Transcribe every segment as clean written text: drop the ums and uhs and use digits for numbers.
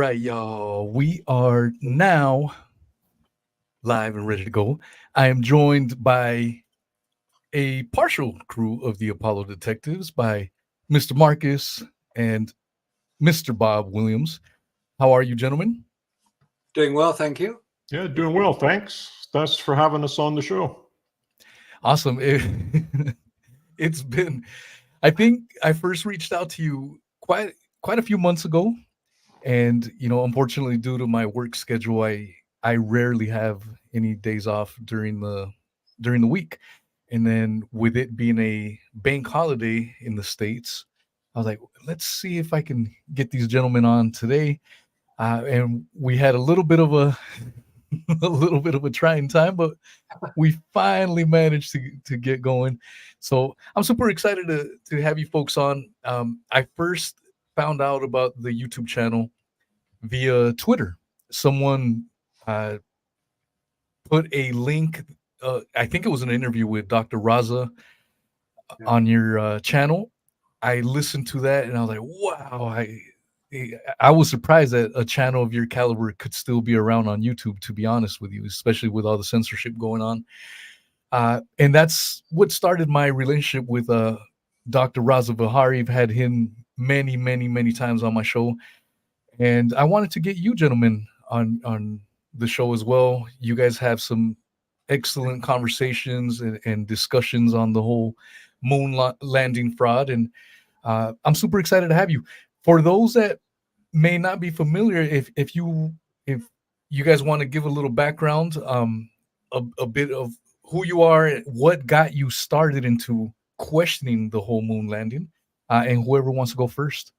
right, y'all. We are now live and ready to go. I am joined by a partial crew of the Apollo Detectives by Mr. Marcus and Mr. Bob Williams. How are you, gentlemen? Doing well, thank you. Yeah, doing well. Thanks. Thanks for having us on the show. Awesome. It's been, I think I first reached out to you quite a few months ago. And unfortunately, due to my work schedule, I rarely have any days off during the week. And then with it being a bank holiday in the States, I was like, let's see if I can get these gentlemen on today. And we had a little bit of a a little bit of a trying time, but we finally managed to get going. So I'm super excited to have you folks on. I first found out about the YouTube channel via Twitter. Someone uh, put a link. I think it was an interview with Dr. Raza on your channel. I listened to that and I was like, wow. I was surprised that a channel of your caliber could still be around on YouTube, to be honest with you, especially with all the censorship going on. And that's what started my relationship with Dr. Raza Vihari. I've had him many, many, many times on my show. And I wanted to get you gentlemen on the show as well. You guys have some excellent conversations and discussions on the whole moon landing fraud. And I'm super excited to have you. For those that may not be familiar, if you guys want to give a little background, a bit of who you are, what got you started into questioning the whole moon landing, and whoever wants to go first.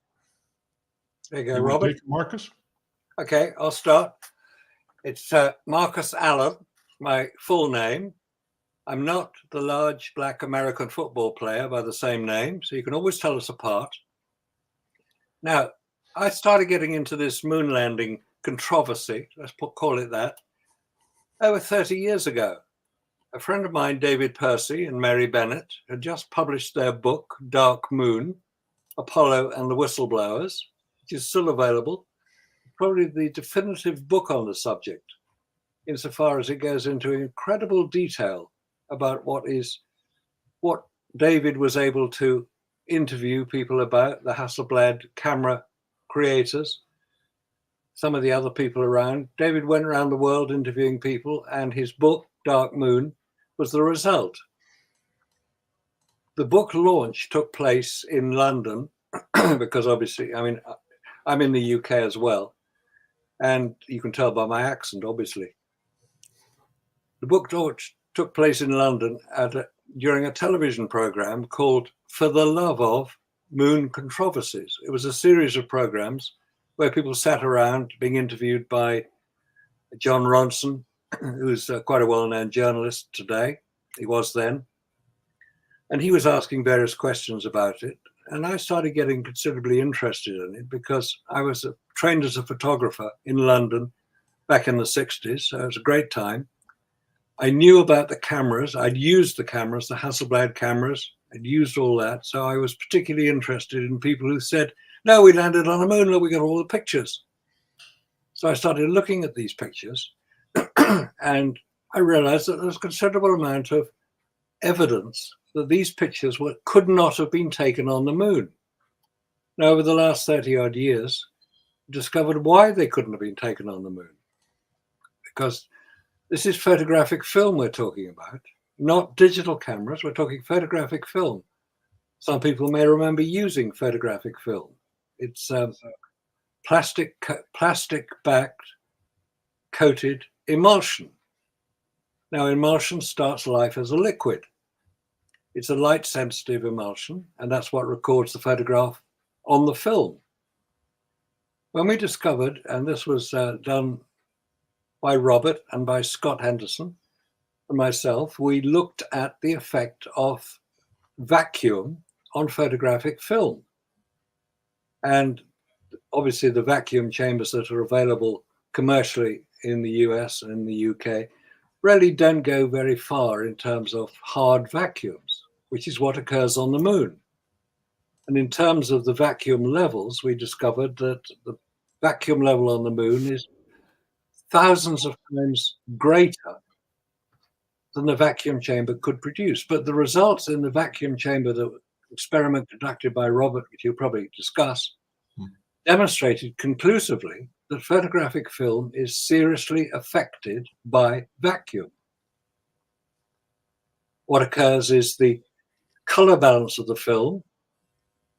There you go, Robert. Marcus? Okay, I'll start. It's Marcus Allen, my full name. I'm not the large black American football player by the same name, so you can always tell us apart. Now, I started getting into this moon landing controversy, let's call it that, over 30 years ago. A friend of mine, David Percy and Mary Bennett, had just published their book, Dark Moon, Apollo and the Whistleblowers, which is still available, probably the definitive book on the subject, insofar as it goes into incredible detail about what David was able to interview people about, the Hasselblad camera creators, some of the other people around. David went around the world interviewing people, and his book, Dark Moon, was the result. The book launch took place in London because obviously, I mean, I'm in the UK as well, and you can tell by my accent, obviously. The book launch took place in London during a television program called For the Love of Moon Controversies. It was a series of programs where people sat around being interviewed by John Ronson, who's quite a well-known journalist today. He was then. And he was asking various questions about it. And I started getting considerably interested in it because I was trained as a photographer in London back in the 60s. So it was a great time. I knew about the cameras. I'd used the cameras, the Hasselblad cameras. I'd used all that. So I was particularly interested in people who said, no, we landed on the moon. Look, we got all the pictures. So I started looking at these pictures and I realized that there was a considerable amount of evidence that these pictures could not have been taken on the moon. Now, over the last 30 odd years, I discovered why they couldn't have been taken on the moon. Because this is photographic film we're talking about, not digital cameras. We're talking photographic film. Some people may remember using photographic film. It's plastic-backed coated emulsion. Now, emulsion starts life as a liquid. It's a light-sensitive emulsion, and that's what records the photograph on the film. When we discovered, and this was done by Robert and by Scott Henderson and myself, we looked at the effect of vacuum on photographic film. And obviously the vacuum chambers that are available commercially in the US and in the UK really don't go very far in terms of hard vacuums, which is what occurs on the moon. And in terms of the vacuum levels, we discovered that vacuum level on the moon is thousands of times greater than the vacuum chamber could produce. But the results in the vacuum chamber, the experiment conducted by Robert, which you'll probably discuss, demonstrated conclusively that photographic film is seriously affected by vacuum. What occurs is the color balance of the film,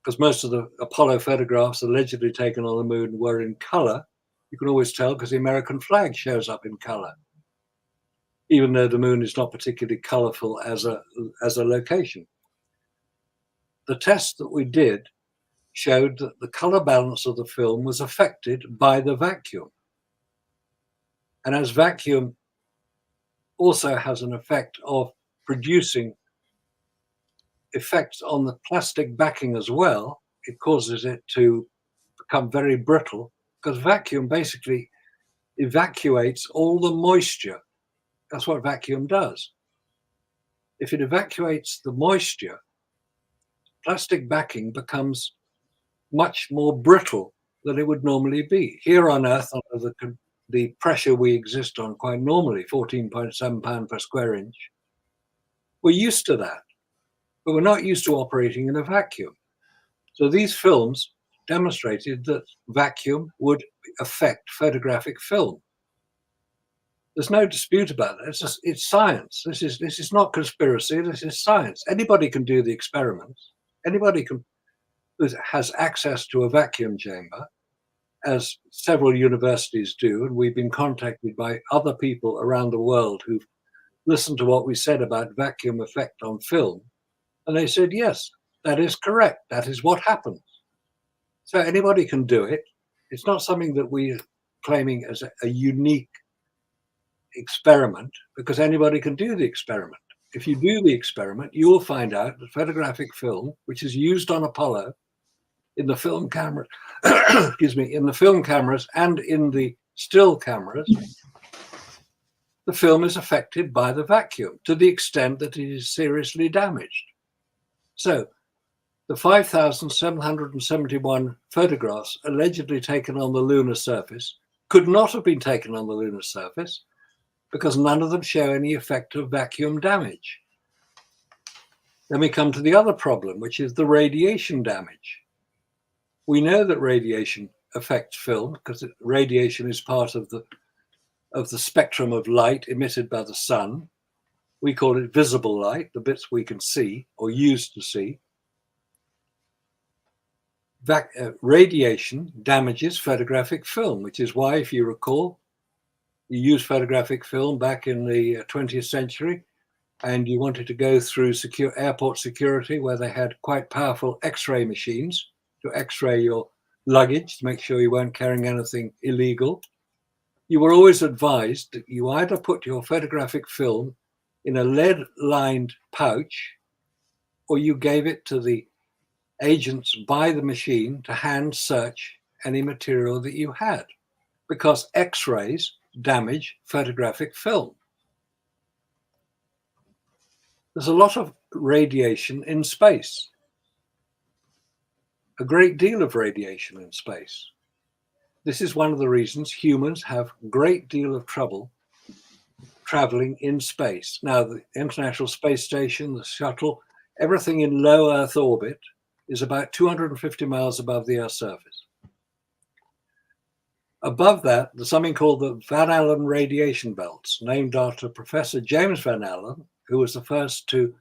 because most of the Apollo photographs allegedly taken on the moon were in color. You can always tell because the American flag shows up in color, even though the moon is not particularly colorful as a location. The test that we did showed that the color balance of the film was affected by the vacuum. And as vacuum also has an effect of producing effects on the plastic backing as well, it causes it to become very brittle, because vacuum basically evacuates all the moisture. That's what vacuum does. If it evacuates the moisture, plastic backing becomes much more brittle than it would normally be. Here on Earth, under the pressure we exist on quite normally, 14.7 pounds per square inch, we're used to that, but we're not used to operating in a vacuum. So these films demonstrated that vacuum would affect photographic film. There's no dispute about that. It's science. This is not conspiracy. This is science. Anybody can do the experiments. Anybody has access to a vacuum chamber, as several universities do, and we've been contacted by other people around the world who've listened to what we said about vacuum effect on film, and they said, yes, that is correct. That is what happens. So anybody can do it. It's not something that we're claiming as a unique experiment, because anybody can do the experiment. If you do the experiment, you will find out that photographic film, which is used on Apollo in the film camera, excuse me, in the film cameras and in the still cameras, the film is affected by the vacuum to the extent that it is seriously damaged. So the 5,771 photographs allegedly taken on the lunar surface could not have been taken on the lunar surface because none of them show any effect of vacuum damage. Then we come to the other problem, which is the radiation damage. We know that radiation affects film because radiation is part of the spectrum of light emitted by the sun. We call it visible light, the bits we can see or use to see. Radiation damages photographic film, which is why, if you recall, you used photographic film back in the 20th century, and you wanted to go through secure airport security where they had quite powerful X-ray machines to X-ray your luggage to make sure you weren't carrying anything illegal. You were always advised that you either put your photographic film in a lead-lined pouch, or you gave it to the agents by the machine to hand search any material that you had, because X-rays damage photographic film. There's a lot of radiation in space, a great deal of radiation in space. This is one of the reasons humans have a great deal of trouble traveling in space. Now, the International Space Station, the shuttle, everything in low Earth orbit is about 250 miles above the Earth's surface. Above that, there's something called the Van Allen radiation belts, named after Professor James Van Allen, who was the first to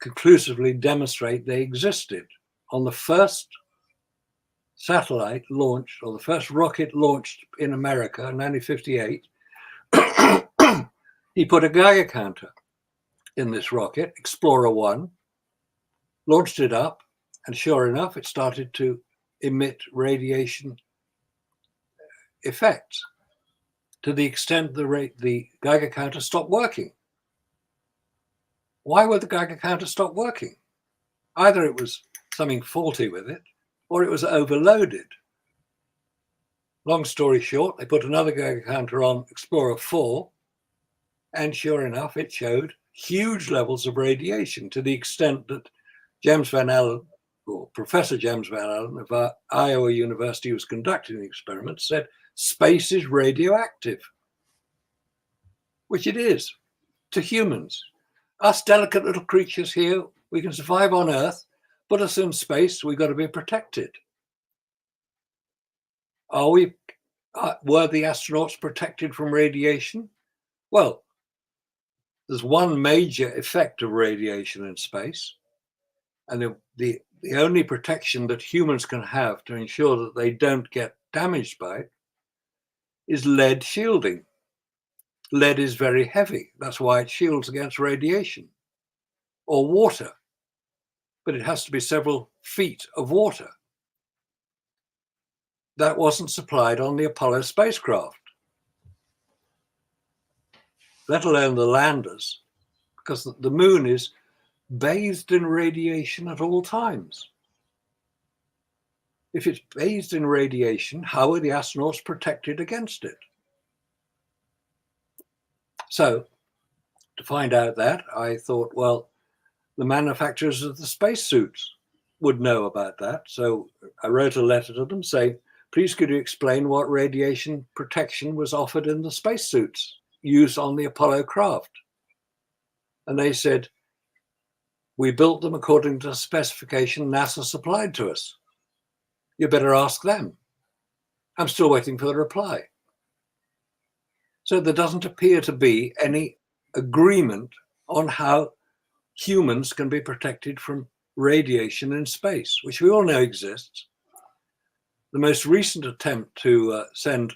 conclusively demonstrate they existed on the first satellite launched, or the first rocket launched in America in 1958. He put a Geiger counter in this rocket, Explorer 1, launched it up, and sure enough, it started to emit radiation effects to the extent the Geiger counter stopped working. Why would the Geiger counter stop working? Either it was something faulty with it, or it was overloaded. Long story short, they put another Geiger counter on Explorer 4, and sure enough, it showed huge levels of radiation to the extent that James Van Allen or Professor James Van Allen of Iowa University, who was conducting the experiment, said space is radioactive, which it is to humans. Us delicate little creatures here, we can survive on Earth. Put us in space, we've got to be protected. Were the astronauts protected from radiation? Well, there's one major effect of radiation in space, and the only protection that humans can have to ensure that they don't get damaged by it is lead shielding. Lead is very heavy. That's why it shields against radiation. Or water. But it has to be several feet of water. That wasn't supplied on the Apollo spacecraft, let alone the landers, because the moon is bathed in radiation at all times. If it's bathed in radiation, how are the astronauts protected against it? So, to find out that, I thought, well, the manufacturers of the spacesuits would know about that. So I wrote a letter to them saying, please could you explain what radiation protection was offered in the spacesuits used on the Apollo craft? And they said, we built them according to the specification NASA supplied to us. You better ask them. I'm still waiting for the reply. So there doesn't appear to be any agreement on how humans can be protected from radiation in space, which we all know exists. The most recent attempt to send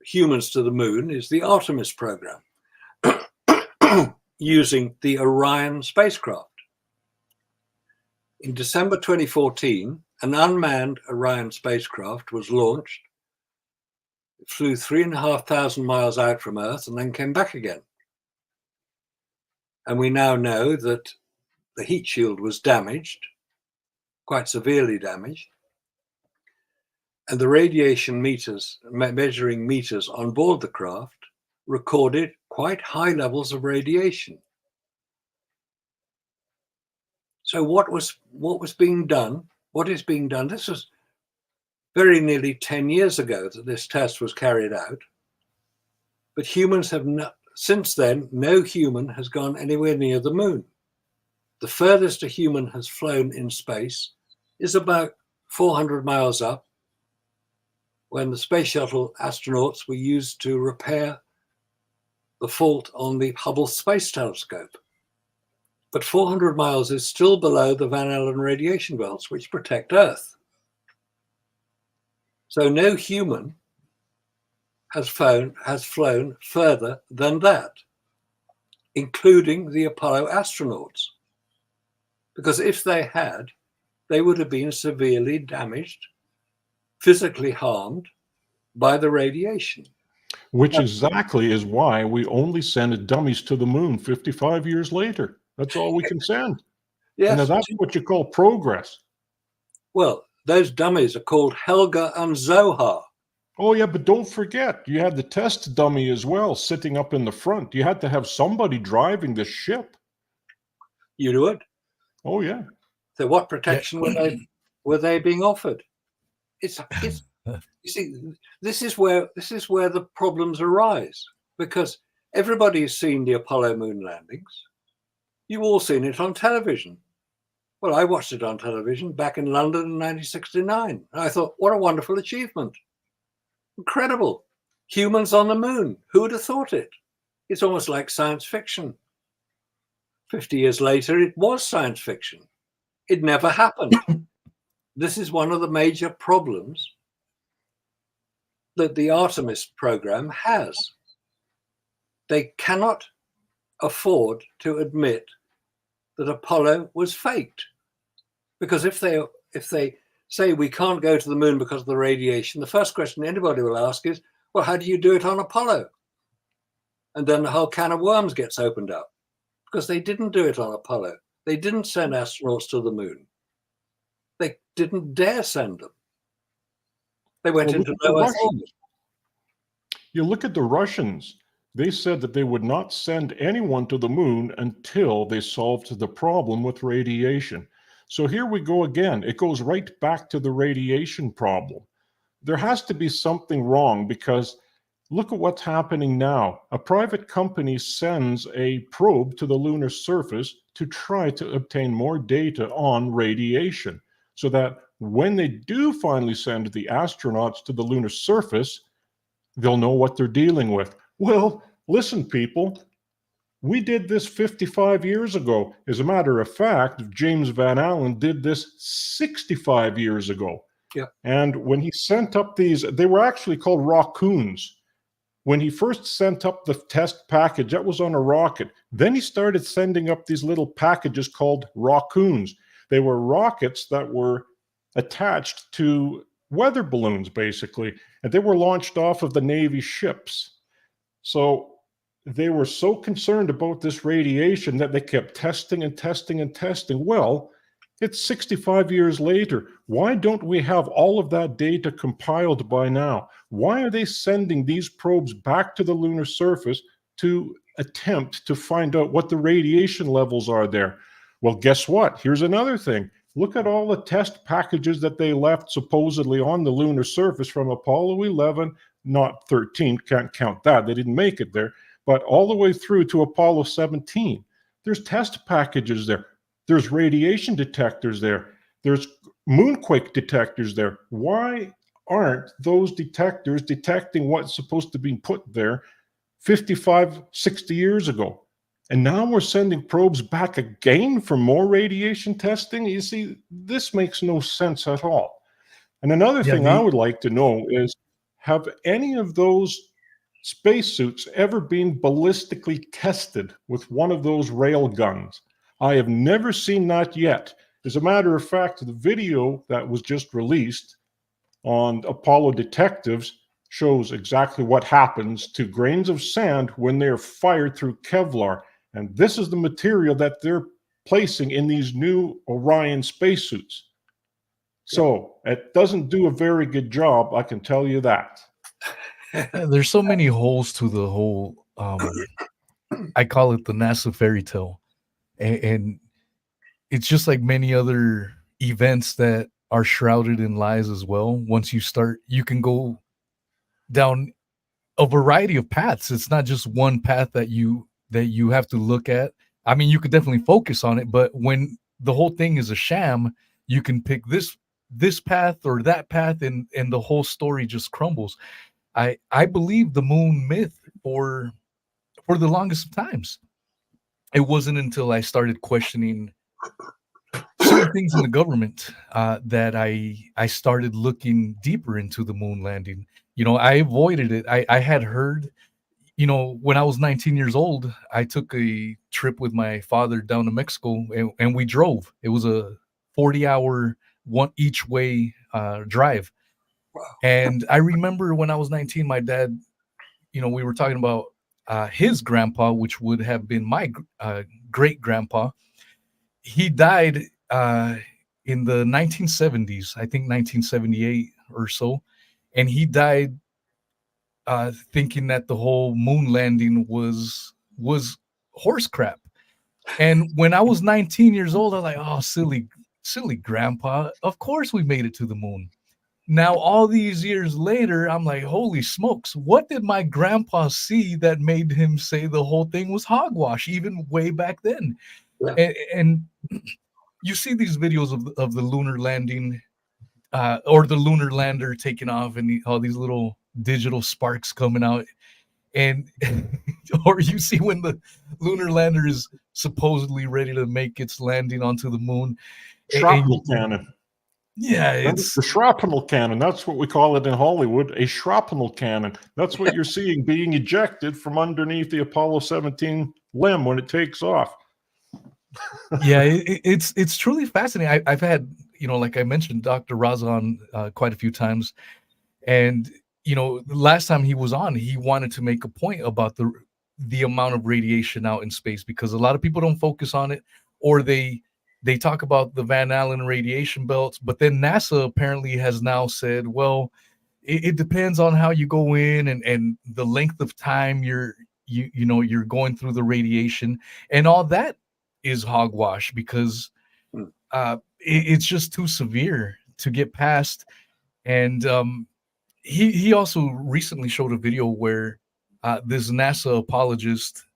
humans to the moon is the Artemis program, using the Orion spacecraft. In December 2014, an unmanned Orion spacecraft was launched. It flew 3,500 miles out from Earth and then came back again. And we now know that the heat shield was damaged, quite severely damaged. And the radiation meters, measuring meters on board the craft, recorded quite high levels of radiation. So what was being done? What is being done? This was very nearly 10 years ago that this test was carried out. But humans have not, since then, no human has gone anywhere near the moon. The furthest a human has flown in space is about 400 miles up, when the space shuttle astronauts were used to repair the fault on the Hubble Space Telescope. But 400 miles is still below the Van Allen radiation belts, which protect Earth. So no human has flown further than that, including the Apollo astronauts. Because if they had, they would have been severely damaged, physically harmed by the radiation. Which exactly is why we only send dummies to the moon 55 years later. That's all we can send. Yes. And that's what you call progress. Well, those dummies are called Helga and Zohar. Oh, yeah, but don't forget, you had the test dummy as well, sitting up in the front. You had to have somebody driving the ship. You do it. Oh, yeah. So what protection were they being offered? It's you see, this is where the problems arise, because everybody's seen the Apollo moon landings. You've all seen it on television. Well, I watched it on television back in London in 1969. And I thought, what a wonderful achievement. Incredible. Humans on the moon. Who would have thought it? It's almost like science fiction. 50 years later, it was science fiction. It never happened. This is one of the major problems that the Artemis program has. They cannot afford to admit that Apollo was faked. Because if they say we can't go to the moon because of the radiation, the first question anybody will ask is, well, how do you do it on Apollo? And then the whole can of worms gets opened up, because they didn't do it on Apollo. They didn't send astronauts to the moon. They didn't dare send them. They went into low Earth orbit. You look at the Russians. They said that they would not send anyone to the moon until they solved the problem with radiation. So here we go again. It goes right back to the radiation problem. There has to be something wrong, because look at what's happening now. A private company sends a probe to the lunar surface to try to obtain more data on radiation, so that when they do finally send the astronauts to the lunar surface, they'll know what they're dealing with. Well, listen, people, we did this 55 years ago. As a matter of fact, James Van Allen did this 65 years ago. Yeah. And when he sent up these, they were actually called raccoons. When he first sent up the test package, that was on a rocket. Then he started sending up these little packages called raccoons. They were rockets that were attached to weather balloons, basically, and they were launched off of the Navy ships. So they were so concerned about this radiation that they kept testing and testing and testing. Well, it's 65 years later. Why don't we have all of that data compiled by now? Why are they sending these probes back to the lunar surface to attempt to find out what the radiation levels are there? Well, guess what? Here's another thing. Look at all the test packages that they left supposedly on the lunar surface from Apollo 11, not 13, can't count that. They didn't make it there, but all the way through to Apollo 17. There's test packages there. There's radiation detectors there. There's moonquake detectors there. Why aren't those detectors detecting what's supposed to be put there 55, 60 years ago? And now we're sending probes back again for more radiation testing? You see, this makes no sense at all. And another thing I would like to know is, have any of those spacesuits ever been ballistically tested with one of those rail guns? I have never seen that yet. As a matter of fact, the video that was just released on Apollo Detectives shows exactly what happens to grains of sand when they're fired through Kevlar. And this is the material that they're placing in these new Orion spacesuits. So it doesn't do a very good job, I can tell you that. There's so many holes to the whole, I call it the NASA fairy tale. And it's just like many other events that are shrouded in lies as well. Once you start, you can go down a variety of paths. It's not just one path that you have to look at. I mean, you could definitely focus on it, but when the whole thing is a sham, you can pick this path or that path, and the whole story just crumbles. I believe the moon myth for the longest of times. It wasn't until I started questioning certain things in the government that I started looking deeper into the moon landing. You know, I avoided it. I had heard, you know, when I was 19 years old, I took a trip with my father down to Mexico, and we drove. It was a 40-hour one each way drive. Wow. And I remember when I was 19, my dad, you know, we were talking about his grandpa, which would have been my great grandpa. He died in the 1970s, I think 1978 or so. And he died thinking that the whole moon landing was horse crap. And when I was 19 years old, I was like, oh, silly grandpa. Of course we made it to the moon. Now, all these years later, I'm like, holy smokes, what did my grandpa see that made him say the whole thing was hogwash, even way back then? Yeah. And you see these videos of the lunar landing or the lunar lander taking off, and all these little digital sparks coming out. And or you see when the lunar lander is supposedly ready to make its landing onto the moon. Shrapnel cannon. Yeah, it's the shrapnel cannon. That's what we call it in Hollywood, a shrapnel cannon. That's what you're seeing being ejected from underneath the Apollo 17 limb when it takes off. Yeah, it's truly fascinating. I've had, you know, like I mentioned, Dr. Raza on quite a few times, and you know, the last time he was on, he wanted to make a point about the amount of radiation out in space, because a lot of people don't focus on it, or they talk about the Van Allen radiation belts, but then NASA apparently has now said, well, it depends on how you go in and the length of time you're going through the radiation, and all that is hogwash, because it's just too severe to get past. And he also recently showed a video where this NASA apologist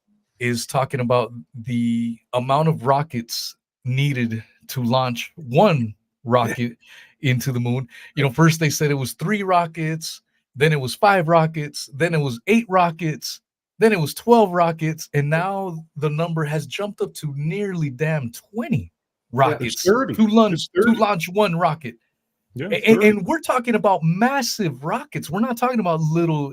is talking about the amount of rockets needed to launch one rocket into the moon. First they said it was 3 rockets, then it was 5 rockets, then it was 8 rockets, then it was 12 rockets, and now the number has jumped up to nearly damn 20 rockets to launch one rocket. Yeah, and we're talking about massive rockets. We're not talking about little,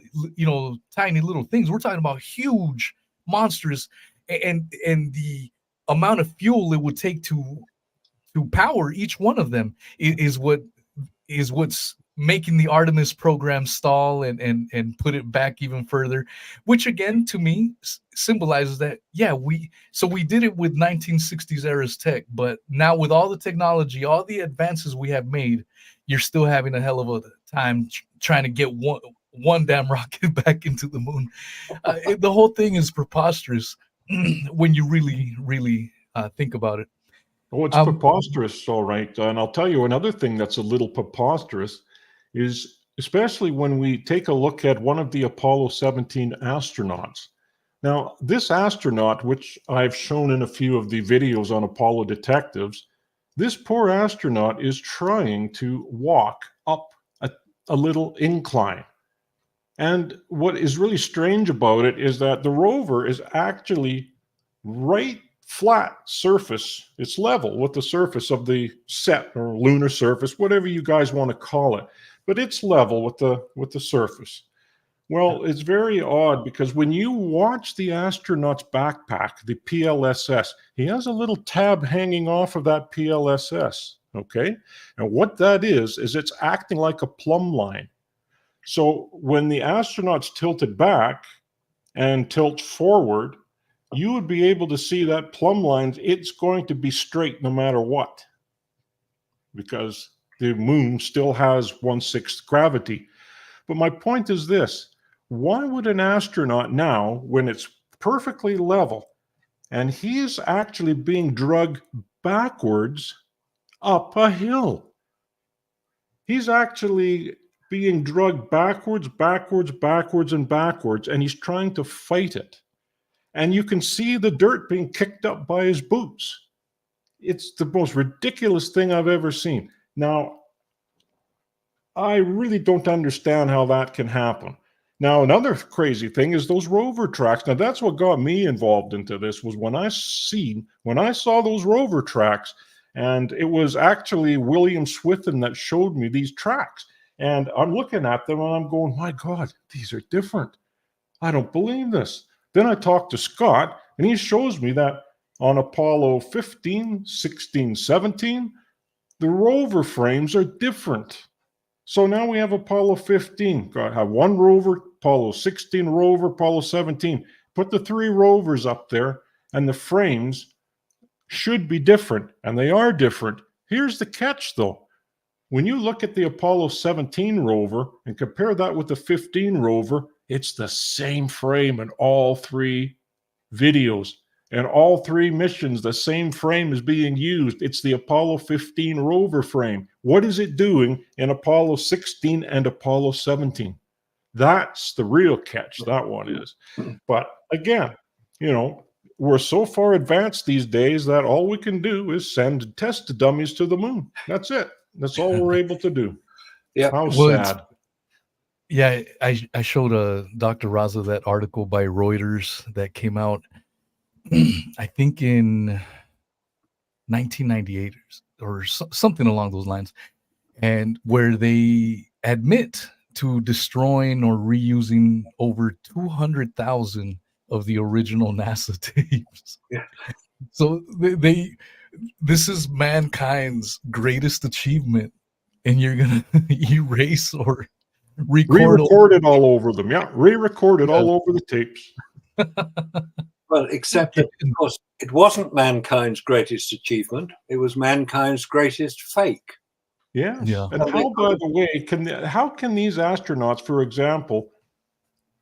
tiny little things. We're talking about huge monsters, and the amount of fuel it would take to power each one of them is what's making the Artemis program stall and put it back even further, which again to me symbolizes that we did it with 1960s era's tech, but now with all the technology, all the advances we have made, you're still having a hell of a time trying to get one damn rocket back into the moon. The whole thing is preposterous when you really think about it. Oh, it's preposterous, all right. And I'll tell you another thing that's a little preposterous is especially when we take a look at one of the Apollo 17 astronauts. Now, this astronaut, which I've shown in a few of the videos on Apollo Detectives, this poor astronaut is trying to walk up a little incline. And what is really strange about it is that the rover is actually right flat surface. It's level with the surface of the set or lunar surface, whatever you guys want to call it. But it's level with the surface. Well, it's very odd because when you watch the astronaut's backpack, the PLSS, he has a little tab hanging off of that PLSS, okay? And what that is it's acting like a plumb line. So when the astronaut's tilted back and tilt forward, you would be able to see that plumb line. It's going to be straight no matter what, because the moon still has 1/6 gravity. But my point is this: why would an astronaut now, when it's perfectly level, and he is actually being dragged backwards up a hill? He's actually being dragged backwards, and he's trying to fight it. And you can see the dirt being kicked up by his boots. It's the most ridiculous thing I've ever seen. Now, I really don't understand how that can happen. Now, another crazy thing is those rover tracks. Now, that's what got me involved into this, was when I saw those rover tracks, and it was actually William Swithin that showed me these tracks. And I'm looking at them and I'm going, my God, these are different. I don't believe this. Then I talked to Scott, and he shows me that on Apollo 15, 16, 17, the rover frames are different. So now we have Apollo 15. Got have one rover, Apollo 16 rover, Apollo 17. Put the 3 rovers up there, and the frames should be different, and they are different. Here's the catch, though. When you look at the Apollo 17 rover and compare that with the 15 rover, it's the same frame in all 3 videos. And all 3 missions, the same frame is being used. It's the Apollo 15 rover frame. What is it doing in Apollo 16 and Apollo 17? That's the real catch, that one is. But again, we're so far advanced these days that all we can do is send test dummies to the moon. That's it. That's all we're able to do. Yeah. How sad. Yeah, I showed Dr. Raza that article by Reuters that came out, I think in 1998 or something along those lines, and where they admit to destroying or reusing over 200,000 of the original NASA tapes. Yeah. So this is mankind's greatest achievement, and you're gonna erase or re-record it all over them. Yeah, re-record it all over the tapes. Well, except that, of course, it wasn't mankind's greatest achievement. It was mankind's greatest fake. Yeah. And how, by the way, how can these astronauts, for example,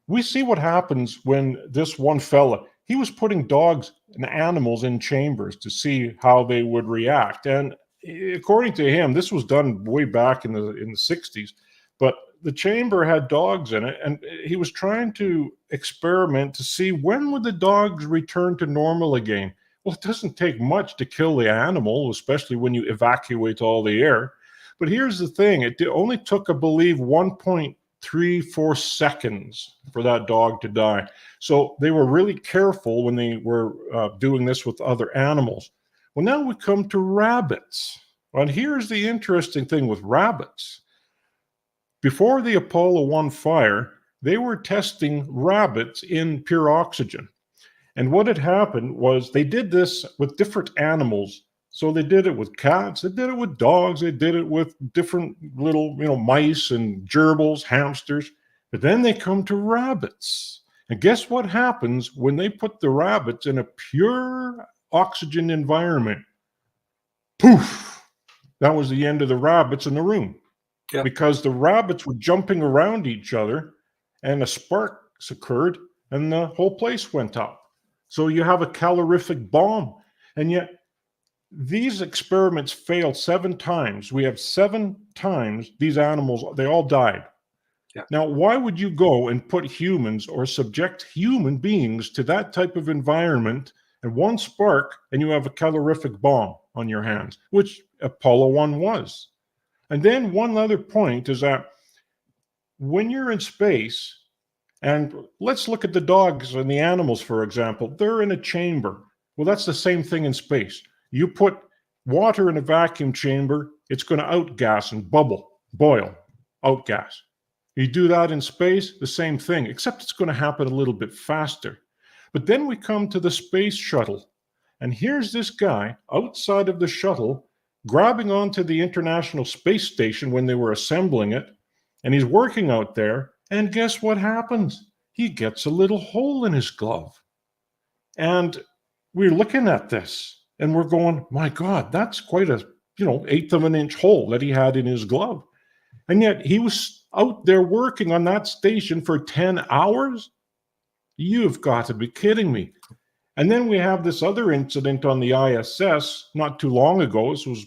we see what happens when this one fella, he was putting dogs and animals in chambers to see how they would react. And according to him, this was done way back in the 60s, but the chamber had dogs in it, and he was trying to experiment to see when would the dogs return to normal again. Well, it doesn't take much to kill the animal, especially when you evacuate all the air. But here's the thing. It only took, I believe, 1.34 seconds for that dog to die. So they were really careful when they were doing this with other animals. Well, now we come to rabbits. And here's the interesting thing with rabbits. Before the Apollo 1 fire, they were testing rabbits in pure oxygen. And what had happened was they did this with different animals. So they did it with cats, they did it with dogs, they did it with different little, mice and gerbils, hamsters. But then they come to rabbits. And guess what happens when they put the rabbits in a pure oxygen environment? Poof! That was the end of the rabbits in the room. Yeah. Because the rabbits were jumping around each other and a spark occurred and the whole place went up. So you have a calorific bomb. And yet these experiments failed 7 times. We have 7 times these animals, they all died. Yeah. Now, why would you go and put humans or subject human beings to that type of environment and one spark and you have a calorific bomb on your hands, which Apollo 1 was? And then one other point is that when you're in space, and let's look at the dogs and the animals, for example, they're in a chamber. Well, that's the same thing in space. You put water in a vacuum chamber, it's going to outgas and bubble, boil, outgas. You do that in space, the same thing, except it's going to happen a little bit faster. But then we come to the space shuttle. And here's this guy outside of the shuttle grabbing onto the International Space Station when they were assembling it. And he's working out there. And guess what happens? He gets a little hole in his glove. And we're looking at this and we're going, my God, that's quite a, 1/8 of an inch hole that he had in his glove. And yet he was out there working on that station for 10 hours. You've got to be kidding me. And then we have this other incident on the ISS not too long ago. This was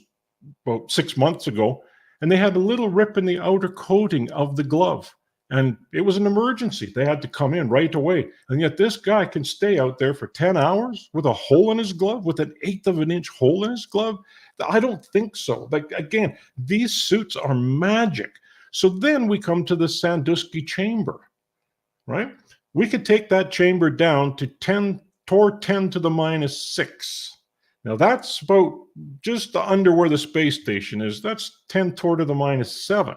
about 6 months ago. And they had a little rip in the outer coating of the glove. And it was an emergency. They had to come in right away. And yet this guy can stay out there for 10 hours with a hole in his glove, with an 1/8 of an inch hole in his glove. I don't think so. Like, again, these suits are magic. So then we come to the Sandusky chamber, right? We could take that chamber down to 10 to the -6. Now that's about just under where the space station is. That's 10 to the -7.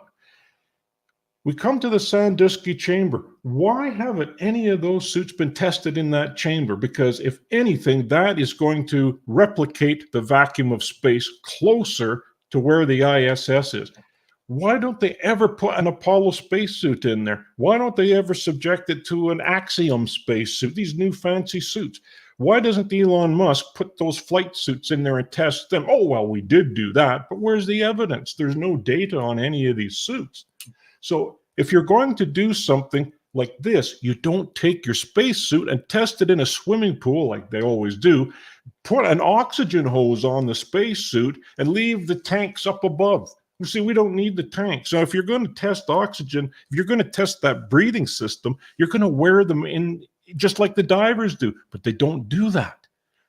We come to the Sandusky chamber. Why haven't any of those suits been tested in that chamber? Because if anything, that is going to replicate the vacuum of space closer to where the ISS is. Why don't they ever put an Apollo spacesuit in there? Why don't they ever subject it to an Axiom spacesuit, these new fancy suits? Why doesn't Elon Musk put those flight suits in there and test them? Oh, well, we did do that, but where's the evidence? There's no data on any of these suits. So if you're going to do something like this, you don't take your spacesuit and test it in a swimming pool like they always do. Put an oxygen hose on the spacesuit and leave the tanks up above. You see, we don't need the tank. So if you're going to test oxygen, if you're going to test that breathing system, you're going to wear them in just like the divers do. But they don't do that.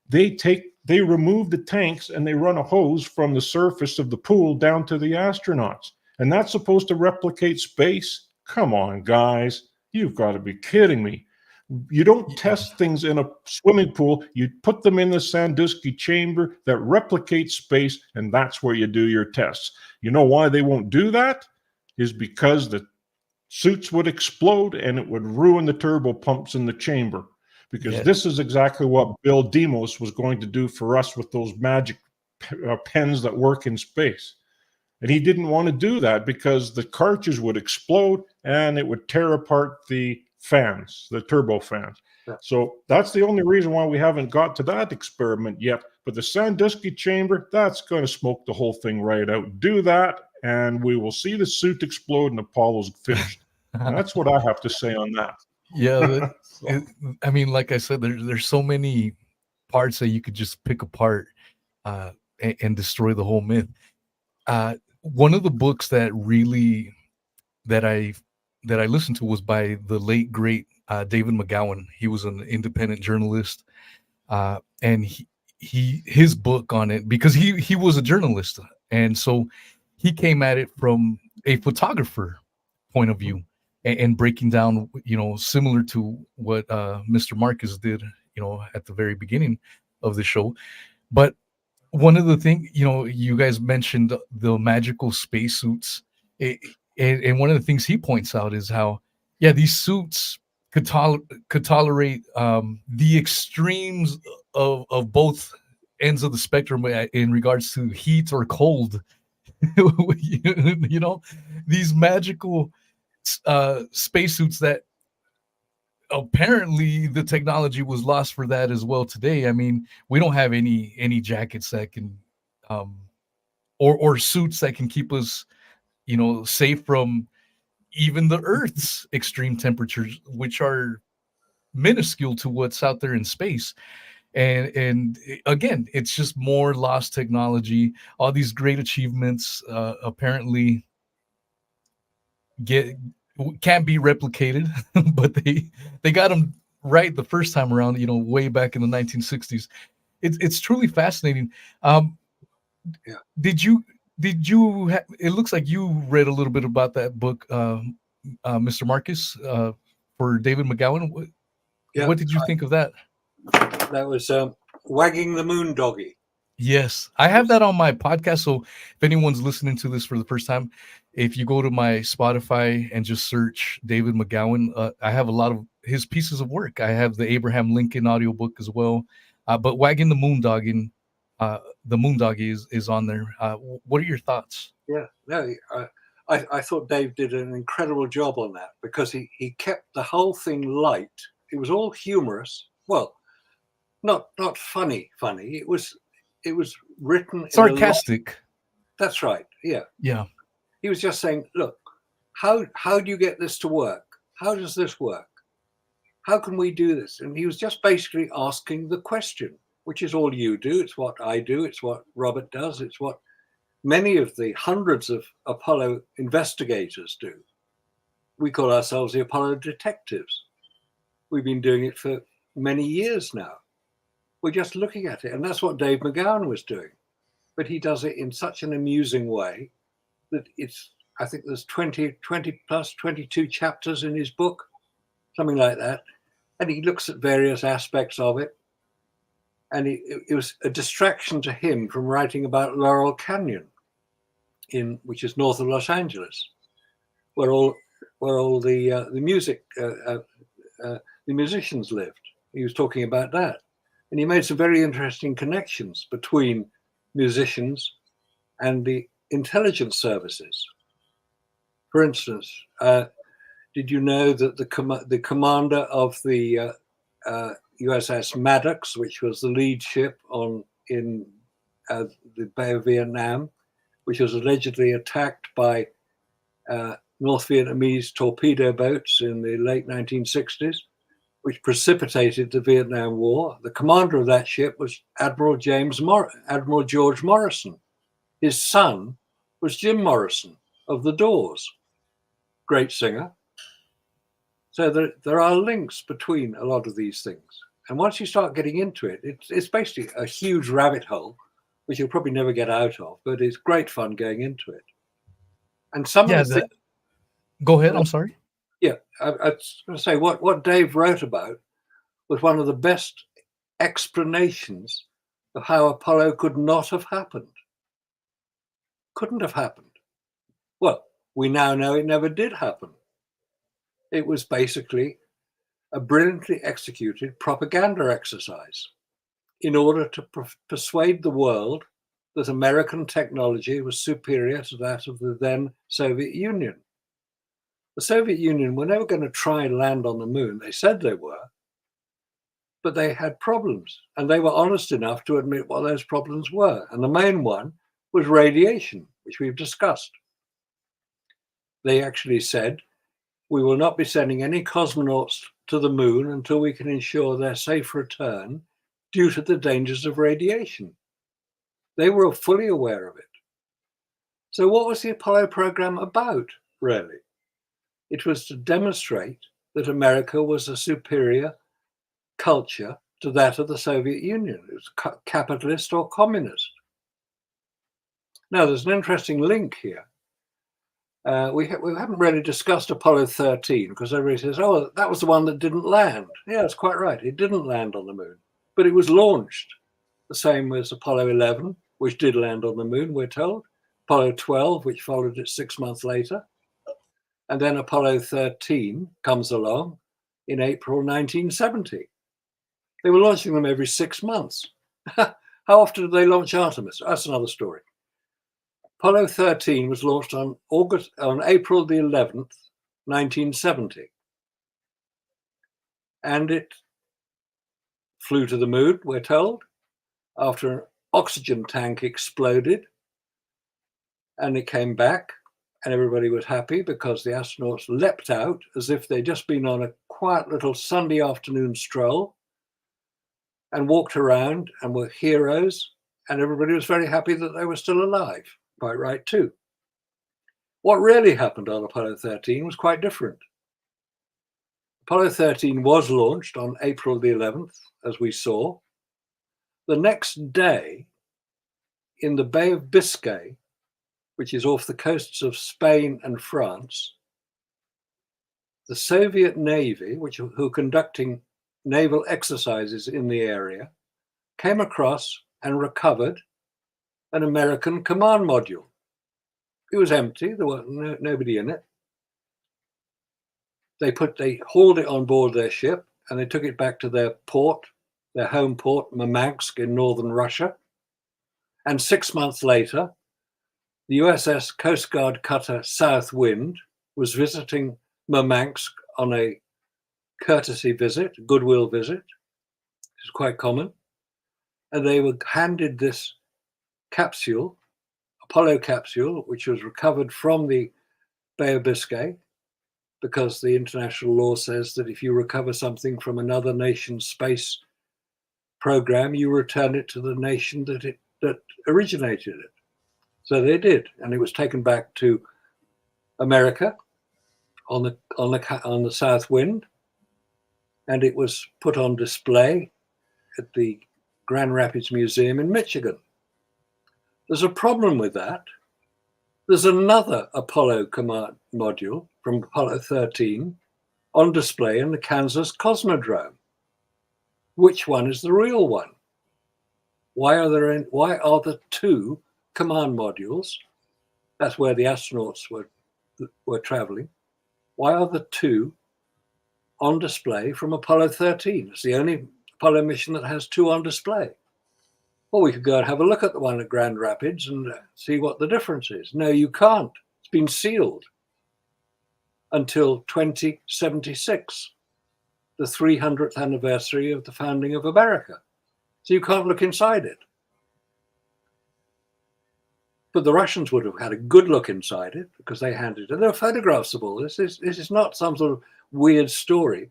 They remove the tanks and they run a hose from the surface of the pool down to the astronauts. And that's supposed to replicate space? Come on, guys. You've got to be kidding me. You don't test things in a swimming pool. You put them in the Sandusky chamber that replicates space, and that's where you do your tests. You know why they won't do that? Is because the suits would explode and it would ruin the turbo pumps in the chamber. Because this is exactly what Bill Demos was going to do for us with those magic pens that work in space. And he didn't want to do that because the cartridge would explode and it would tear apart the fans, the turbo fans. Yeah. So that's the only reason why we haven't got to that experiment yet. But the Sandusky chamber, that's going to smoke the whole thing right out. Do that, and we will see the suit explode and Apollo's finished. That's what I have to say on that. Yeah. I mean, like I said, there's so many parts that you could just pick apart. and destroy the whole myth. One of the books that really that I that I listened to was by the late great David McGowan. He was an independent journalist, and his book on it, because he was a journalist, and so he came at it from a photographer point of view, and breaking down, similar to what Mr. Marcus did, at the very beginning of the show. But one of the things, you guys mentioned the magical spacesuits, and one of the things he points out is how, yeah, these suits could tolerate the extremes of both ends of the spectrum in regards to heat or cold. you know, these magical spacesuits that apparently the technology was lost for that as well today. I mean, we don't have any jackets that can um or suits that can keep us, safe from even the earth's extreme temperatures, which are minuscule to what's out there in space. And again, it's just more lost technology. All these great achievements apparently get can't be replicated, but they got them right the first time around, way back in the 1960s. It's truly fascinating. um Yeah. did you it looks like you read a little bit about that book, Mr. Marcus, for David McGowan. Yeah. What did you think of that? That was Wagging the Moon Doggy. Yes, I have that on my podcast. So if anyone's listening to this for the first time, if you go to my Spotify and just search David McGowan, I have a lot of his pieces of work. I have the Abraham Lincoln audiobook as well. But Wagging the Moondoggy is on there. What are your thoughts? Yeah. No, I thought Dave did an incredible job on that, because he kept the whole thing light. It was all humorous. Well, not funny. It was written Sarcastic. That's right. Yeah. Yeah. He was just saying, look, how do you get this to work? How does this work? How can we do this? And he was just basically asking the question, which is all you do. It's what I do. It's what Robert does. It's what many of the hundreds of Apollo investigators do. We call ourselves the Apollo detectives. We've been doing it for many years now. We're just looking at it. And that's what Dave McGowan was doing. But he does it in such an amusing way that I think there's 20 plus 22 chapters in his book, something like that. And he looks at various aspects of it. And it was a distraction to him from writing about Laurel Canyon, which is north of Los Angeles, where all the musicians lived. He was talking about that. And he made some very interesting connections between musicians and the intelligence services. For instance, did you know that the commander of the USS Maddox, which was the lead ship in the Bay of Vietnam, which was allegedly attacked by North Vietnamese torpedo boats in the late 1960s, which precipitated the Vietnam War? The commander of that ship was Admiral George Morrison. His son was Jim Morrison of The Doors, great singer. So there are links between a lot of these things. And once you start getting into it, it's basically a huge rabbit hole, which you'll probably never get out of, but it's great fun going into it. And some of the things... Go ahead, I'm sorry. Yeah, I was going to say, what Dave wrote about was one of the best explanations of how Apollo could not have happened. Couldn't have happened. Well, we now know it never did happen. It was basically a brilliantly executed propaganda exercise in order to persuade the world that American technology was superior to that of the then Soviet Union. The Soviet Union were never going to try and land on the moon. They said they were, but they had problems, and they were honest enough to admit what those problems were. And the main one was radiation, which we've discussed. They actually said, we will not be sending any cosmonauts to the moon until we can ensure their safe return due to the dangers of radiation. They were fully aware of it. So what was the Apollo program about, really? It was to demonstrate that America was a superior culture to that of the Soviet Union. It was capitalist or communist. Now, there's an interesting link here. We haven't really discussed Apollo 13 because everybody says, oh, that was the one that didn't land. Yeah, that's quite right. It didn't land on the moon, but it was launched. The same as Apollo 11, which did land on the moon, we're told. Apollo 12, which followed it 6 months later. And then Apollo 13 comes along in April 1970. They were launching them every 6 months. How often did they launch Artemis? That's another story. Apollo 13 was launched on April the 11th, 1970. And it flew to the moon, we're told, after an oxygen tank exploded. And it came back, and everybody was happy because the astronauts leapt out as if they'd just been on a quiet little Sunday afternoon stroll and walked around and were heroes, and everybody was very happy that they were still alive. Quite right too. What really happened on Apollo 13 was quite different. Apollo 13 was launched on April the 11th, as we saw. The next day, in the Bay of Biscay, which is off the coasts of Spain and France, the Soviet Navy, who were conducting naval exercises in the area, came across and recovered an American command module. It was empty, there was nobody in it. They hauled it on board their ship and they took it back to their port, their home port, Murmansk in northern Russia. And 6 months later, the USS Coast Guard cutter Southwind was visiting Murmansk on a courtesy visit, goodwill visit, which is quite common. And they were handed this capsule, Apollo capsule, which was recovered from the Bay of Biscay, because the international law says that if you recover something from another nation's space program, you return it to the nation that originated it. So they did, and it was taken back to America on the Southwind, and it was put on display at the Grand Rapids Museum in Michigan. There's a problem with that. There's another Apollo command module from Apollo 13 on display in the Kansas Cosmodrome. Which one is the real one? Why are the two command modules? That's where the astronauts were traveling. Why are the two on display from Apollo 13? It's the only Apollo mission that has two on display. Well, we could go and have a look at the one at Grand Rapids and see what the difference is. No, you can't. It's been sealed until 2076, the 300th anniversary of the founding of America. So you can't look inside it. But the Russians would have had a good look inside it because they handed it. There are photographs of all this. This is not some sort of weird story.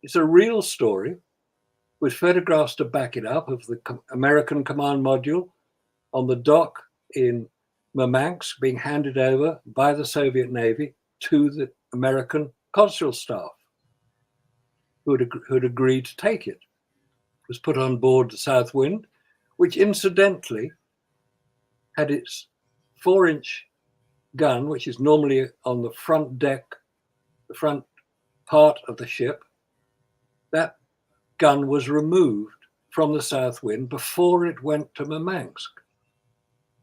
It's a real story with photographs to back it up of the American command module on the dock in Murmansk being handed over by the Soviet Navy to the American consul staff who had agreed to take it. It was put on board the Southwind, which incidentally had its 4-inch gun, which is normally on the front deck, the front part of the ship. That gun was removed from the Southwind before it went to Murmansk.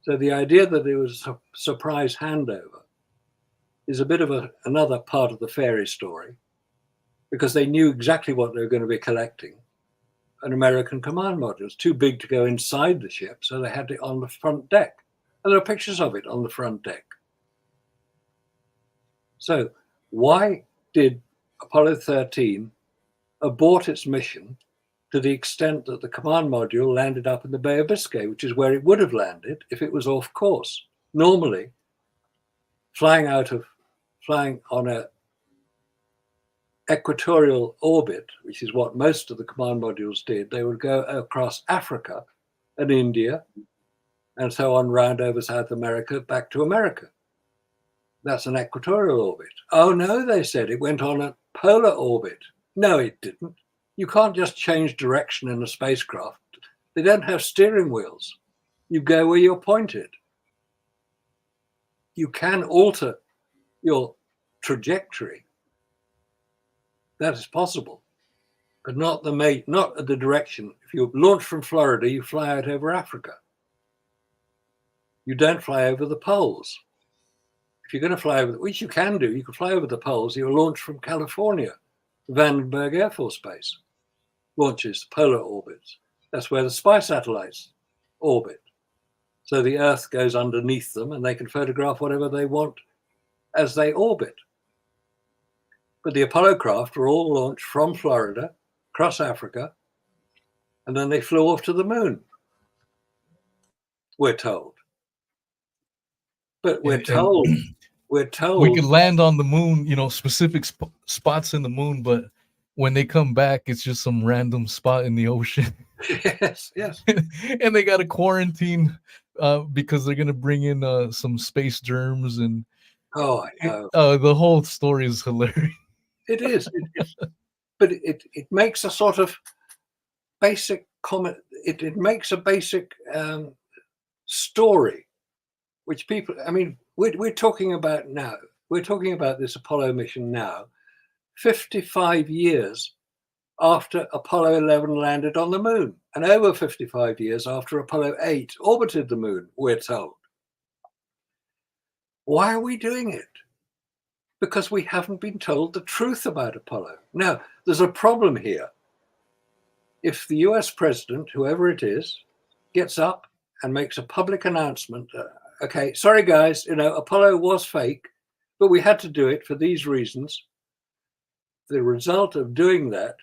So the idea that it was a surprise handover is a bit of another part of the fairy story, because they knew exactly what they were going to be collecting. An American command module. It was too big to go inside the ship, so they had it on the front deck. And there are pictures of it on the front deck. So why did Apollo 13 abort its mission to the extent that the command module landed up in the Bay of Biscay, which is where it would have landed if it was off course? Normally, flying on a equatorial orbit, which is what most of the command modules did, they would go across Africa and India and so on round over South America back to America. That's an equatorial orbit. Oh no, they said it went on a polar orbit. No, it didn't. You can't just change direction in a spacecraft. They don't have steering wheels. You go where you're pointed. You can alter your trajectory. That is possible, but not the direction. If you launch from Florida, you fly out over Africa. You don't fly over the poles. If you're going to fly over, which you can do, you can fly over the poles. You launch from California. Vandenberg Air Force Base launches polar orbits. That's where the spy satellites orbit. So the Earth goes underneath them and they can photograph whatever they want as they orbit. But the Apollo craft were all launched from Florida, across Africa, and then they flew off to the moon, we're told. But we're told we can land on the moon, specific spots in the moon, but when they come back, it's just some random spot in the ocean. Yes. And they got to quarantine because they're going to bring in some space germs. And I know. The whole story is hilarious. It is. But it makes a sort of basic comment. It makes a basic story, which people, we're talking about now. We're talking about this Apollo mission now, 55 years after Apollo 11 landed on the moon, and over 55 years after Apollo 8 orbited the moon, we're told. Why are we doing it? Because we haven't been told the truth about Apollo. Now, there's a problem here. If the US president, whoever it is, gets up and makes a public announcement, okay, sorry guys, Apollo was fake, but we had to do it for these reasons. The result of doing that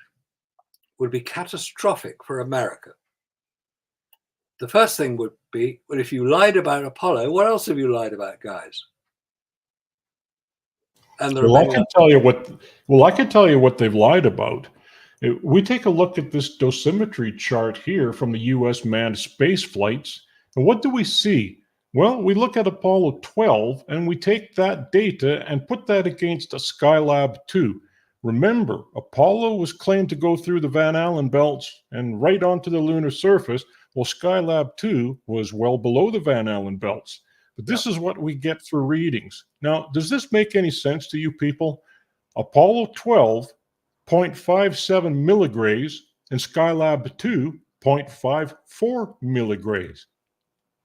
would be catastrophic for America. The first thing would be, well, if you lied about Apollo, what else have you lied about, guys? And I can tell you what they've lied about. We take a look at this dosimetry chart here from the U.S. manned space flights, and what do we see? Well, we look at Apollo 12, and we take that data and put that against a Skylab 2. Remember, Apollo was claimed to go through the Van Allen belts and right onto the lunar surface. Well, Skylab 2 was well below the Van Allen belts. But this is what we get for readings. Now, does this make any sense to you people? Apollo 12, 0.57 milligrays, and Skylab 2, 0.54 milligrays.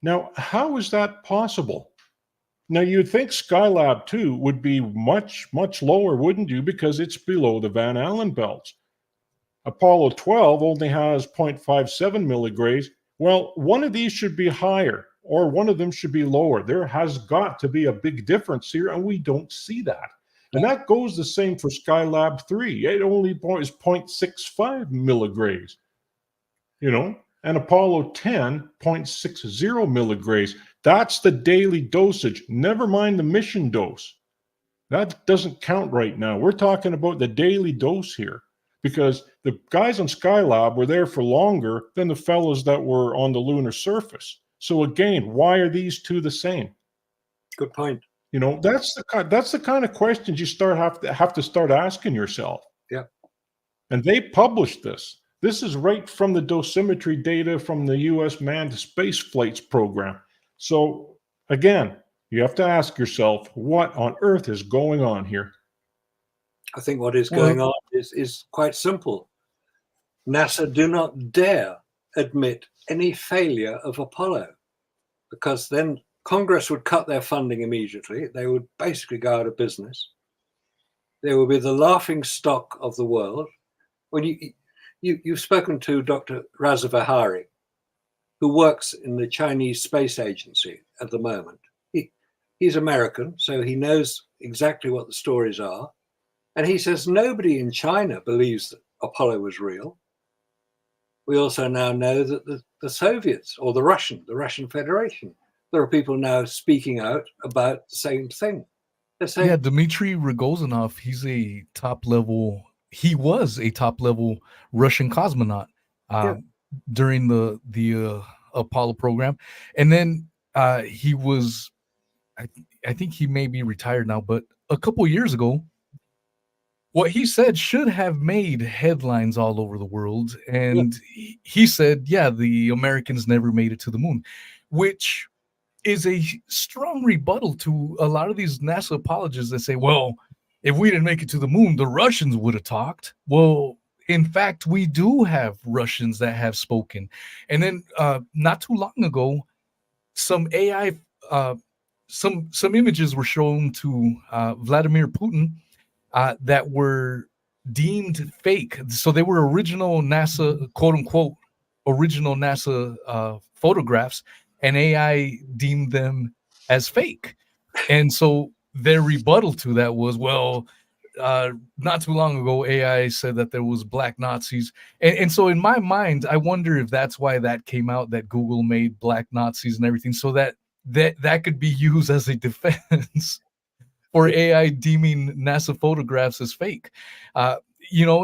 Now, how is that possible? Now, you'd think Skylab 2 would be much, much lower, wouldn't you? Because it's below the Van Allen belts. Apollo 12 only has 0.57 milligrays. Well, one of these should be higher, or one of them should be lower. There has got to be a big difference here, and we don't see that. And that goes the same for Skylab 3. It only is 0.65 milligrays, and Apollo 10, 0.60 milligrays. That's the daily dosage, never mind the mission dose. That doesn't count right now. We're talking about the daily dose here, because the guys on Skylab were there for longer than the fellows that were on the lunar surface. So again, why are these two the same? Good point. That's the kind of questions you have to start asking yourself. Yeah. And they published this. This is right from the dosimetry data from the U.S. manned space flights program. So again, you have to ask yourself, what on earth is going on here? I think what is going on is quite simple. NASA do not dare admit any failure of Apollo, because then Congress would cut their funding immediately. They would basically go out of business. They would be the laughing stock of the world. When you've spoken to Dr. Raza Vihari, who works in the Chinese Space Agency at the moment. He's American, so he knows exactly what the stories are. And he says nobody in China believes that Apollo was real. We also now know that the Soviets, or the Russian Federation, there are people now speaking out about the same thing. They're saying, Dmitry Rogozhinov, he was a top level Russian cosmonaut during the Apollo program, and then he was, I, I think he may be retired now, but a couple years ago, what he said should have made headlines all over the world. Yeah. And he said, yeah, the Americans never made it to the moon, which is a strong rebuttal to a lot of these NASA apologists that say, well, if we didn't make it to the moon, the Russians would have talked. Well, in fact, we do have Russians that have spoken. And then not too long ago, some AI, some images were shown to Vladimir Putin that were deemed fake. So they were original NASA, quote unquote, original NASA photographs, and AI deemed them as fake. And so their rebuttal to that was, well, not too long ago, AI said that there was black Nazis. And so in my mind, I wonder if that's why that came out, that Google made black Nazis and everything, so that could be used as a defense for AI deeming NASA photographs as fake. Uh, you know,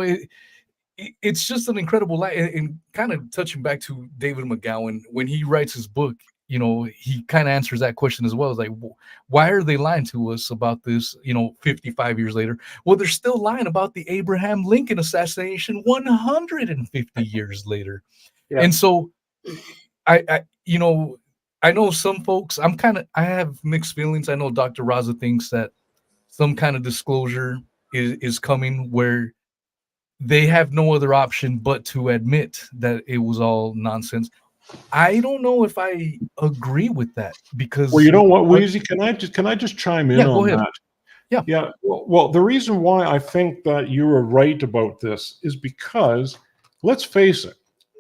it's just an incredible lie. And kind of touching back to David McGowan, when he writes his book, you know, he kind of answers that question as well. It's like, why are they lying to us about this, 55 years later? Well, they're still lying about the Abraham Lincoln assassination 150 years later. Yeah. And so I know some folks, I have mixed feelings. I know Dr. Raza thinks that some kind of disclosure is coming where they have no other option but to admit that it was all nonsense. I don't know if I agree with that, because Well, you know what, Wheezy, can I just chime in go on ahead. that? Yeah. Well, the reason why I think that you were right about this is because, let's face it,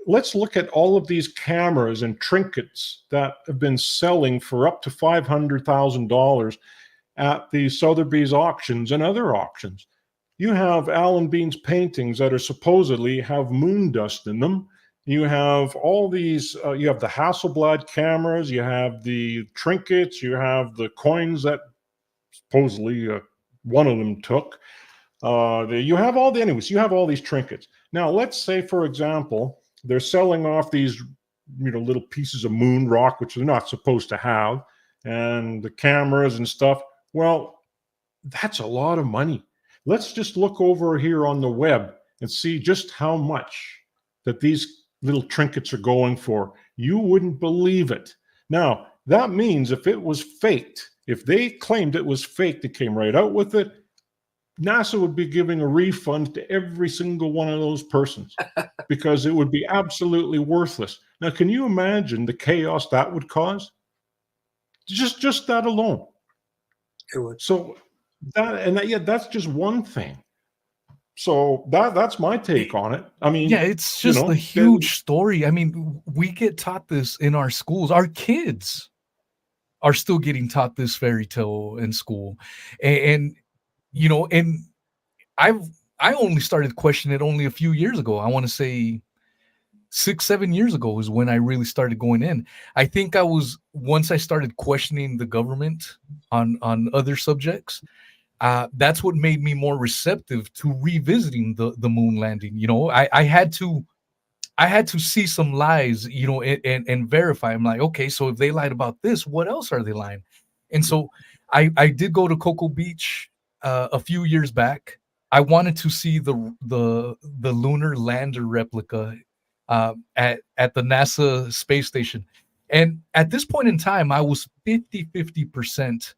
let's look at all of these cameras and trinkets that have been selling for up to $500,000 at the Sotheby's auctions and other auctions. You have Alan Bean's paintings that are supposedly have moon dust in them. You have all these, you have the Hasselblad cameras, you have the trinkets, you have the coins that supposedly one of them took. You have all these trinkets. Now, let's say, for example, they're selling off these, little pieces of moon rock, which they're not supposed to have, and the cameras and stuff. Well, that's a lot of money. Let's just look over here on the web and see just how much that these little trinkets are going for. You wouldn't believe it. Now, that means if it was faked, if they claimed it was fake, they came right out with it, NASA would be giving a refund to every single one of those persons because it would be absolutely worthless. Now, can you imagine the chaos that would cause? Just that alone. It would. So that's just one thing. So that's my take on it. I mean, yeah, it's just a huge story. I mean, we get taught this in our schools. Our kids are still getting taught this fairy tale in school, and I only started questioning it only a few years ago. I want to say 6-7 years ago is when I really started going in. I think once I started questioning the government on other subjects. That's what made me more receptive to revisiting the moon landing. I had to see some lies, and verify. I'm like, okay, so if they lied about this, what else are they lying? And so I did go to Cocoa Beach a few years back. I wanted to see the lunar lander replica at the NASA space station. And at this point in time, I was 50%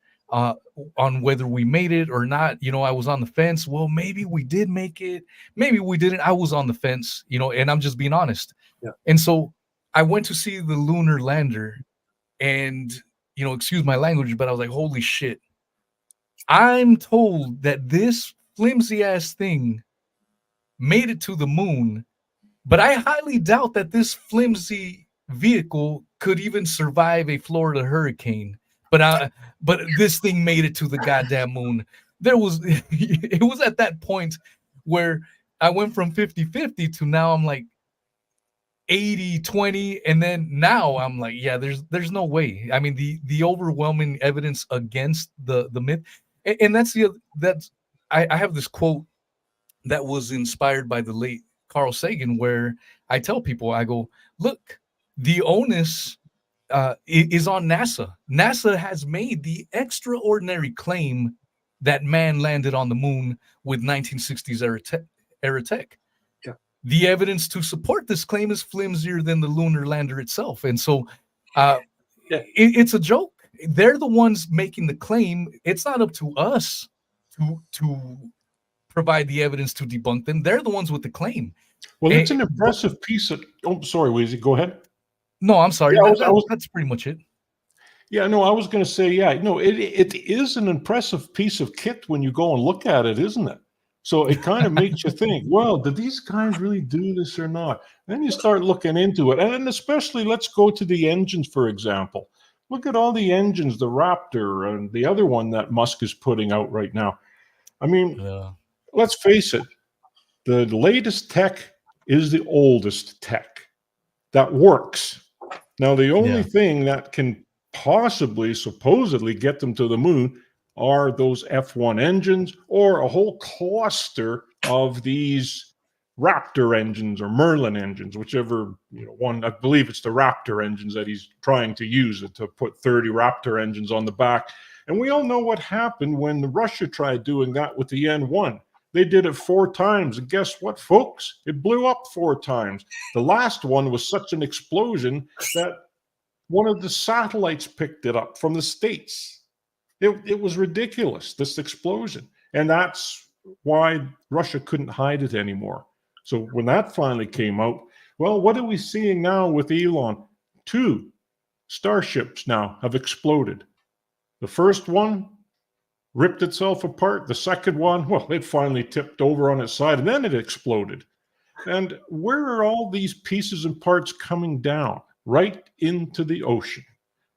on whether we made it or not. I was on the fence. Well, maybe we did make it, maybe we didn't. I was on the fence, and I'm just being honest. Yeah. And so I went to see the lunar lander, and excuse my language, but I was like, holy shit. I'm told that this flimsy ass thing made it to the moon, but I highly doubt that this flimsy vehicle could even survive a Florida hurricane. But this thing made it to the goddamn moon. It was at that point where I went from 50-50 to now I'm like 80-20, and then now I'm like, yeah, there's no way. I mean, the overwhelming evidence against the myth, and that's I have this quote that was inspired by the late Carl Sagan, where I tell people, I go, look, the onus is on NASA. NASA has made the extraordinary claim that man landed on the moon with 1960s era tech. Yeah. The evidence to support this claim is flimsier than the lunar lander itself. And so it's a joke. They're the ones making the claim. It's not up to us to provide the evidence to debunk them. They're the ones with the claim. Well, it's an impressive piece of... Oh, sorry, Weezy, go ahead. No, I'm sorry. Yeah, that's pretty much it. Yeah, no, I was going to say, it is an impressive piece of kit when you go and look at it, isn't it? So it kind of makes you think, well, did these guys really do this or not? Then you start looking into it. And especially, let's go to the engines, for example. Look at all the engines, the Raptor and the other one that Musk is putting out right now. I mean, let's face it, the latest tech is the oldest tech that works. Now, the only thing that can possibly, supposedly get them to the moon are those F1 engines or a whole cluster of these Raptor engines or Merlin engines, whichever one. I believe it's the Raptor engines that he's trying to use to put 30 Raptor engines on the back. And we all know what happened when Russia tried doing that with the N1. They did it 4 times. And guess what, folks? It blew up 4 times. The last one was such an explosion that one of the satellites picked it up from the States. It was ridiculous, this explosion. And that's why Russia couldn't hide it anymore. So when that finally came out, well, what are we seeing now with Elon? 2 starships now have exploded. The first one ripped itself apart. The second one, well, it finally tipped over on its side, and then it exploded. And where are all these pieces and parts coming down? Right into the ocean.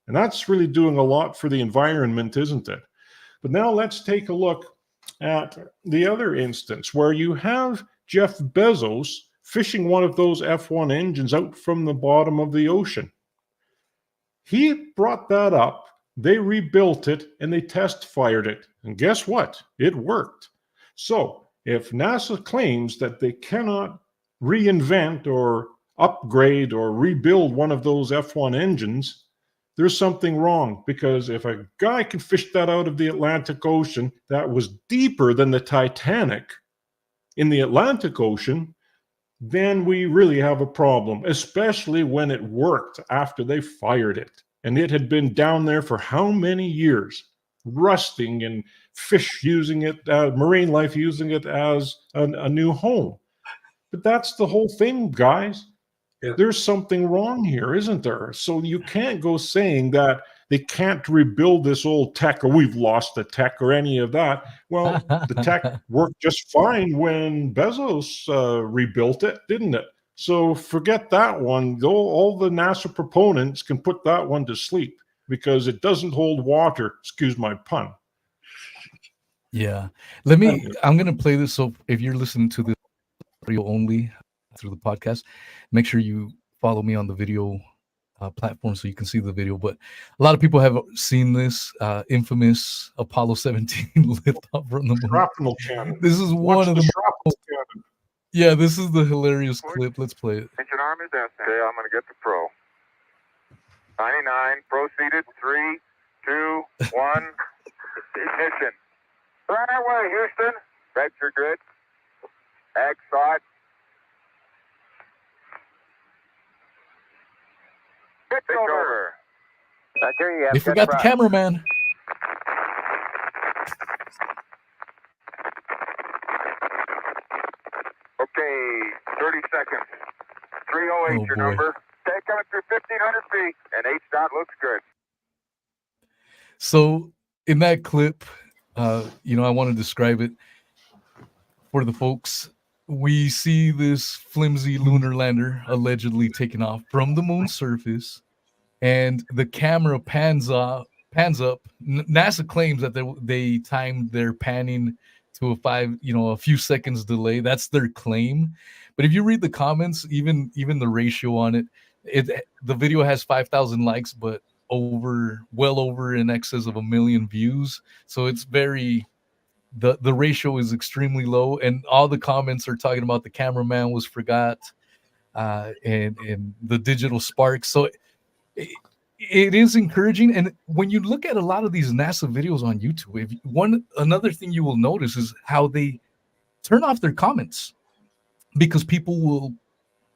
And that's really doing a lot for the environment, isn't it? But now let's take a look at the other instance where you have Jeff Bezos fishing one of those F1 engines out from the bottom of the ocean. He brought that up, they rebuilt it, and they test fired it. And guess what? It worked. So if NASA claims that they cannot reinvent or upgrade or rebuild one of those F1 engines, there's something wrong. Because if a guy can fish that out of the Atlantic Ocean that was deeper than the Titanic in the Atlantic Ocean, then we really have a problem, especially when it worked after they fired it. And it had been down there for how many years, rusting, and fish using it, marine life using it as a new home. But that's the whole thing, guys. Yeah. There's something wrong here, isn't there? So you can't go saying that they can't rebuild this old tech, or we've lost the tech, or any of that. Well, the tech worked just fine when Bezos rebuilt it, didn't it? So forget that one. All the NASA proponents can put that one to sleep because it doesn't hold water. Excuse my pun. Yeah. I'm going to play this. So if you're listening to this audio only through the podcast, make sure you follow me on the video platform so you can see the video. But a lot of people have seen this infamous Apollo 17 liftoff from the moon. Shrapnel cannon. This is one of the shrapnel cannon. Yeah, this is the hilarious clip. Let's play it. Engine arm is out. Okay, I'm going to get the pro. 99, proceeded. 3, 2, 1. Ignition. Right away, Houston. Vector grid. Ag side. Pitch over. They forgot the cameraman. Okay, 30 seconds. 308, your number. Take coming through 1,500 feet, and H-dot looks good. So in that clip, I want to describe it for the folks. We see this flimsy lunar lander allegedly taken off from the moon's surface, and the camera pans up. NASA claims that they timed their panning to a few seconds delay. That's their claim. But if you read the comments, even the ratio on it, the video has 5,000 likes, but well over in excess of 1 million views. So it's the ratio is extremely low, and all the comments are talking about the cameraman was forgot. and the digital sparks. So it is encouraging. And when you look at a lot of these NASA videos on YouTube, another thing you will notice is how they turn off their comments, because people will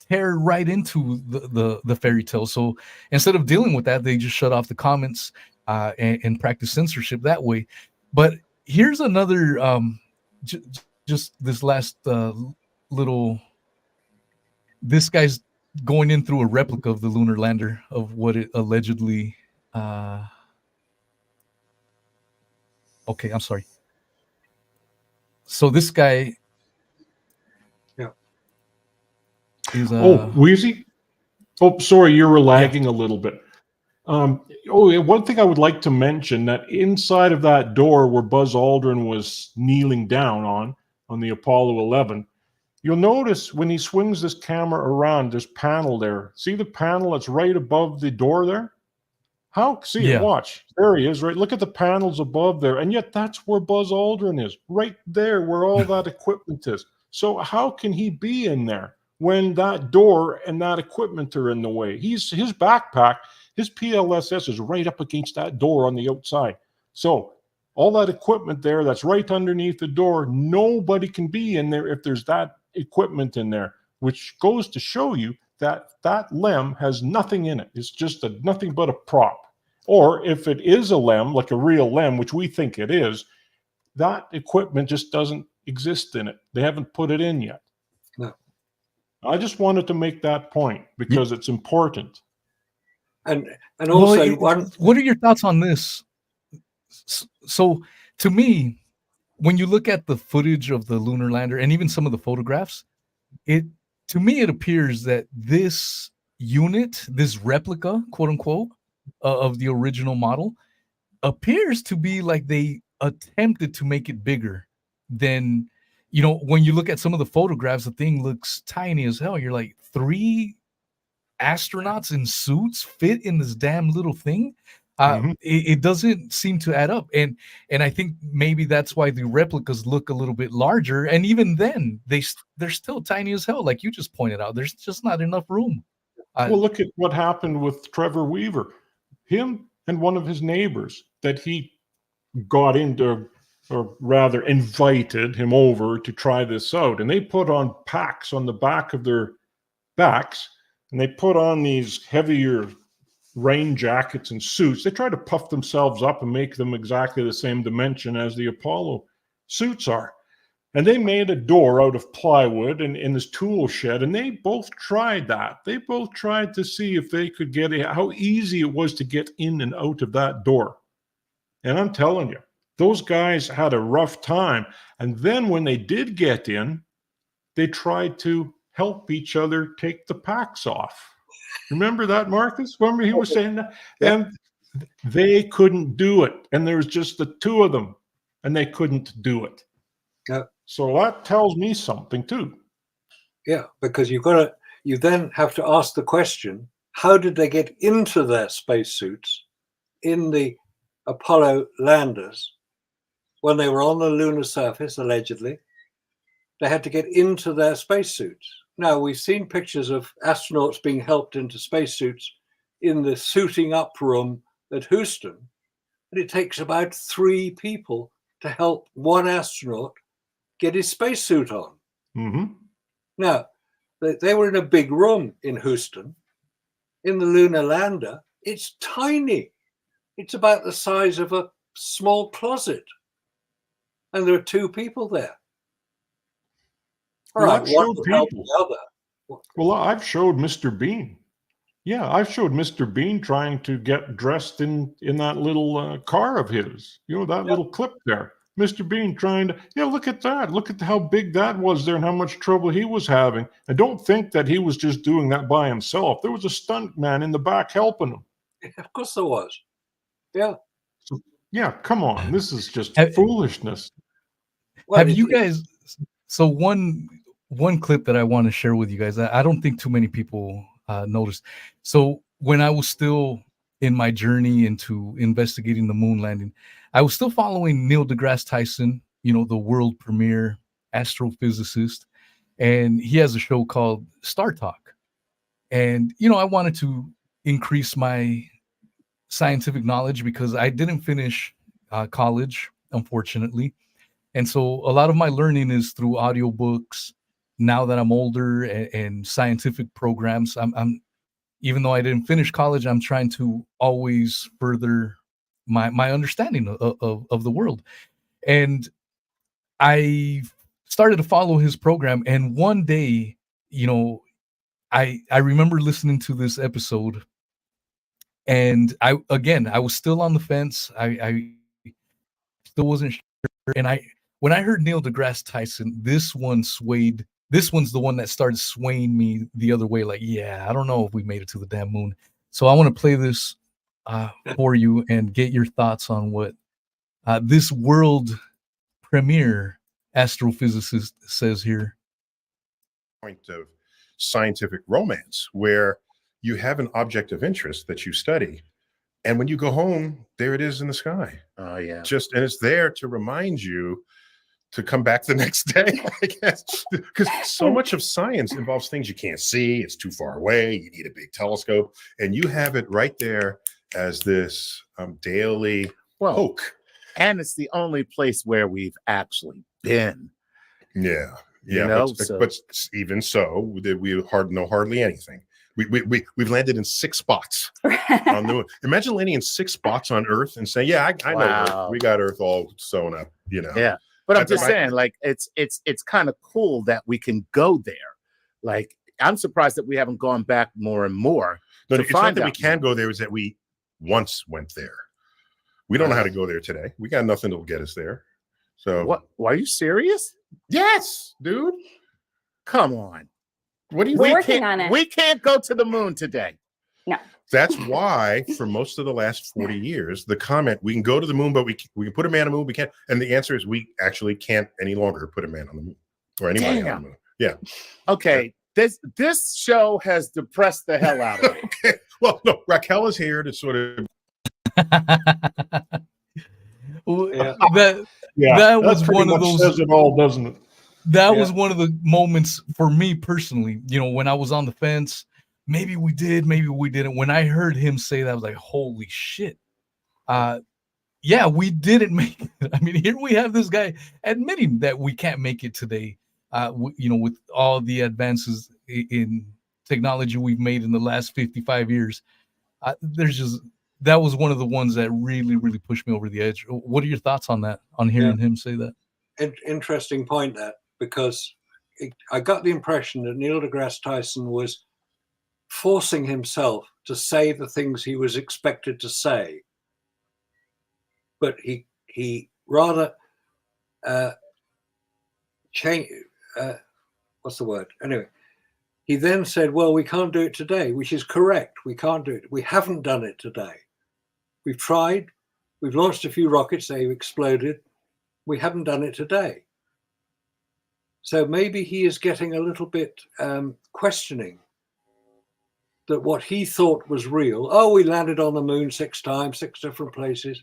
tear right into the fairy tale. So instead of dealing with that, they just shut off the comments and practice censorship that way. But here's another just this last little. This guy's going in through a replica of the lunar lander, of what it allegedly. Okay, I'm sorry. So this guy. Yeah. Is Wheezy? Oh, sorry, you were lagging a little bit. One thing I would like to mention, that inside of that door where Buzz Aldrin was kneeling down on the Apollo 11, you'll notice when he swings this camera around, there's panel there. See the panel that's right above the door there? Watch. There he is, right? Look at the panels above there. And yet that's where Buzz Aldrin is, right there where all that equipment is. So how can he be in there when that door and that equipment are in the way? His backpack, his PLSS is right up against that door on the outside. So all that equipment there that's right underneath the door, nobody can be in there if there's that equipment in there, which goes to show you that that LEM has nothing in it. It's just nothing but a prop. Or if it is a LEM, like a real LEM, which we think it is, that equipment just doesn't exist in it. They haven't put it in yet. No. I just wanted to make that point because it's important. And also, what are your thoughts on this? So to me, when you look at the footage of the lunar lander and even some of the photographs, it appears that this unit, this replica, quote unquote, of the original model, appears to be like they attempted to make it bigger than, when you look at some of the photographs, the thing looks tiny as hell. You're like, 3 astronauts in suits fit in this damn little thing. It doesn't seem to add up, and I think maybe that's why the replicas look a little bit larger. And even then, they're still tiny as hell, like you just pointed out. There's just not enough room. Well, look at what happened with Trevor Weaver. Him and one of his neighbors that he got into, or rather invited him over to try this out, and they put on packs on the back of their backs, and they put on these heavier rain jackets and suits. They try to puff themselves up and make them exactly the same dimension as the Apollo suits are. And they made a door out of plywood in this tool shed, and they both tried that. They both tried to see if they could how easy it was to get in and out of that door. And I'm telling you, those guys had a rough time. And then when they did get in, they tried to help each other take the packs off. Remember that, Marcus? Remember he was saying that? And they couldn't do it. And there was just the two of them, and they couldn't do it. Yeah. So that tells me something too. Yeah, because you then have to ask the question, how did they get into their spacesuits in the Apollo landers when they were on the lunar surface, allegedly? They had to get into their spacesuits. Now, we've seen pictures of astronauts being helped into spacesuits in the suiting up room at Houston, and it takes about 3 people to help one astronaut get his spacesuit on. Mm-hmm. Now, they were in a big room in Houston. In the lunar lander, it's tiny. It's about the size of a small closet. And there are 2 people there. All right, one will help the other. Well, I've showed Mr. Bean. Yeah, I've showed Mr. Bean trying to get dressed in that little car of his. That little clip there. Mr. Bean trying to, look at that. Look at how big that was there and how much trouble he was having. I don't think that he was just doing that by himself. There was a stunt man in the back helping him. Of course there was. Yeah. So, come on. This is just foolishness. Well, have you guys, so one clip that I want to share with you guys, I don't think too many people noticed. So when I was still in my journey into investigating the moon landing, I was still following Neil deGrasse Tyson, the world premier astrophysicist, and he has a show called Star Talk. And, I wanted to increase my scientific knowledge because I didn't finish college, unfortunately. And so a lot of my learning is through audiobooks. Now that I'm older and scientific programs, I'm even though I didn't finish college, I'm trying to always further my understanding of the world. And I started to follow his program. And one day, I remember listening to this episode, and I was still on the fence. I still wasn't sure. And when I heard Neil deGrasse Tyson, this one's the one that started swaying me the other way. Like, yeah, I don't know if we made it to the damn moon. So I want to play this for you and get your thoughts on what this world premiere astrophysicist says here. Point of scientific romance where you have an object of interest that you study, and when you go home, there it is in the sky. Oh yeah. And it's there to remind you to come back the next day, I guess, because so much of science involves things you can't see. It's too far away. You need a big telescope, and you have it right there as this daily poke. And it's the only place where we've actually been. Yeah. But even so, we know hardly anything. We've landed in 6 spots on the moon. Imagine landing in 6 spots on Earth and saying, "Yeah, I know Earth. We got Earth all sewn up." Yeah. But I'm just saying, like, it's kind of cool that we can go there. Like, I'm surprised that we haven't gone back more and more. No, it's not that we can go there; is that we once went there. We don't know how to go there today. We got nothing that will get us there. So what? Are you serious? Yes, dude. Come on. What do you? We're working on it. We can't go to the moon today. No. That's why, for most of the last 40 years, the comment, we can go to the moon, but we can put a man on the moon, we can't. And the answer is we actually can't any longer put a man on the moon or anybody on the moon. Yeah. Okay. This show has depressed the hell out of me. Okay. Well, no, Raquel is here to sort of. That was one of those. Says it all, doesn't it? That was one of the moments for me personally, when I was on the fence. Maybe we did, maybe we didn't. When I heard him say that, I was like, holy shit. Yeah, we didn't make it. I mean, here we have this guy admitting that we can't make it today, with all the advances in technology we've made in the last 55 years. That was one of the ones that really, really pushed me over the edge. What are your thoughts on that, on hearing him say that? Interesting point, that, because I got the impression that Neil deGrasse Tyson was forcing himself to say the things he was expected to say, but he rather changed. What's the word? Anyway, he then said, "Well, we can't do it today," which is correct. We can't do it. We haven't done it today. We've tried. We've launched a few rockets. They've exploded. We haven't done it today. So maybe he is getting a little bit questioning that what he thought was real. Oh, we landed on the moon 6 times, 6 different places.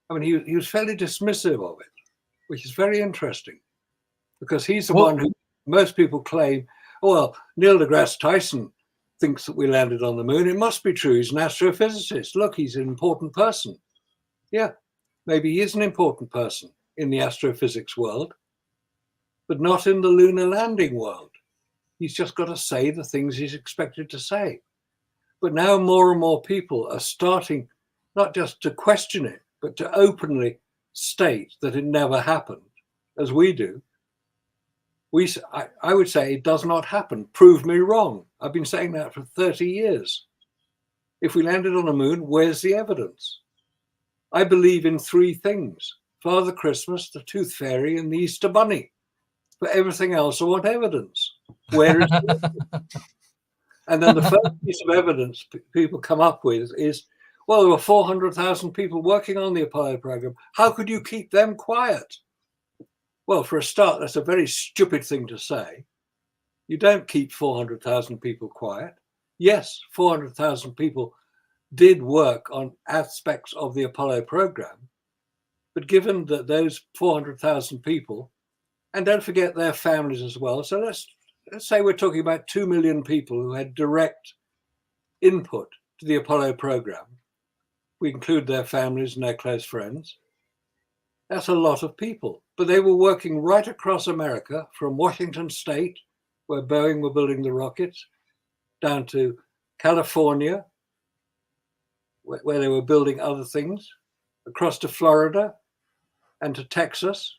I mean, he was fairly dismissive of it, which is very interesting, because he's the one who most people claim, well, Neil deGrasse Tyson thinks that we landed on the moon. It must be true. He's an astrophysicist. Look, he's an important person. Yeah, maybe he is an important person in the astrophysics world, but not in the lunar landing world. He's just got to say the things he's expected to say. But now more and more people are starting not just to question it, but to openly state that it never happened, as we do. I would say it does not happen. Prove me wrong. I've been saying that for 30 years. If we landed on the moon, where's the evidence? I believe in 3 things: Father Christmas, the Tooth Fairy, and the Easter Bunny. For everything else, I want evidence. Where is the evidence? And then the first piece of evidence people come up with is, well, there were 400,000 people working on the Apollo program. How could you keep them quiet? Well, for a start, that's a very stupid thing to say. You don't keep 400,000 people quiet. Yes, 400,000 people did work on aspects of the Apollo program. But given that those 400,000 people, and don't forget their families as well, so let's say we're talking about 2 million people who had direct input to the Apollo program, we include their families and their close friends, that's a lot of people. But they were working right across America, from Washington State, where Boeing were building the rockets, down to California, where they were building other things, across to Florida and to Texas.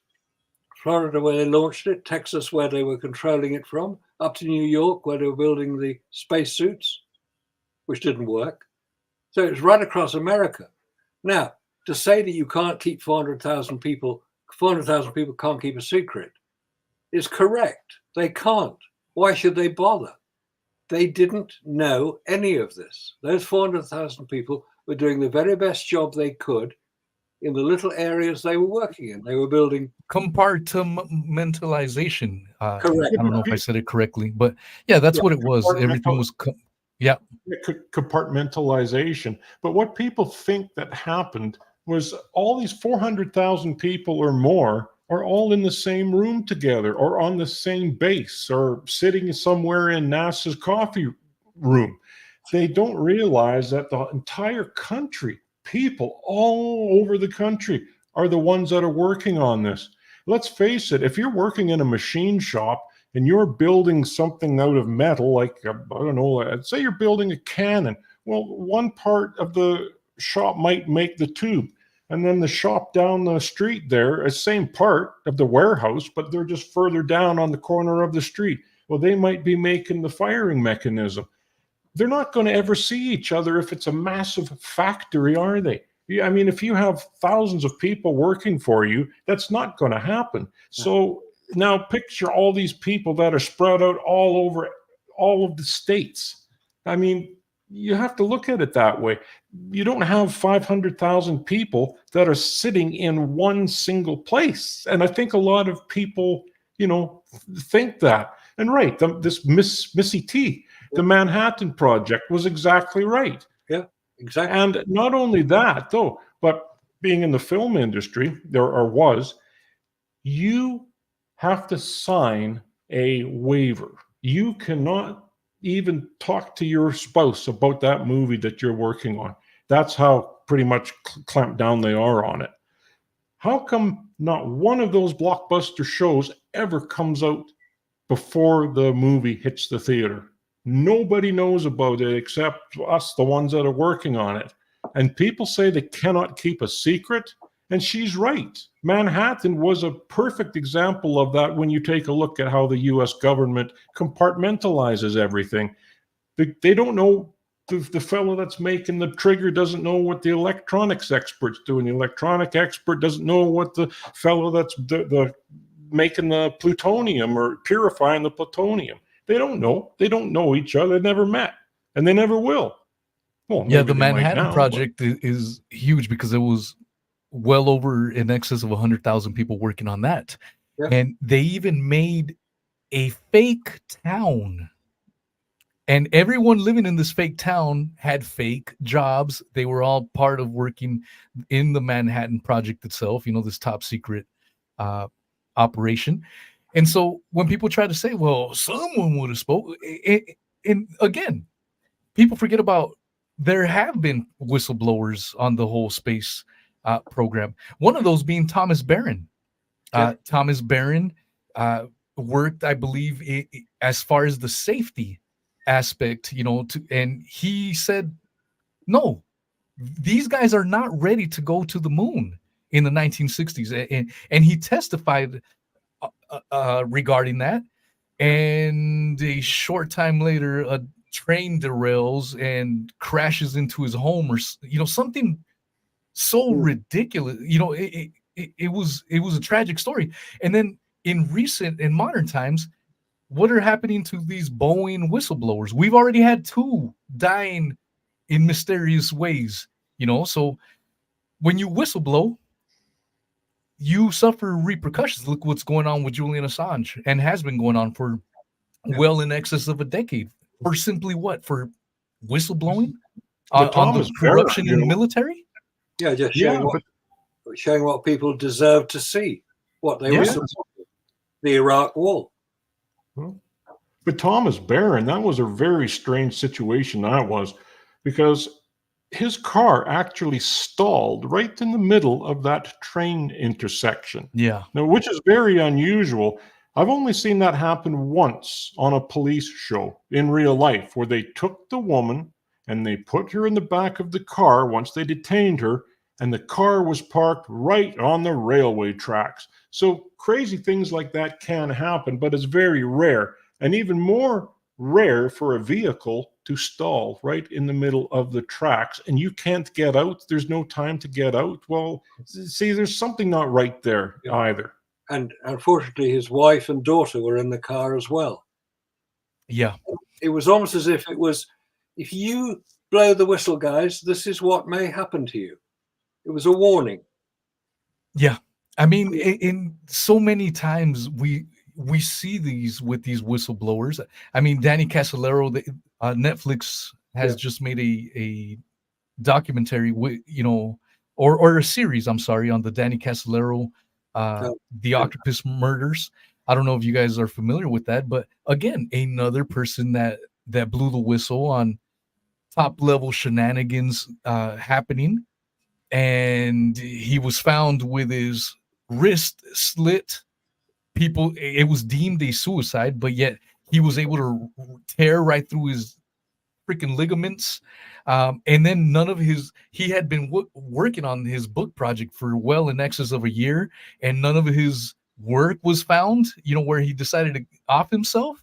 Florida, where they launched it, Texas, where they were controlling it from, up to New York, where they were building the spacesuits, which didn't work. So it's right across America. Now, to say that you can't keep 400,000 people can't keep a secret is correct. They can't. Why should they bother? They didn't know any of this. Those 400,000 people were doing the very best job they could in the little areas they were working in. They were building compartmentalization. Correct. I don't know if I said it correctly, but yeah, that's what it was. Everything was, compartmentalization. But what people think that happened was all these 400,000 people or more are all in the same room together, or on the same base, or sitting somewhere in NASA's coffee room. They don't realize that the entire country, people all over the country, are the ones that are working on this. Let's face it, if you're working in a machine shop and you're building something out of metal, like, I don't know, say you're building a cannon, well, one part of the shop might make the tube, and then the shop down the street there, a same part of the warehouse, but they're just further down on the corner of the street. Well, they might be making the firing mechanism. They're not going to ever see each other if it's a massive factory, are they? I mean, if you have thousands of people working for you, that's not going to happen. So now picture all these people that are spread out all over all of the states. I mean, you have to look at it that way. You don't have 500,000 people that are sitting in one single place. And I think a lot of people, think that. And right, this Missy T, the Manhattan Project, was exactly right. Yeah, exactly. And not only that, though, but being in the film industry, you have to sign a waiver. You cannot even talk to your spouse about that movie that you're working on. That's how pretty much clamped down they are on it. How come not one of those blockbuster shows ever comes out before the movie hits the theater? Nobody knows about it except us, the ones that are working on it. And people say they cannot keep a secret. And she's right. Manhattan was a perfect example of that when you take a look at how the U.S. government compartmentalizes everything. They don't know, the fellow that's making the trigger doesn't know what the electronics expert's doing. The electronic expert doesn't know what the fellow that's making the plutonium or purifying the plutonium. They don't know. They don't know each other. They never met, and they never will. Well, yeah, the Manhattan Project is huge because it was well over in excess of 100,000 people working on that. Yeah. And they even made a fake town. And everyone living in this fake town had fake jobs. They were all part of working in the Manhattan Project itself, this top secret operation. And so when people try to say, well, someone would have spoken, and again, people forget about there have been whistleblowers on the whole space program. One of those being Thomas Barron. Thomas Barron worked, I believe, as far as the safety aspect, and he said, no, these guys are not ready to go to the moon in the 1960s. And he testified regarding that. And a short time later, a train derails and crashes into his home, or something so ridiculous. It was a tragic story. And then in modern times, what are happening to these Boeing whistleblowers? We've already had 2 dying in mysterious ways, so when you whistleblow, you suffer repercussions. Look what's going on with Julian Assange, and has been going on for well in excess of a decade. For simply what? For whistleblowing on the corruption in the military? Yeah, just showing what people deserve to see, what they were supporting, the Iraq War. But Thomas Barron, that was a very strange situation. That was because his car actually stalled right in the middle of that train intersection. Yeah. Now, which is very unusual. I've only seen that happen once on a police show in real life, where they took the woman and they put her in the back of the car once they detained her, and the car was parked right on the railway tracks. So crazy things like that can happen, but it's very rare, and even more rare for a vehicle to stall right in the middle of the tracks and you can't get out. There's no time to get out. Well, see, there's something not right there either. And unfortunately, his wife and daughter were in the car as well. Yeah. It was almost as if it was, if you blow the whistle, guys, this is what may happen to you. It was a warning. Yeah. I mean, in so many times we see these with these whistleblowers. I mean, Danny Casolaro, Netflix has just made a documentary, or a series, I'm sorry, on the Danny Casolaro, the Octopus murders. I don't know if you guys are familiar with that, but again, another person that blew the whistle on top level shenanigans happening, and he was found with his wrist slit. It was deemed a suicide, but yet he was able to tear right through his freaking ligaments. And then he had been working on his book project for well in excess of a year, and none of his work was found, where he decided to off himself.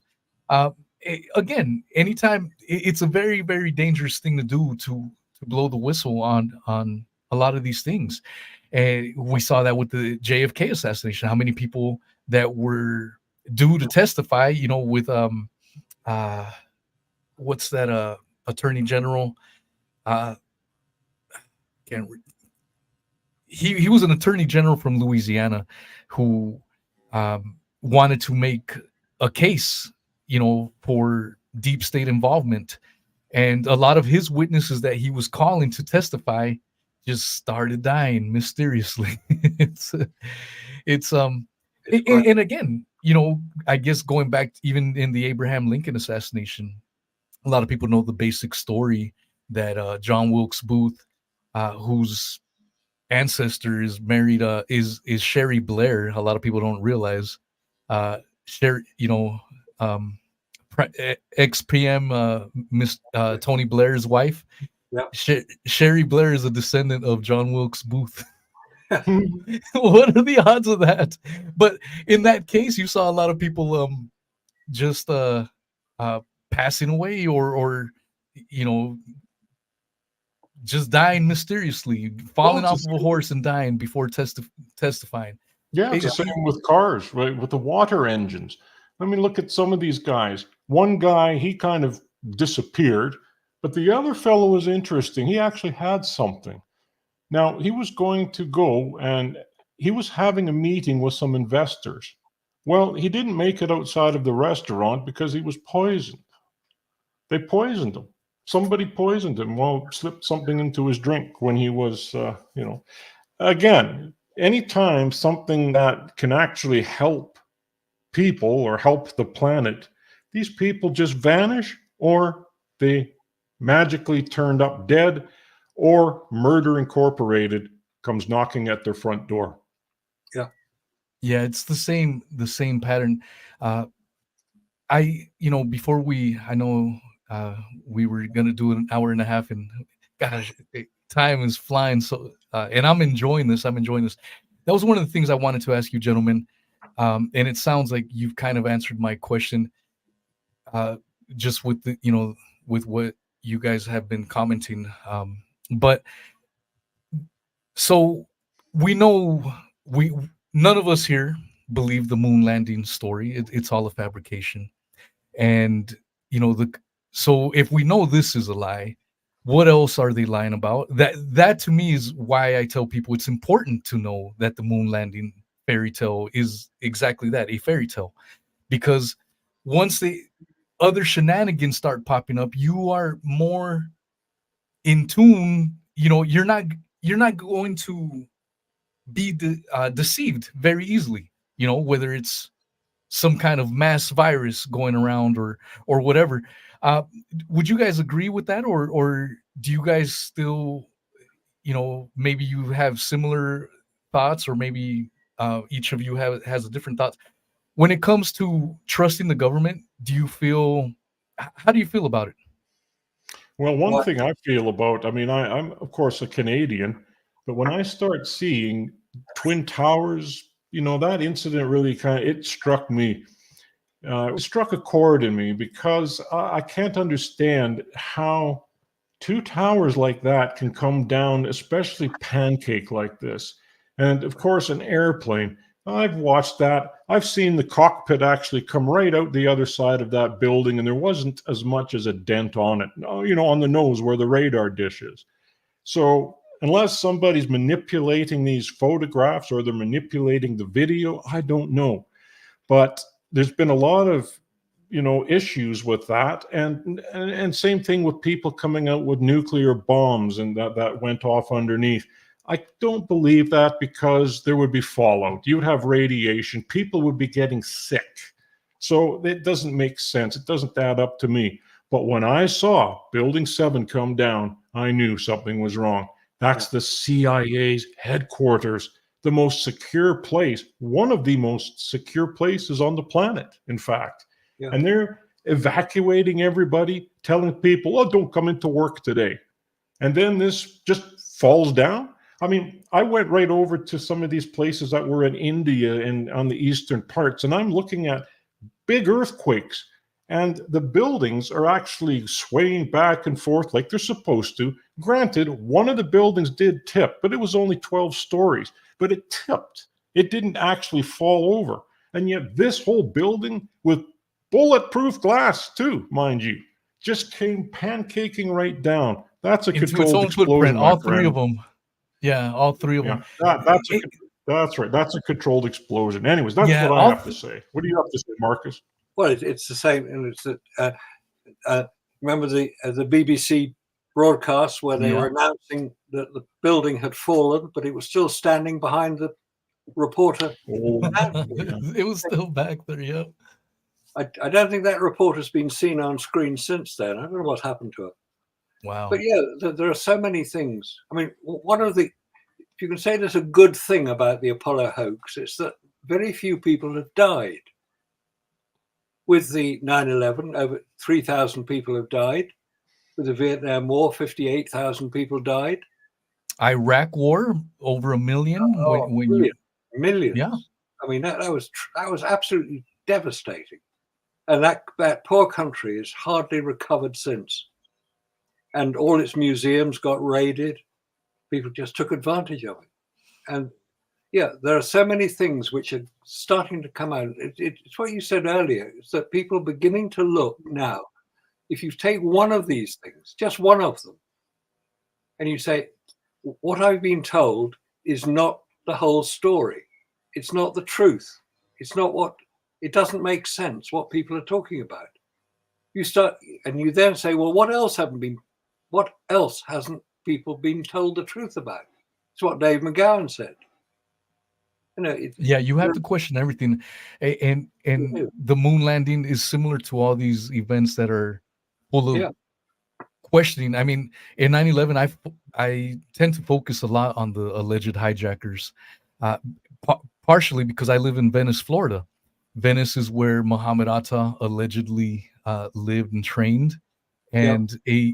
Again, anytime, it's a very, very dangerous thing to do, to blow the whistle on a lot of these things. And we saw that with the JFK assassination, how many people that were due to testify, with what's that attorney general, he was an attorney general from Louisiana who wanted to make a case, for deep state involvement, and a lot of his witnesses that he was calling to testify just started dying mysteriously. And again, I guess going back even in the Abraham Lincoln assassination, a lot of people know the basic story that John Wilkes Booth, whose ancestor is married, is Sherry Blair. A lot of people don't realize, Sherry, ex-PM Miss Tony Blair's wife. Yeah. Sherry Blair is a descendant of John Wilkes Booth. What are the odds of that? But in that case, you saw a lot of people just passing away, or just dying mysteriously, falling off of a horse and dying before testifying. Yeah, it's the same with cars, right? With the water engines. I mean, look at some of these guys. One guy, he kind of disappeared, but the other fellow was interesting. He actually had something. Now, he was going to go and he was having a meeting with some investors. Well, he didn't make it outside of the restaurant because he was poisoned. They poisoned him. Somebody poisoned him. Well, slipped something into his drink when he was, Again, anytime something that can actually help people or help the planet, these people just vanish, or they magically turned up dead, or Murder Incorporated comes knocking at their front door. Yeah, it's the same pattern. Before we were gonna do an hour and a half, and gosh, time is flying. So, and I'm enjoying this. That was one of the things I wanted to ask you, gentlemen. And it sounds like you've kind of answered my question, just with with what you guys have been commenting. But so we know none of us here believe the moon landing story. It's all a fabrication. And so if we know this is a lie, what else are they lying about? That to me is why I tell people it's important to know that the moon landing fairy tale is exactly that, a fairy tale. Because once the other shenanigans start popping up, you are more in tune. You're not going to be deceived very easily, whether it's some kind of mass virus going around or whatever. Would you guys agree with that, or do you guys still, maybe you have similar thoughts, or maybe each of you has a different thoughts when it comes to trusting the government? How do you feel about it? Well, one thing I feel about, I mean, I'm of course a Canadian, but when I start seeing Twin Towers, that incident really it struck me. It struck a chord in me because I can't understand how two towers like that can come down, especially pancake like this. And of course, an airplane. I've watched that. I've seen the cockpit actually come right out the other side of that building, and there wasn't as much as a dent on it, on the nose where the radar dish is. So unless somebody's manipulating these photographs or they're manipulating the video, I don't know. But there's been a lot of issues with that, and same thing with people coming out with nuclear bombs and that went off underneath. I don't believe that, because there would be fallout. You would have radiation. People would be getting sick. So it doesn't make sense. It doesn't add up to me. But when I saw Building 7 come down, I knew something was wrong. That's the CIA's headquarters, the most secure place, one of the most secure places on the planet, in fact. Yeah. And they're evacuating everybody, telling people, oh, don't come into work today. And then this just falls down. I mean, I went right over to some of these places that were in India and on the eastern parts, and I'm looking at big earthquakes, and the buildings are actually swaying back and forth like they're supposed to. Granted, one of the buildings did tip, but it was only 12 stories, but it tipped. It didn't actually fall over. And yet this whole building with bulletproof glass too, mind you, just came pancaking right down. That's a controlled explosion. All three of them. Yeah, all three of them. That's right. That's a controlled explosion. Anyways, that's what I have to say. What do you have to say, Marcus? Well, it's the same. And it's that. Remember the BBC broadcast where they were announcing that the building had fallen, but it was still standing behind the reporter. It was still back there. Yeah. I don't think that reporter's been seen on screen since then. I don't know what happened to her. Wow. But yeah, there are so many things. I mean, if you can say there's a good thing about the Apollo hoax, it's that very few people have died. With the 9/11, over 3,000 people have died. With the Vietnam War, 58,000 people died. Iraq War, over 1 million. Millions. Yeah. I mean, that was absolutely devastating. And that poor country has hardly recovered since. And all its museums got raided. People just took advantage of it. And yeah, there are so many things which are starting to come out. It's what you said earlier. It's that people are beginning to look now. If you take one of these things, just one of them, and you say, what I've been told is not the whole story. It's not the truth. It's not it doesn't make sense what people are talking about. You start, and you then say, well, what else hasn't people been told the truth about? It's what Dave McGowan said. You have to question everything, and the moon landing is similar to all these events that are full of questioning. I mean, in 9/11, I tend to focus a lot on the alleged hijackers, partially because I live in Venice, Florida. Venice is where Muhammad Atta allegedly lived and trained, and the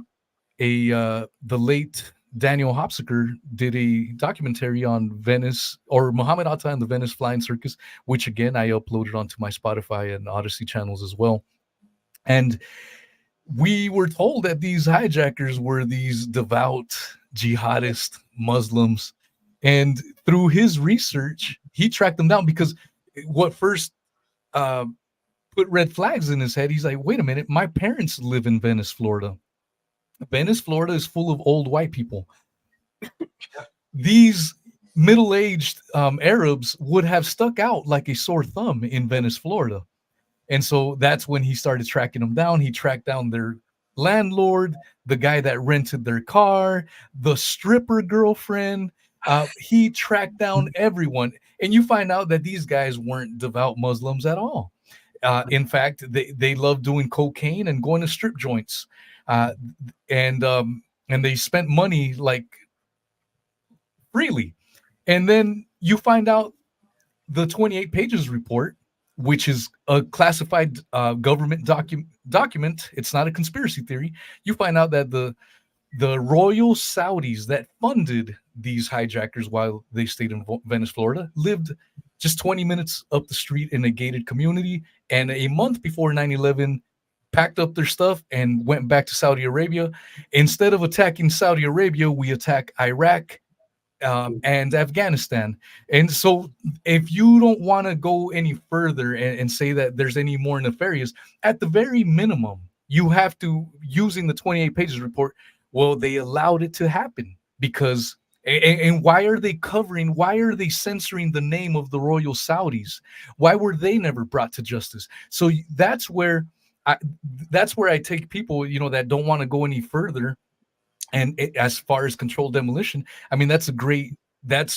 late Daniel Hopsiker did a documentary on Venice, or Muhammad Atta and the Venice Flying Circus, which again I uploaded onto my Spotify and Odyssey channels as well. And we were told that these hijackers were these devout jihadist Muslims, and through his research, he tracked them down, because what first put red flags in his head, he's like, wait a minute, my parents live in Venice, Florida. Venice, Florida is full of old white people. These middle-aged Arabs would have stuck out like a sore thumb in Venice, Florida. And so that's when he started tracking them down. He tracked down their landlord, the guy that rented their car, the stripper girlfriend. He tracked down everyone. And you find out that these guys weren't devout Muslims at all. In fact, they love doing cocaine and going to strip joints. And and they spent money like freely. And then you find out the 28 pages report, which is a classified government document. It's not a conspiracy theory. You find out that the royal Saudis that funded these hijackers while they stayed in Venice, Florida, lived just 20 minutes up the street in a gated community. And a month before 9/11, packed up their stuff and went back to Saudi Arabia. Instead of attacking Saudi Arabia, we attack Iraq and Afghanistan. And so if you don't want to go any further and say that there's any more nefarious, at the very minimum, you have to, using the 28 pages report, well, they allowed it to happen because, and why are they censoring the name of the royal Saudis? Why were they never brought to justice? So that's where I take people, that don't want to go any further. And as far as controlled demolition, I mean, that's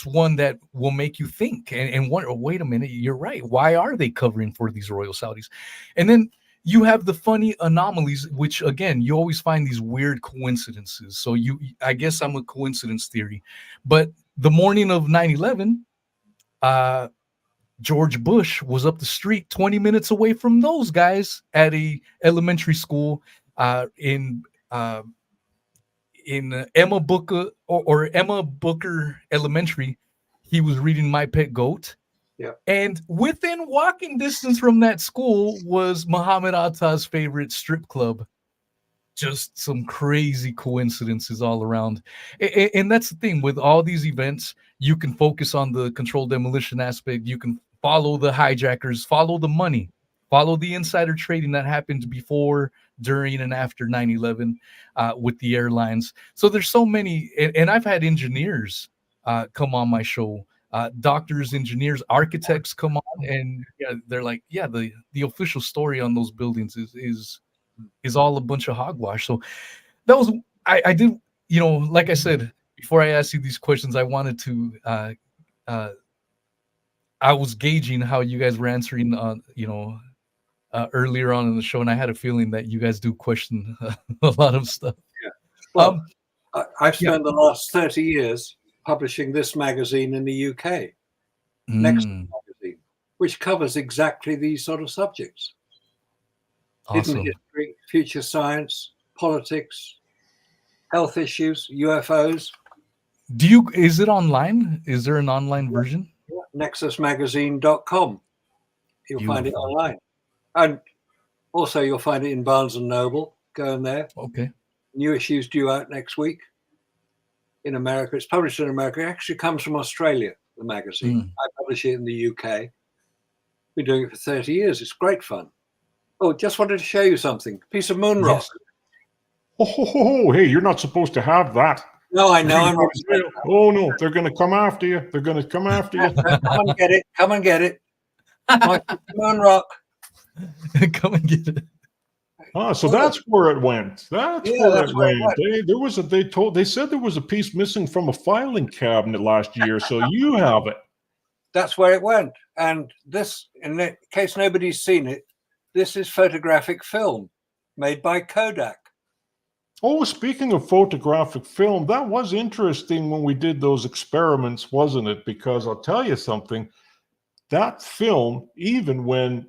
one that will make you think and wonder, oh, wait a minute, you're right. Why are they covering for these royal Saudis? And then you have the funny anomalies, which again, you always find these weird coincidences. So I guess I'm a coincidence theory, but the morning of 9/11, George Bush was up the street 20 minutes away from those guys at a elementary school in Emma Booker or Emma Booker Elementary. He was reading My Pet Goat. Yeah. And within walking distance from that school was Muhammad Atta's favorite strip club. Just some crazy coincidences all around. And that's the thing with all these events, you can focus on the controlled demolition aspect. You can follow the hijackers, follow the money, follow the insider trading that happened before, during, and after 9/11 with the airlines. So there's so many, and I've had engineers come on my show, doctors, engineers, architects come on, and they're like, yeah, the official story on those buildings is all a bunch of hogwash. So that was, I did, like I said, before I asked you these questions, I wanted to, I was gauging how you guys were answering, earlier on in the show, and I had a feeling that you guys do question a lot of stuff. Yeah. Well, I've spent the last 30 years publishing this magazine in the UK, Next Magazine, which covers exactly these sort of subjects. Awesome. Hidden history, future science, politics, health issues, UFOs. Is it online? Is there an online version? nexusmagazine.com. You'll find it online. And also you'll find it in Barnes & Noble. Go in there. Okay. New issues due out next week in America. It's published in America. It actually comes from Australia, the magazine. I publish it in the UK. Been doing it for 30 years. It's great fun. Oh, just wanted to show you something. Piece of moon rock. Yes. Oh, hey, you're not supposed to have that. No, I know. I'm not. Oh, no, they're going to come after you. They're going to come after you. Come and get it. Come and get it. My moon rock. Come and get it. So that's where it went. That's where it went. They said there was a piece missing from a filing cabinet last year, so you have it. That's where it went. And this, in case nobody's seen it, this is photographic film made by Kodak. Oh, speaking of photographic film, that was interesting when we did those experiments, wasn't it? Because I'll tell you something, that film, even when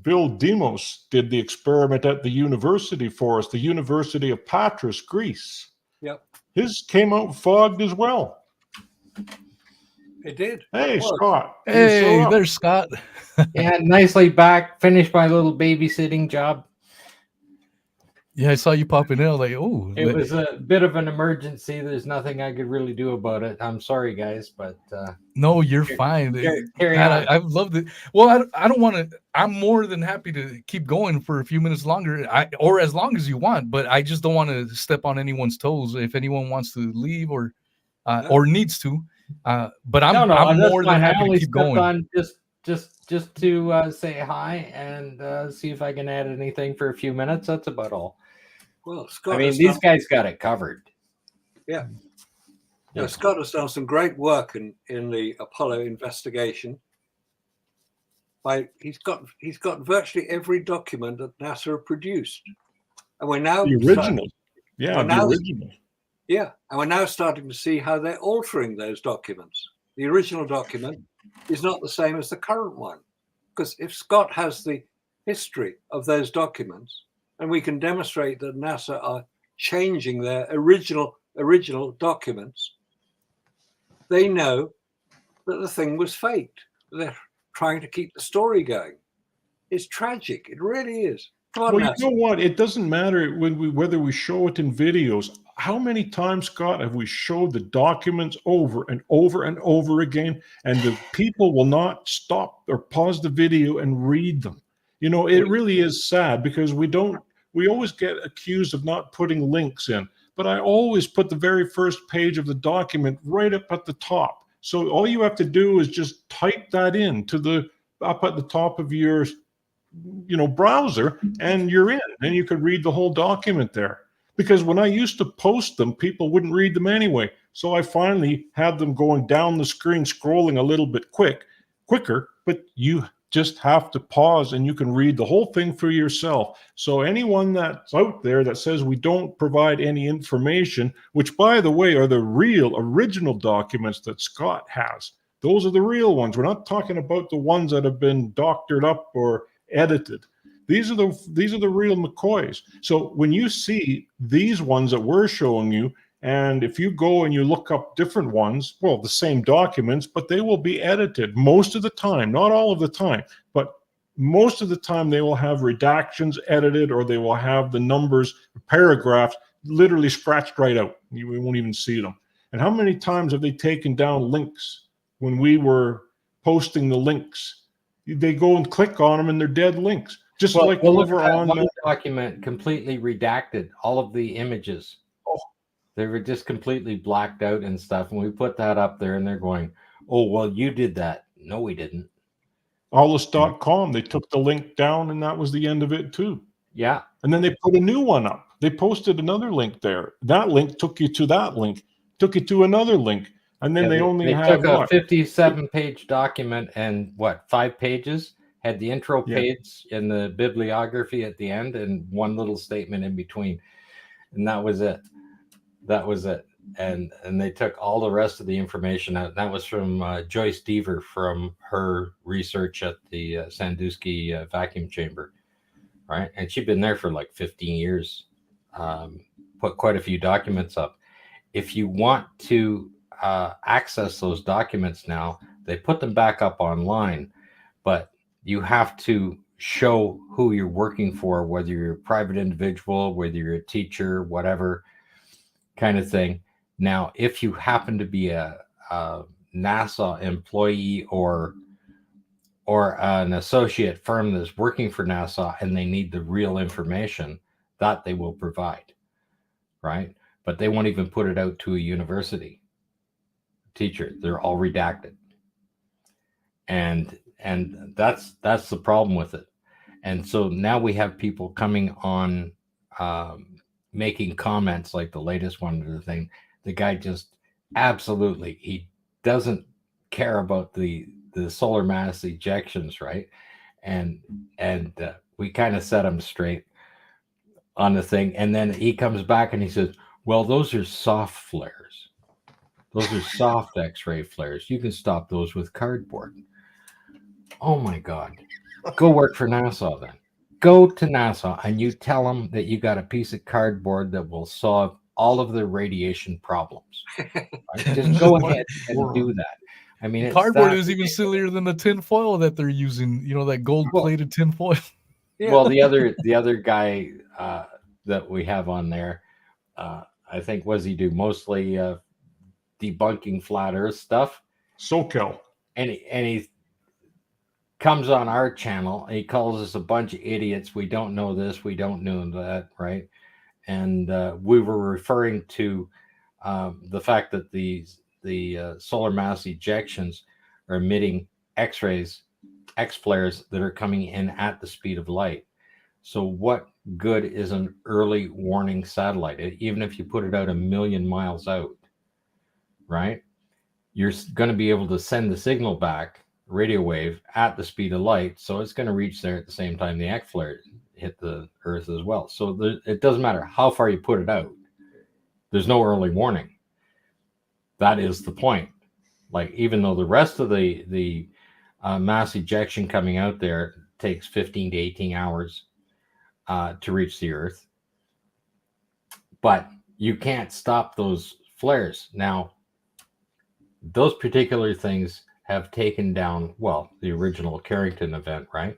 Bill Demos did the experiment at the university for us, the University of Patras, Greece. Yep. His came out fogged as well. It did. Hey, Scott. Hey, there's Scott. Yeah, nicely back. Finished my little babysitting job. Yeah, I saw you popping in. Like, oh, it was a bit of an emergency. There's nothing I could really do about it. I'm sorry, guys, but no, you're fine. Carry on. I've loved it. Well, I don't want to. I'm more than happy to keep going for a few minutes longer, or as long as you want. But I just don't want to step on anyone's toes. If anyone wants to leave or needs to, but I'm more than happy to keep going. On just to say hi and see if I can add anything for a few minutes. That's about all. Well, Scott, I mean, these guys got it covered. Yeah. Yeah, Scott has done some great work in the Apollo investigation. He's got virtually every document that NASA produced, and we're now the original. The original. Yeah, and we're now starting to see how they're altering those documents. The original document is not the same as the current one, because if Scott has the history of those documents, and we can demonstrate that NASA are changing their original documents, they know that the thing was faked. They're trying to keep the story going. It's tragic. It really is. Come on, Well, NASA. you know what? It doesn't matter whether we show it in videos. How many times, Scott, have we showed the documents over and over and over again, and the people will not stop or pause the video and read them? You know, it really is sad because we always get accused of not putting links in, but I always put the very first page of the document right up at the top. So all you have to do is just type that in to up at the top of your browser, and you're in, and you could read the whole document there. Because when I used to post them, people wouldn't read them anyway. So I finally had them going down the screen, scrolling a little bit quicker, but you just have to pause and you can read the whole thing for yourself. So anyone that's out there that says we don't provide any information, which by the way are the real original documents that Scott has, those are the real ones. We're not talking about the ones that have been doctored up or edited. These are the real McCoys. So when you see these ones that we're showing you, and if you go and you look up different ones, well, the same documents, but they will be edited most of the time, not all of the time, but most of the time they will have redactions edited, or they will have the numbers, paragraphs literally scratched right out. You won't even see them. And how many times have they taken down links when we were posting the links? They go and click on them and they're dead links. Just like over on one document, completely redacted all of the images. Oh, they were just completely blacked out and stuff. And we put that up there, and they're going, "Oh, well, you did that." No, we didn't. Allus.com, they took the link down, and that was the end of it too. Yeah. And then they put a new one up. They posted another link there. That link took you to that link, took you to another link. And then they took a 57-page document, and 5 pages had the intro page and the bibliography at the end, and one little statement in between, and that was it. And they took all the rest of the information out. That was from Joyce Deaver from her research at the Sandusky vacuum chamber, right? And she'd been there for like 15 years. Put quite a few documents up. If you want to access those documents now, they put them back up online, but you have to show who you're working for, whether you're a private individual, whether you're a teacher, whatever kind of thing. Now, if you happen to be a NASA employee or an associate firm that's working for NASA and they need the real information, that they will provide, right? But they won't even put it out to a university teacher. They're all redacted. And that's the problem with it. And so now we have people coming on making comments like the latest one to the thing. The guy just absolutely, he doesn't care about the solar mass ejections, right? And we kind of set him straight on the thing. And then he comes back and he says, well, those are soft flares. Those are soft X-ray flares. You can stop those with cardboard. Oh my God. Go work for NASA then. Go to NASA and you tell them that you got a piece of cardboard that will solve all of their radiation problems. Right? Just go ahead and do that. I mean, cardboard is even sillier than the tin foil that they're using. You know, that gold-plated tin foil. Yeah. Well, the other guy that we have on there, I think, what does he do? Mostly debunking flat Earth stuff. SoCal. And he comes on our channel. He calls us a bunch of idiots. We don't know this. We don't know that, right? And we were referring to the fact that the solar mass ejections are emitting X-rays, X-flares that are coming in at the speed of light. So what good is an early warning satellite? Even if you put it out 1 million miles out, right? You're going to be able to send the signal back, radio wave, at the speed of light. So it's going to reach there at the same time the X-flare hit the Earth as well. So it doesn't matter how far you put it out. There's no early warning. That is the point. Like, even though the rest of the mass ejection coming out there takes 15 to 18 hours to reach the Earth, but you can't stop those flares. Now, those particular things have taken down, well, the original Carrington event, right?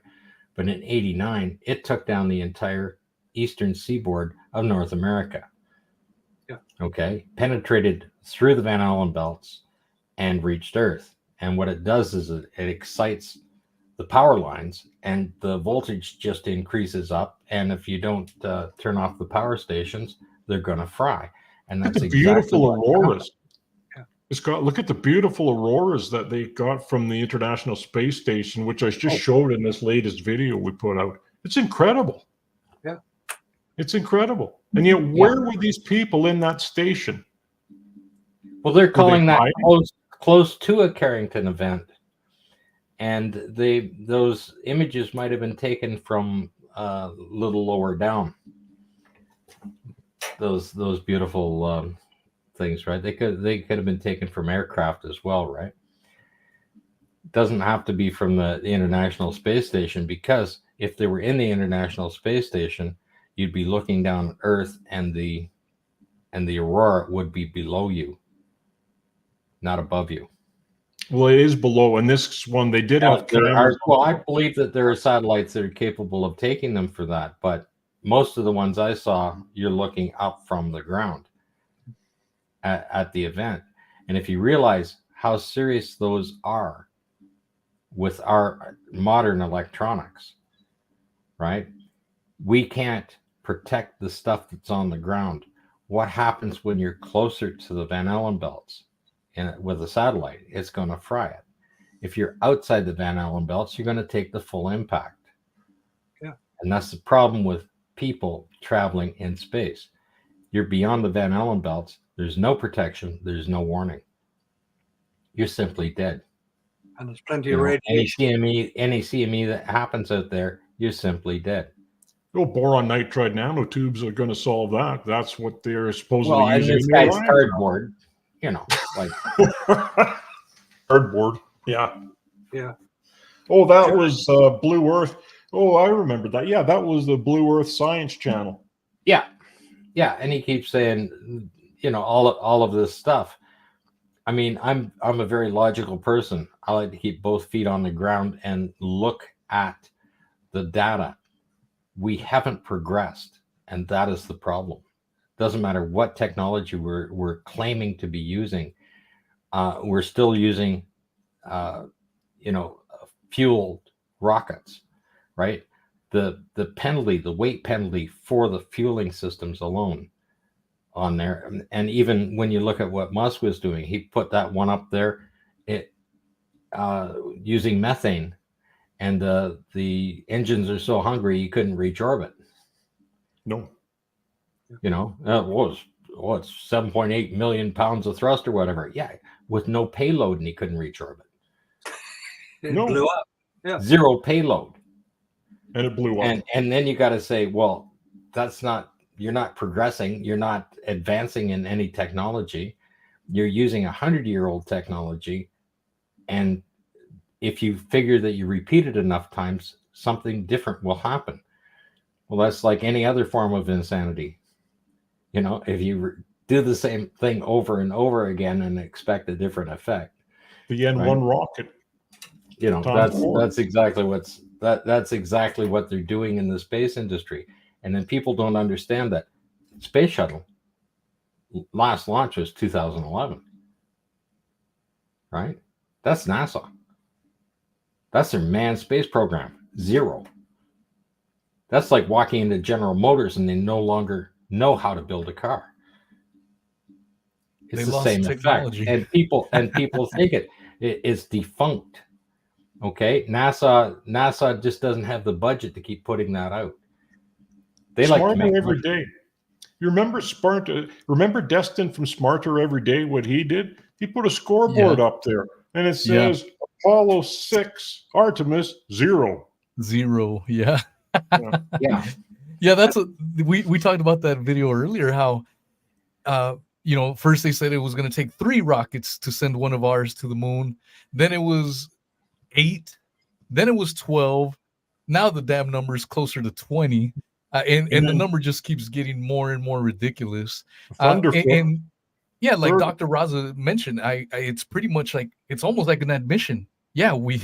But in '89, it took down the entire eastern seaboard of North America. Yeah. Okay, penetrated through the Van Allen belts and reached Earth. And what it does is it excites the power lines, and the voltage just increases up. And if you don't turn off the power stations, they're going to fry. And that's the exactly beautiful auroras. Yeah. Look at the beautiful auroras that they got from the International Space Station, which I just showed in this latest video we put out. It's incredible. Yeah. It's incredible. And yet, where were these people in that station? Well, they're calling that hiding? close to a Carrington event. And those images might have been taken from a little lower down. Those beautiful things, right? They could have been taken from aircraft as well, right? Doesn't have to be from the International Space Station, because if they were in the International Space Station, you'd be looking down Earth, and the aurora would be below you, not above you. Well, it is below. And this one, they did have cameras. Well, I believe that there are satellites that are capable of taking them for that, but most of the ones I saw, you're looking up from the ground at the event. And if you realize how serious those are with our modern electronics, right? We can't protect the stuff that's on the ground. What happens when you're closer to the Van Allen belts with a satellite? It's going to fry it. If you're outside the Van Allen belts, you're going to take the full impact. Yeah. And that's the problem with people traveling in space. You're beyond the Van Allen belts. There's no protection. There's no warning. You're simply dead. And there's plenty of radiation. Any CME that happens out there, you're simply dead. Oh, boron nitride nanotubes are going to solve that. That's what they're supposedly Well, and using. this guy's cardboard, like cardboard. Yeah. Yeah. Oh, that was Blue Earth. Oh, I remember that. Yeah, that was the Blue Earth Science Channel. Yeah. And he keeps saying, all of this stuff. I mean, I'm a very logical person. I like to keep both feet on the ground and look at the data. We haven't progressed, and that is the problem. Doesn't matter what technology we're claiming to be using. We're still using, fueled rockets, right? The penalty, the weight penalty for the fueling systems alone on there. And even when you look at what Musk was doing, he put that one up there, using methane, and the engines are so hungry you couldn't reach orbit. No. It was 7.8 million pounds of thrust or whatever. Yeah, with no payload, and he couldn't reach orbit. It blew up. Yeah. Zero payload. And it blew up. And then you got to say, well, you're not progressing. You're not advancing in any technology. You're using 100-year-old technology. And if you figure that you repeat it enough times, something different will happen. Well, that's like any other form of insanity. If you do the same thing over and over again and expect a different effect. The N1 rocket. That's exactly that's exactly what they're doing in the space industry. And then people don't understand that space shuttle last launch was 2011. Right? That's NASA. That's their manned space program. 0. That's like walking into General Motors and they no longer know how to build a car. It's the same technology. Effect. And people think it's defunct. Okay, NASA just doesn't have the budget to keep putting that out. They Smarter like to make every day. You remember Remember Destin from Smarter Every Day? What he did? He put a scoreboard up there, and it says Apollo 6, Artemis 0. 0. Yeah. Yeah. Yeah. That's we talked about that video earlier. How first they said it was going to take 3 rockets to send one of ours to the moon. Then it was 8. Then it was 12. Now the damn number is closer to 20. And the number just keeps getting more and more ridiculous. And yeah, like Dr. Raza mentioned, it's pretty much like, it's almost like an admission. Yeah, we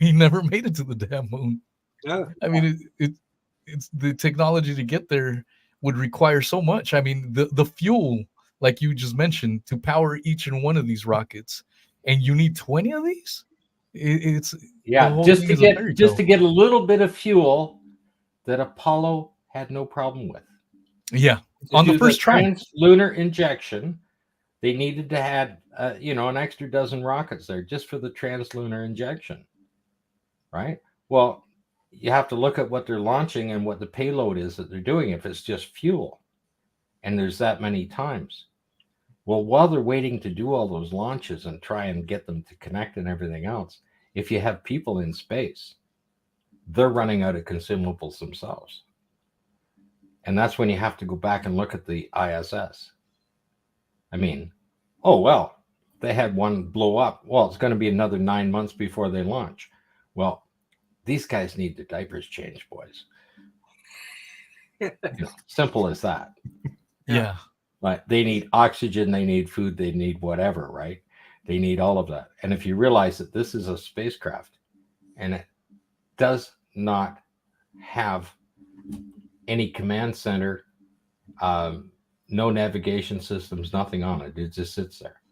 never made it to the damn moon. Yeah. I mean, it's the technology to get there would require so much. I mean, the fuel, like you just mentioned, to power each and one of these rockets, and you need 20 of these. It's just to get a little bit of fuel that Apollo had no problem with. Yeah, on the first try, lunar injection, they needed to have an extra dozen rockets there just for the translunar injection, right? Well, you have to look at what they're launching and what the payload is that they're doing. If it's just fuel, and there's that many times, well, while they're waiting to do all those launches and try and get them to connect and everything else, if you have people in space, they're running out of consumables themselves. And that's when you have to go back and look at the ISS. I mean, they had one blow up. Well, it's going to be another 9 months before they launch. Well, these guys need their diapers changed, boys. Simple as that. Yeah. But they need oxygen, they need food, they need whatever, right? They need all of that. And if you realize that this is a spacecraft and it does not have any command center, no navigation systems, nothing on it. It just sits there,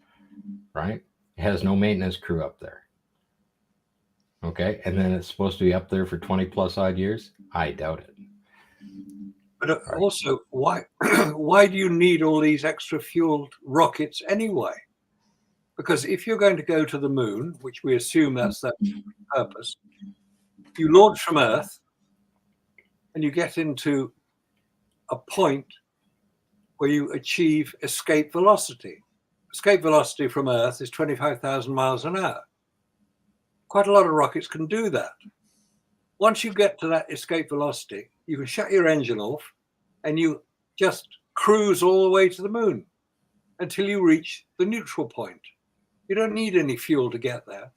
right? It has no maintenance crew up there. Okay. And then it's supposed to be up there for 20 plus odd years. I doubt it. But also, why do you need all these extra fueled rockets anyway? Because if you're going to go to the moon, which we assume that's that purpose, you launch from Earth and you get into a point where you achieve escape velocity. Escape velocity from Earth is 25,000 miles an hour. Quite a lot of rockets can do that. Once you get to that escape velocity, you can shut your engine off and you just cruise all the way to the moon until you reach the neutral point. You don't need any fuel to get there.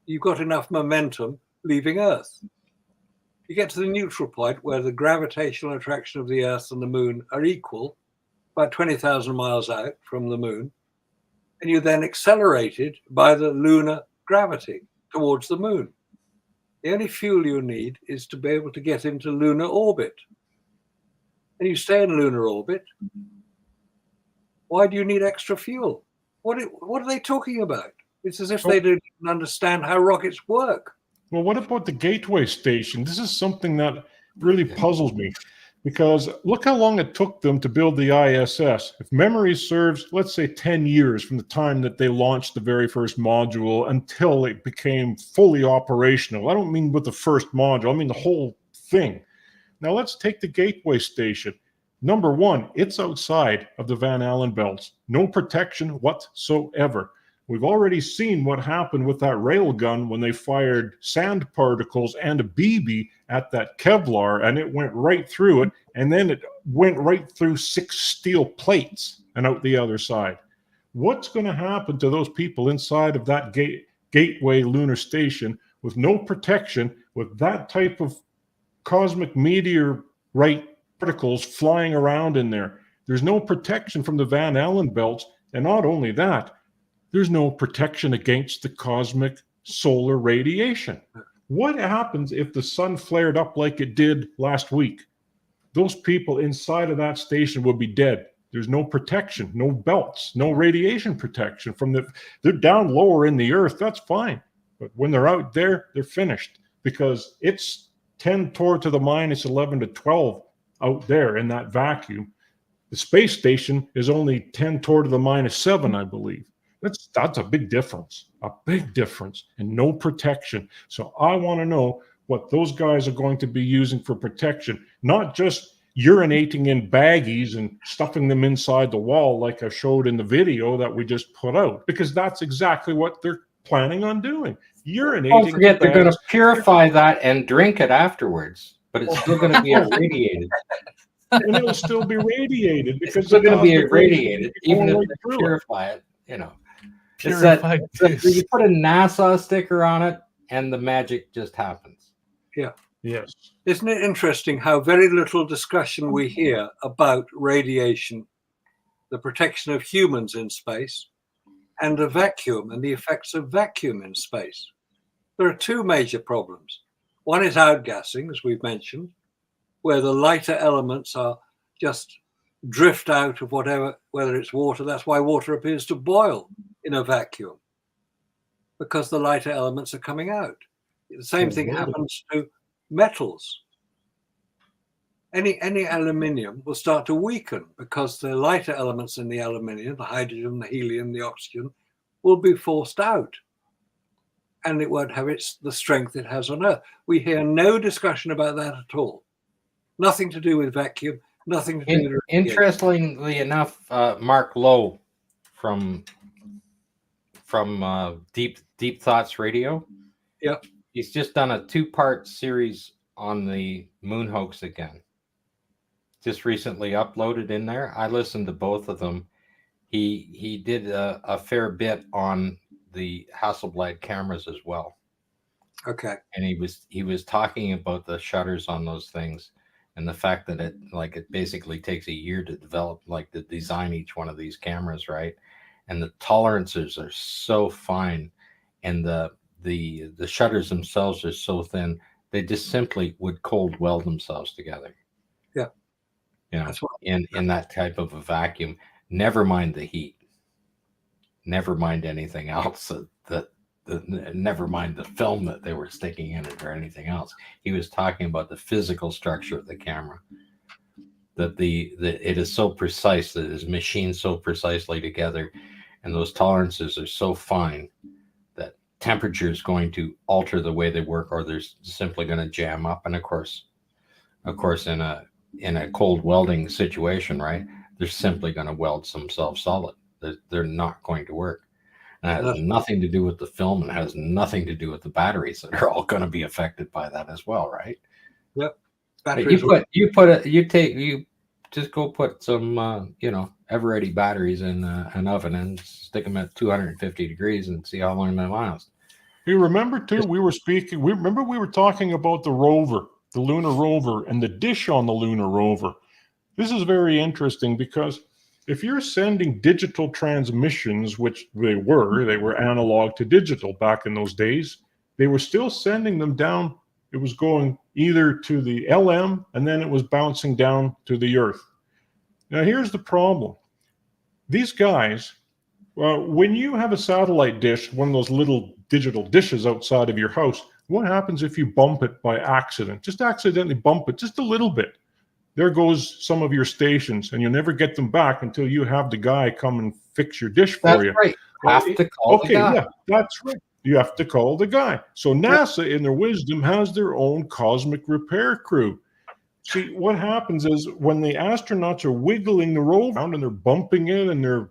You've got enough momentum leaving Earth. You get to the neutral point where the gravitational attraction of the Earth and the moon are equal, about 20,000 miles out from the moon, and you're then accelerated by the lunar gravity towards the moon. The only fuel you need is to be able to get into lunar orbit. And you stay in lunar orbit. Why do you need extra fuel? What are they talking about? It's as if they don't even understand how rockets work. Well, what about the Gateway Station? This is something that really puzzles me, because look how long it took them to build the ISS. If memory serves, let's say 10 years from the time that they launched the very first module until it became fully operational. I don't mean with the first module, I mean the whole thing. Now let's take the Gateway Station. Number one, it's outside of the Van Allen belts. No protection whatsoever. We've already seen what happened with that railgun when they fired sand particles and a BB at that Kevlar, and it went right through it, and then it went right through 6 steel plates and out the other side. What's going to happen to those people inside of that Gateway Lunar Station with no protection, with that type of cosmic meteorite particles flying around in there? There's no protection from the Van Allen belts, and not only that, there's no protection against the cosmic solar radiation. What happens if the sun flared up like it did last week? Those people inside of that station would be dead. There's no protection, no belts, no radiation protection from they're down lower in the earth, that's fine. But when they're out there, they're finished, because it's 10 torr to the minus 11 to 12 out there in that vacuum. The space station is only 10 torr to the minus 7, I believe. That's a big difference, and no protection. So I want to know what those guys are going to be using for protection, not just urinating in baggies and stuffing them inside the wall like I showed in the video that we just put out, because that's exactly what they're planning on doing. Urinating. Don't forget, they're going to purify that and drink it afterwards, but it's still going to be irradiated. and it'll still be radiated It's because still the going to be cosmic rays irradiated, are going even if right they through it. purify it. You know, Purified it's that you disk. put a NASA sticker on it, and the magic just happens. Yes. Isn't it interesting how very little discussion we hear about radiation, the protection of humans in space, and the vacuum and the effects of vacuum in space? There are two major problems. One is outgassing, as we've mentioned, where the lighter elements are just drift out of whatever, whether it's water. That's why water appears to boil in a vacuum, because the lighter elements are coming out. The same thing happens to metals. Any aluminium will start to weaken because the lighter elements in the aluminium, the hydrogen, the helium, the oxygen, will be forced out, and it won't have the strength it has on Earth. We hear no discussion about that at all. Nothing to do with vacuum, nothing to do with Interestingly enough, Mark Lowe from Deep Thoughts Radio, he's just done a 2-part series on the moon hoax again. Just recently uploaded in there. I listened to both of them. He did a fair bit on the Hasselblad cameras as well. Okay. And he was talking about the shutters on those things and the fact that it basically takes a year to develop, like, to design each one of these cameras, right? And the tolerances are so fine, and the shutters themselves are so thin, they just simply would cold weld themselves together. Yeah. You know, in that type of a vacuum. Never mind the heat. Never mind anything else. Never mind the film that they were sticking in it or anything else. He was talking about the physical structure of the camera. That it is so precise, that it is machined so precisely together, and those tolerances are so fine that temperature is going to alter the way they work, or they're simply going to jam up. And of course, in a cold welding situation, right, they're simply going to weld themselves solid. They're not going to work. And that has nothing to do with the film, and has nothing to do with the batteries that are all going to be affected by that as well, right? Yep. You just go put some ever-ready batteries in an oven and stick them at 250 degrees and see how long they last. You remember too, we were talking about the rover, the lunar rover, and the dish on the lunar rover. This is very interesting because if you're sending digital transmissions, which they were analog to digital back in those days, they were still sending them down. It was going either to the LM, and then it was bouncing down to the Earth. Now, here's the problem. These guys, when you have a satellite dish, one of those little digital dishes outside of your house, what happens if you bump it by accident? Just accidentally bump it just a little bit. There goes some of your stations, and you'll never get them back until you have the guy come and fix your dish for you. That's right. You have to call the guy. Yeah, that's right. You have to call the guy. So NASA, in their wisdom, has their own cosmic repair crew. See, what happens is when the astronauts are wiggling the rover around and they're bumping it and they're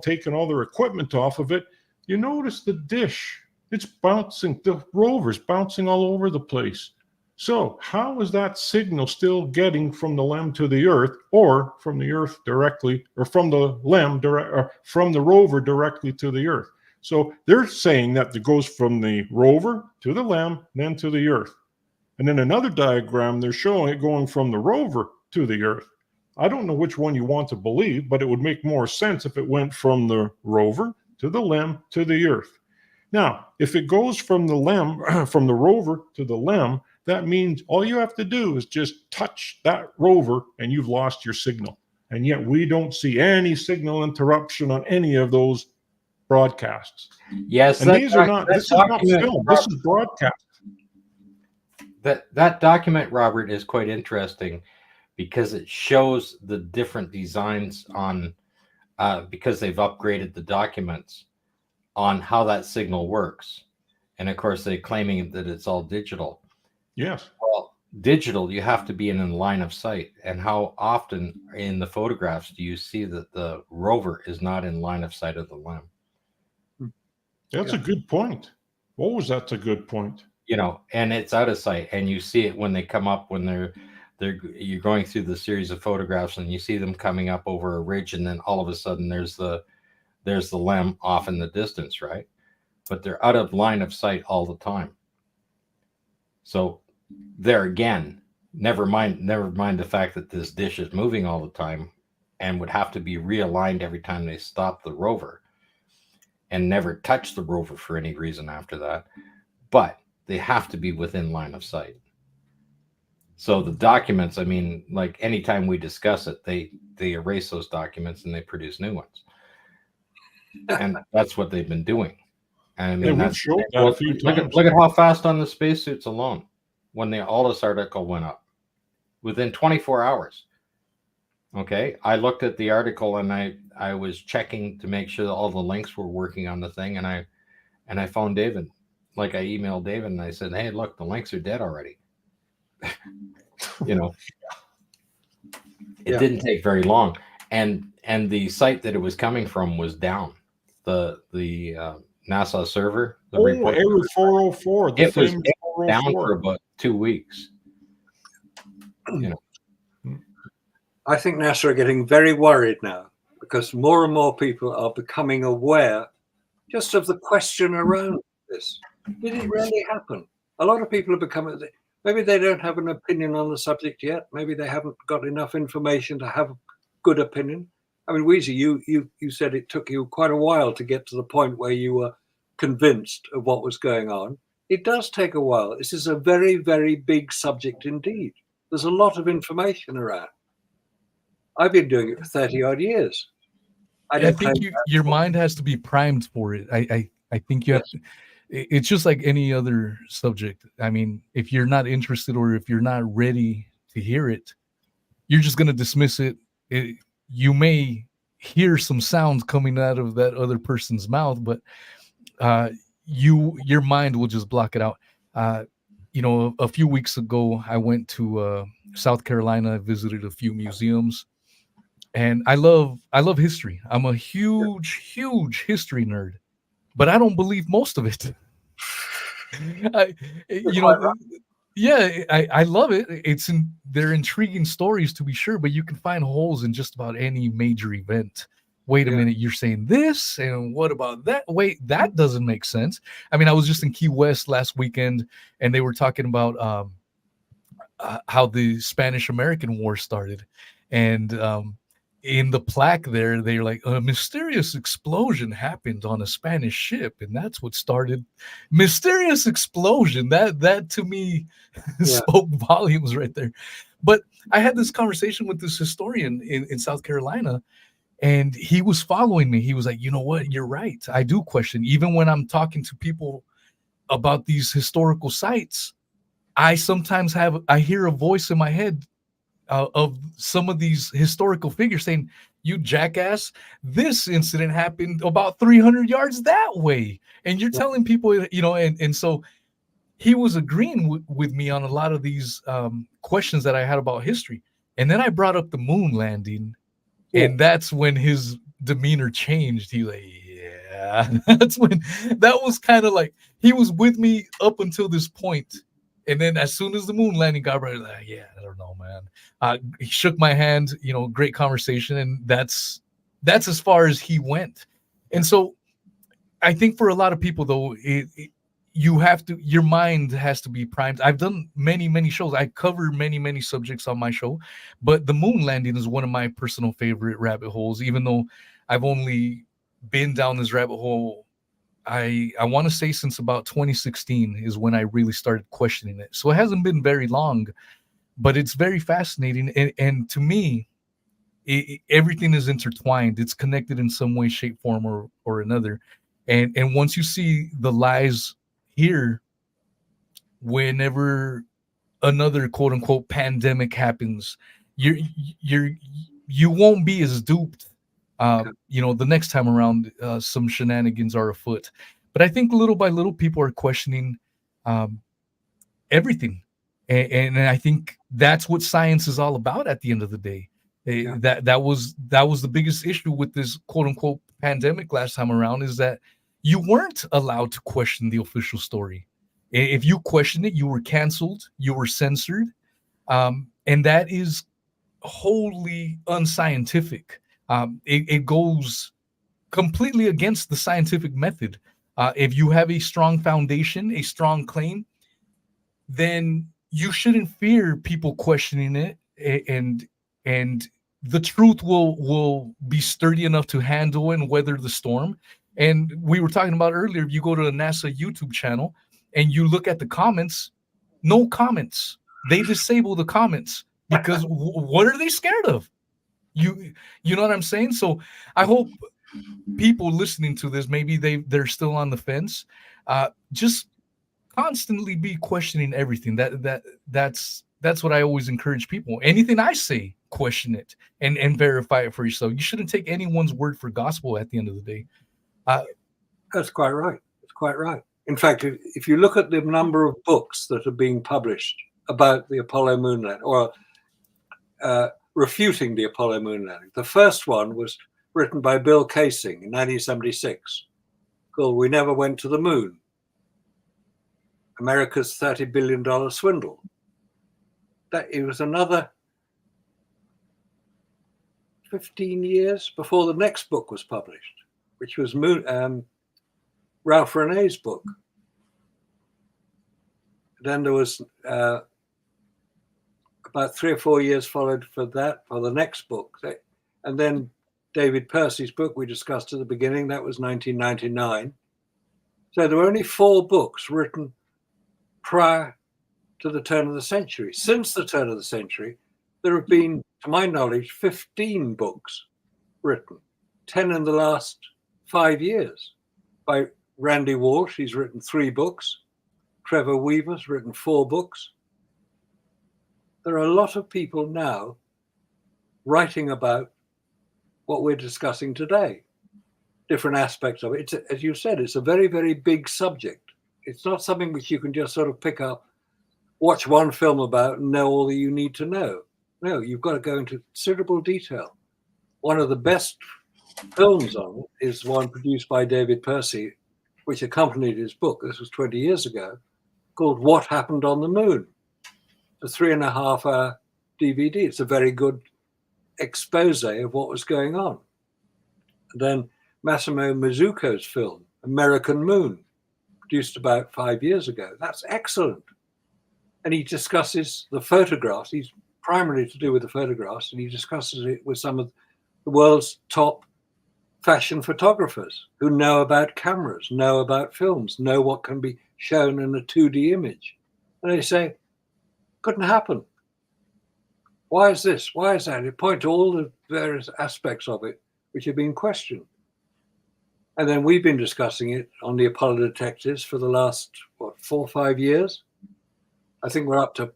taking all their equipment off of it, you notice the dish. It's bouncing, the rover's bouncing all over the place. So how is that signal still getting from the LEM to the Earth, or from the Earth directly, or from the LEM or from the rover directly to the Earth? So they're saying that it goes from the rover to the LEM, then to the Earth. And then another diagram, they're showing it going from the rover to the Earth. I don't know which one you want to believe, but it would make more sense if it went from the rover to the LEM to the Earth. Now, if it goes from the LEM, from the rover to the LEM, that means all you have to do is just touch that rover and you've lost your signal. And yet we don't see any signal interruption on any of those broadcasts. Yes, and this is not film, this is broadcast. That document, Robert, is quite interesting because it shows the different designs on, because they've upgraded the documents on how that signal works. And of course, they're claiming that it's all digital. Yes. Well, digital, you have to be in line of sight. And how often in the photographs do you see that the rover is not in line of sight of the LEM? That's a good point. That's a good point. And it's out of sight, and you see it when they come up, when they're you're going through the series of photographs and you see them coming up over a ridge, and then all of a sudden there's the limb off in the distance, right? But they're out of line of sight all the time. So there again, never mind the fact that this dish is moving all the time and would have to be realigned every time they stop the rover and never touch the rover for any reason after that. But they have to be within line of sight. So the documents, I mean, like anytime we discuss it, they erase those documents and they produce new ones. And that's what they've been doing. I mean, we've showed that a few times. Look at how fast on the spacesuits alone, when the Aldous article went up, within 24 hours. Okay, I looked at the article and I was checking to make sure that all the links were working on the thing, and I phoned David. Like, I emailed David and I said, "Hey, look, the links are dead already." You know, it didn't take very long, and the site that it was coming from was down. The NASA server. Error 404. It was down for about 2 weeks. You know, I think NASA are getting very worried now because more and more people are becoming aware just of the question around this. Did it really happen? A lot of people are becoming, maybe they don't have an opinion on the subject yet. Maybe they haven't got enough information to have a good opinion. I mean, Weezy, you said it took you quite a while to get to the point where you were convinced of what was going on. It does take a while. This is a very, very big subject indeed. There's a lot of information around. I've been doing it for 30 odd years. I think your mind has to be primed for it. I think you have to. It's just like any other subject. I mean, if you're not interested or if you're not ready to hear it, you're just going to dismiss it. You may hear some sounds coming out of that other person's mouth, but your mind will just block it out. You know, a few weeks ago, I went to South Carolina. I visited a few museums, and I love history. I'm a huge history nerd, but I don't believe most of it. I love it. They're intriguing stories to be sure, but you can find holes in just about any major event. Wait a minute, you're saying this, and what about that? Wait, that doesn't make sense. I mean, I was just in Key West last weekend, and they were talking about how the Spanish-American War started, and in the plaque there, they're like, a mysterious explosion happened on a Spanish ship, and that's what started. Mysterious explosion. That to me spoke volumes right there. But I had this conversation with this historian in South Carolina, and he was following me. He was like, you know what? You're right. I do question. Even when I'm talking to people about these historical sites, I sometimes I hear a voice in my head of some of these historical figures saying, you jackass, this incident happened about 300 yards that way. And you're telling people, you know, and so he was agreeing with me on a lot of these questions that I had about history. And then I brought up the moon landing, and that's when his demeanor changed. He like, yeah, that was kind of like, he was with me up until this point. And then as soon as the moon landing got right, like, yeah, I don't know, man. He shook my hand, you know, great conversation. And that's as far as he went. And so I think for a lot of people, though, your mind has to be primed. I've done many shows. I cover many subjects on my show, but the moon landing is one of my personal favorite rabbit holes, even though I've only been down this rabbit hole. I want to say since about 2016 is when I really started questioning it. So it hasn't been very long, but it's very fascinating. And to me, everything is intertwined. It's connected in some way, shape, form, or another. And once you see the lies here, whenever another quote unquote pandemic happens, you won't be as duped. You know, the next time around, some shenanigans are afoot. But I think little by little, people are questioning everything. And I think that's what science is all about at the end of the day. That was the biggest issue with this quote unquote pandemic last time around, is that you weren't allowed to question the official story. If you questioned it, you were canceled, you were censored. and that is wholly unscientific. It goes completely against the scientific method. If you have a strong foundation, a strong claim, then you shouldn't fear people questioning it, and the truth will be sturdy enough to handle and weather the storm. And we were talking about earlier, if you go to a NASA YouTube channel and you look at the comments, no comments. They disable the comments because what are they scared of? You know what I'm saying? So I hope people listening to this, maybe they're still on the fence. Just constantly be questioning everything. That's what I always encourage people. Anything I say, question it and verify it for yourself. You shouldn't take anyone's word for gospel at the end of the day. That's quite right. That's quite right. In fact, if you look at the number of books that are being published about the Apollo moon landing, or refuting the Apollo moon landing, the first one was written by Bill Kaysing in 1976, called "We Never Went to the Moon: America's $30 billion Swindle." That it was another 15 years before the next book was published, which was Ralph Renee's book. Then there was about 3 or 4 years followed for that, for the next book. And then David Percy's book we discussed at the beginning, that was 1999. So there were only 4 books written prior to the turn of the century. Since the turn of the century, there have been, to my knowledge, 15 books written, 10 in the last 5 years, by Randy Walsh. He's written 3 books. Trevor Weaver's written 4 books. There are a lot of people now writing about what we're discussing today, different aspects of it. As you said, it's a very, very big subject. It's not something which you can just sort of pick up, watch one film about and know all that you need to know. No, you've got to go into considerable detail. One of the best films on it is one produced by David Percy, which accompanied his book. This was 20 years ago, called "What Happened on the Moon." It's a 3.5-hour DVD. It's a very good expose of what was going on. And then Massimo Mazzucco's film, American Moon, produced about 5 years ago. That's excellent. And he discusses the photographs. He's primarily to do with the photographs, and he discusses it with some of the world's top fashion photographers who know about cameras, know about films, know what can be shown in a 2D image. And they say, couldn't happen. Why is this? Why is that? They point to all the various aspects of it which have been questioned. And then we've been discussing it on the Apollo detectives for the last, 4 or 5 years. I think we're up to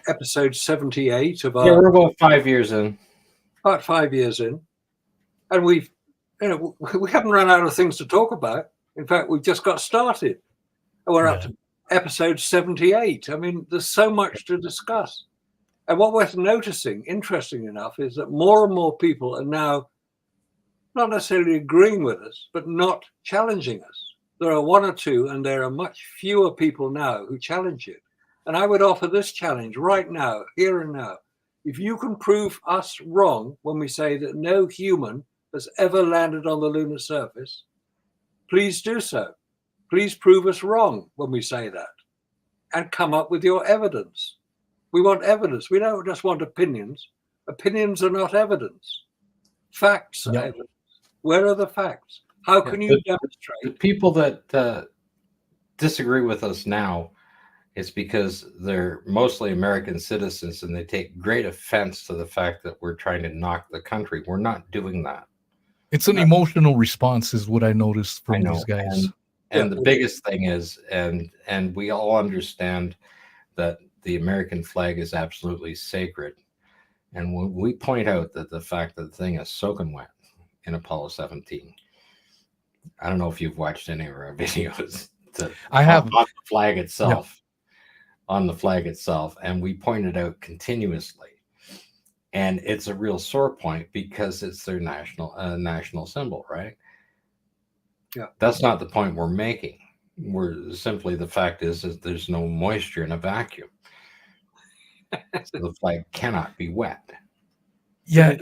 episode 78 of our... Yeah, we're about 5 years in. About 5 years in. And we haven't run out of things to talk about. In fact, we've just got started. And we're up to episode 78. I mean, there's so much to discuss. And what we're noticing, interesting enough, is that more and more people are now not necessarily agreeing with us, but not challenging us. There are 1 or 2, and there are much fewer people now who challenge it. And I would offer this challenge right now, here and now. If you can prove us wrong when we say that no human has ever landed on the lunar surface, please do so. Please prove us wrong when we say that, and come up with your evidence. We want evidence. We don't just want opinions. Opinions are not evidence. Facts are evidence. Where are the facts? How can you demonstrate? The people that disagree with us now, it's because they're mostly American citizens, and they take great offense to the fact that we're trying to knock the country. We're not doing that. It's an emotional response is what I noticed from these guys. And the biggest thing is, and we all understand that the American flag is absolutely sacred. And when we point out that the fact that the thing is soaking wet in Apollo 17, I don't know if you've watched any of our videos. I have. On the flag itself. On the flag itself. And we point it out continuously. And it's a real sore point because it's their national symbol, right? Yeah. That's not the point we're making. We're simply, the fact is there's no moisture in a vacuum. So the flag cannot be wet. Yeah,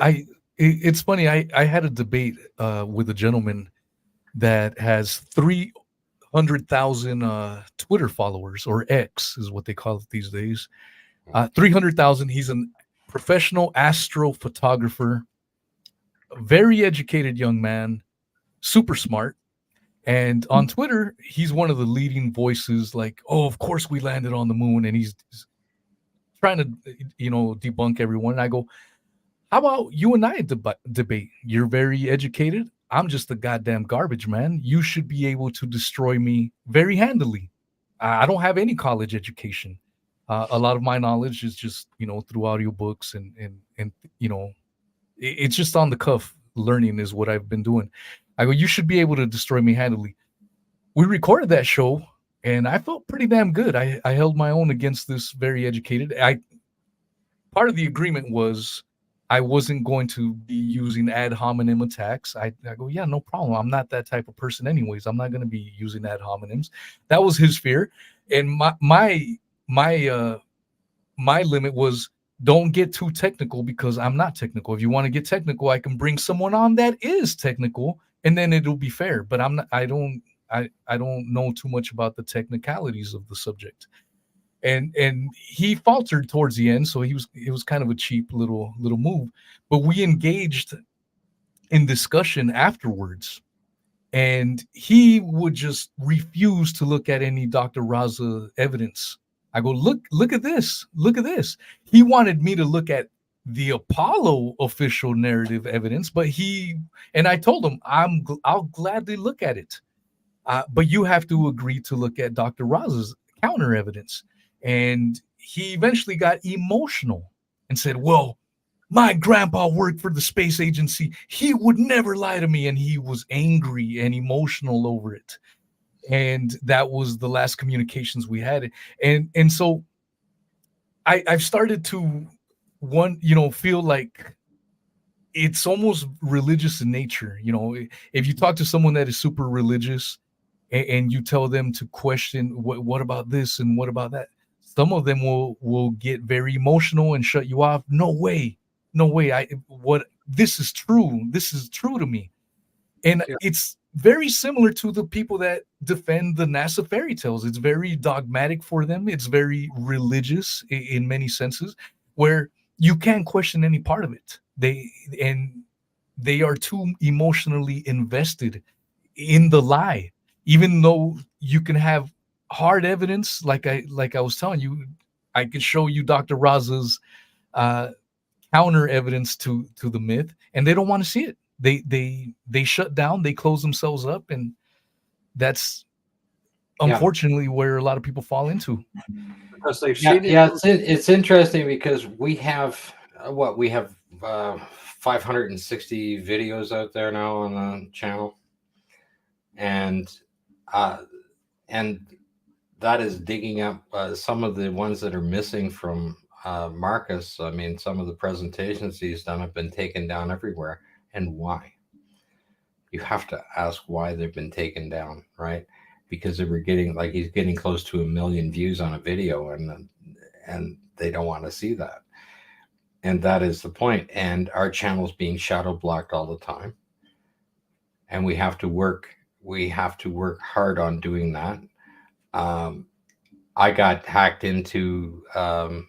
it's funny. I had a debate with a gentleman that has 300,000 Twitter followers, or X is what they call it these days. 300,000. He's a professional astrophotographer, a very educated young man, super smart. And on Twitter, he's one of the leading voices, like, oh, of course we landed on the moon. And he's trying to, debunk everyone. And I go, how about you and I debate? You're very educated. I'm just a goddamn garbage man. You should be able to destroy me very handily. I don't have any college education. A lot of my knowledge is just, through audiobooks and it's just on the cuff learning is what I've been doing. I go, you should be able to destroy me handily. We recorded that show and I felt pretty damn good. I held my own against this very educated. Part of the agreement was I wasn't going to be using ad hominem attacks. I go, yeah, no problem. I'm not that type of person anyways. I'm not going to be using ad hominems. That was his fear. And my limit was, don't get too technical, because I'm not technical. If you want to get technical, I can bring someone on that is technical and then it'll be fair. But I don't know too much about the technicalities of the subject. And he faltered towards the end, so it was kind of a cheap little move. But we engaged in discussion afterwards, and he would just refuse to look at any Dr. Raza evidence. I go, look at this. He wanted me to look at the Apollo official narrative evidence, but I told him I'll gladly look at it, but you have to agree to look at Dr. Raza's counter evidence. And he eventually got emotional and said, well, my grandpa worked for the space agency. He would never lie to me. And he was angry and emotional over it. And that was the last communications we had. And so I've started to feel like it's almost religious in nature. If you talk to someone that is super religious and you tell them to question what about this and what about that, some of them will get very emotional and shut you off. No way. This is true. This is true to me. And It's very similar to the people that defend the NASA fairy tales. It's very dogmatic for them. It's very religious in many senses, where you can't question any part of it. They are too emotionally invested in the lie, even though you can have hard evidence. Like I was telling you, I could show you Dr. Raza's counter evidence to the myth, and they don't want to see it. They shut down, they close themselves up, and that's unfortunately where a lot of people fall into. Because they've seen it. Yeah, it's interesting because we have 560 videos out there now on the channel, and that is digging up some of the ones that are missing from Marcus. I mean, some of the presentations he's done have been taken down everywhere. And why? You have to ask why they've been taken down, right? Because they were he's getting close to 1 million views on a video, and they don't want to see that. And that is the point. And our channel's being shadow blocked all the time. And we have to work hard on doing that. I got hacked into well,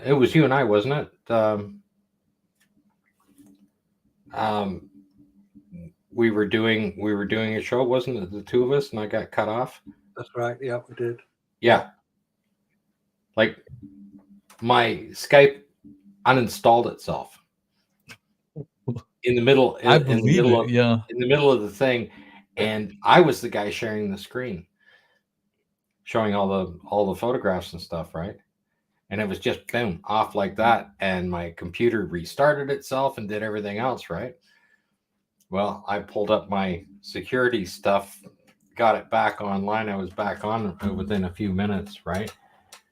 it was you and I, wasn't it? We were doing a show, wasn't it, the two of us, and I got cut off? That's right. Yeah, we did. Yeah. Like, my Skype uninstalled itself in the middle. In the middle of the thing, and I was the guy sharing the screen, showing all the photographs and stuff, right? And it was just boom, off like that, and my computer restarted itself and did everything else, right? Well, I pulled up my security stuff, got it back online. I was back on within a few minutes, right?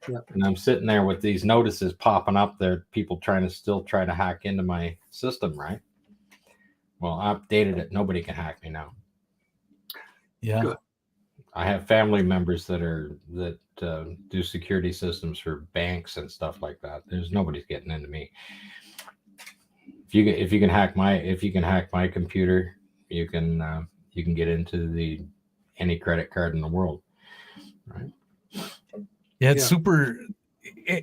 Yeah. And I'm sitting there with these notices popping up there, people still trying to hack into my system, right? Well, I updated it. Nobody can hack me now. Yeah. Good. I have family members that do security systems for banks and stuff like that. There's nobody's getting into me. If you can hack my computer, you can get into any credit card in the world, right? Yeah, it's super,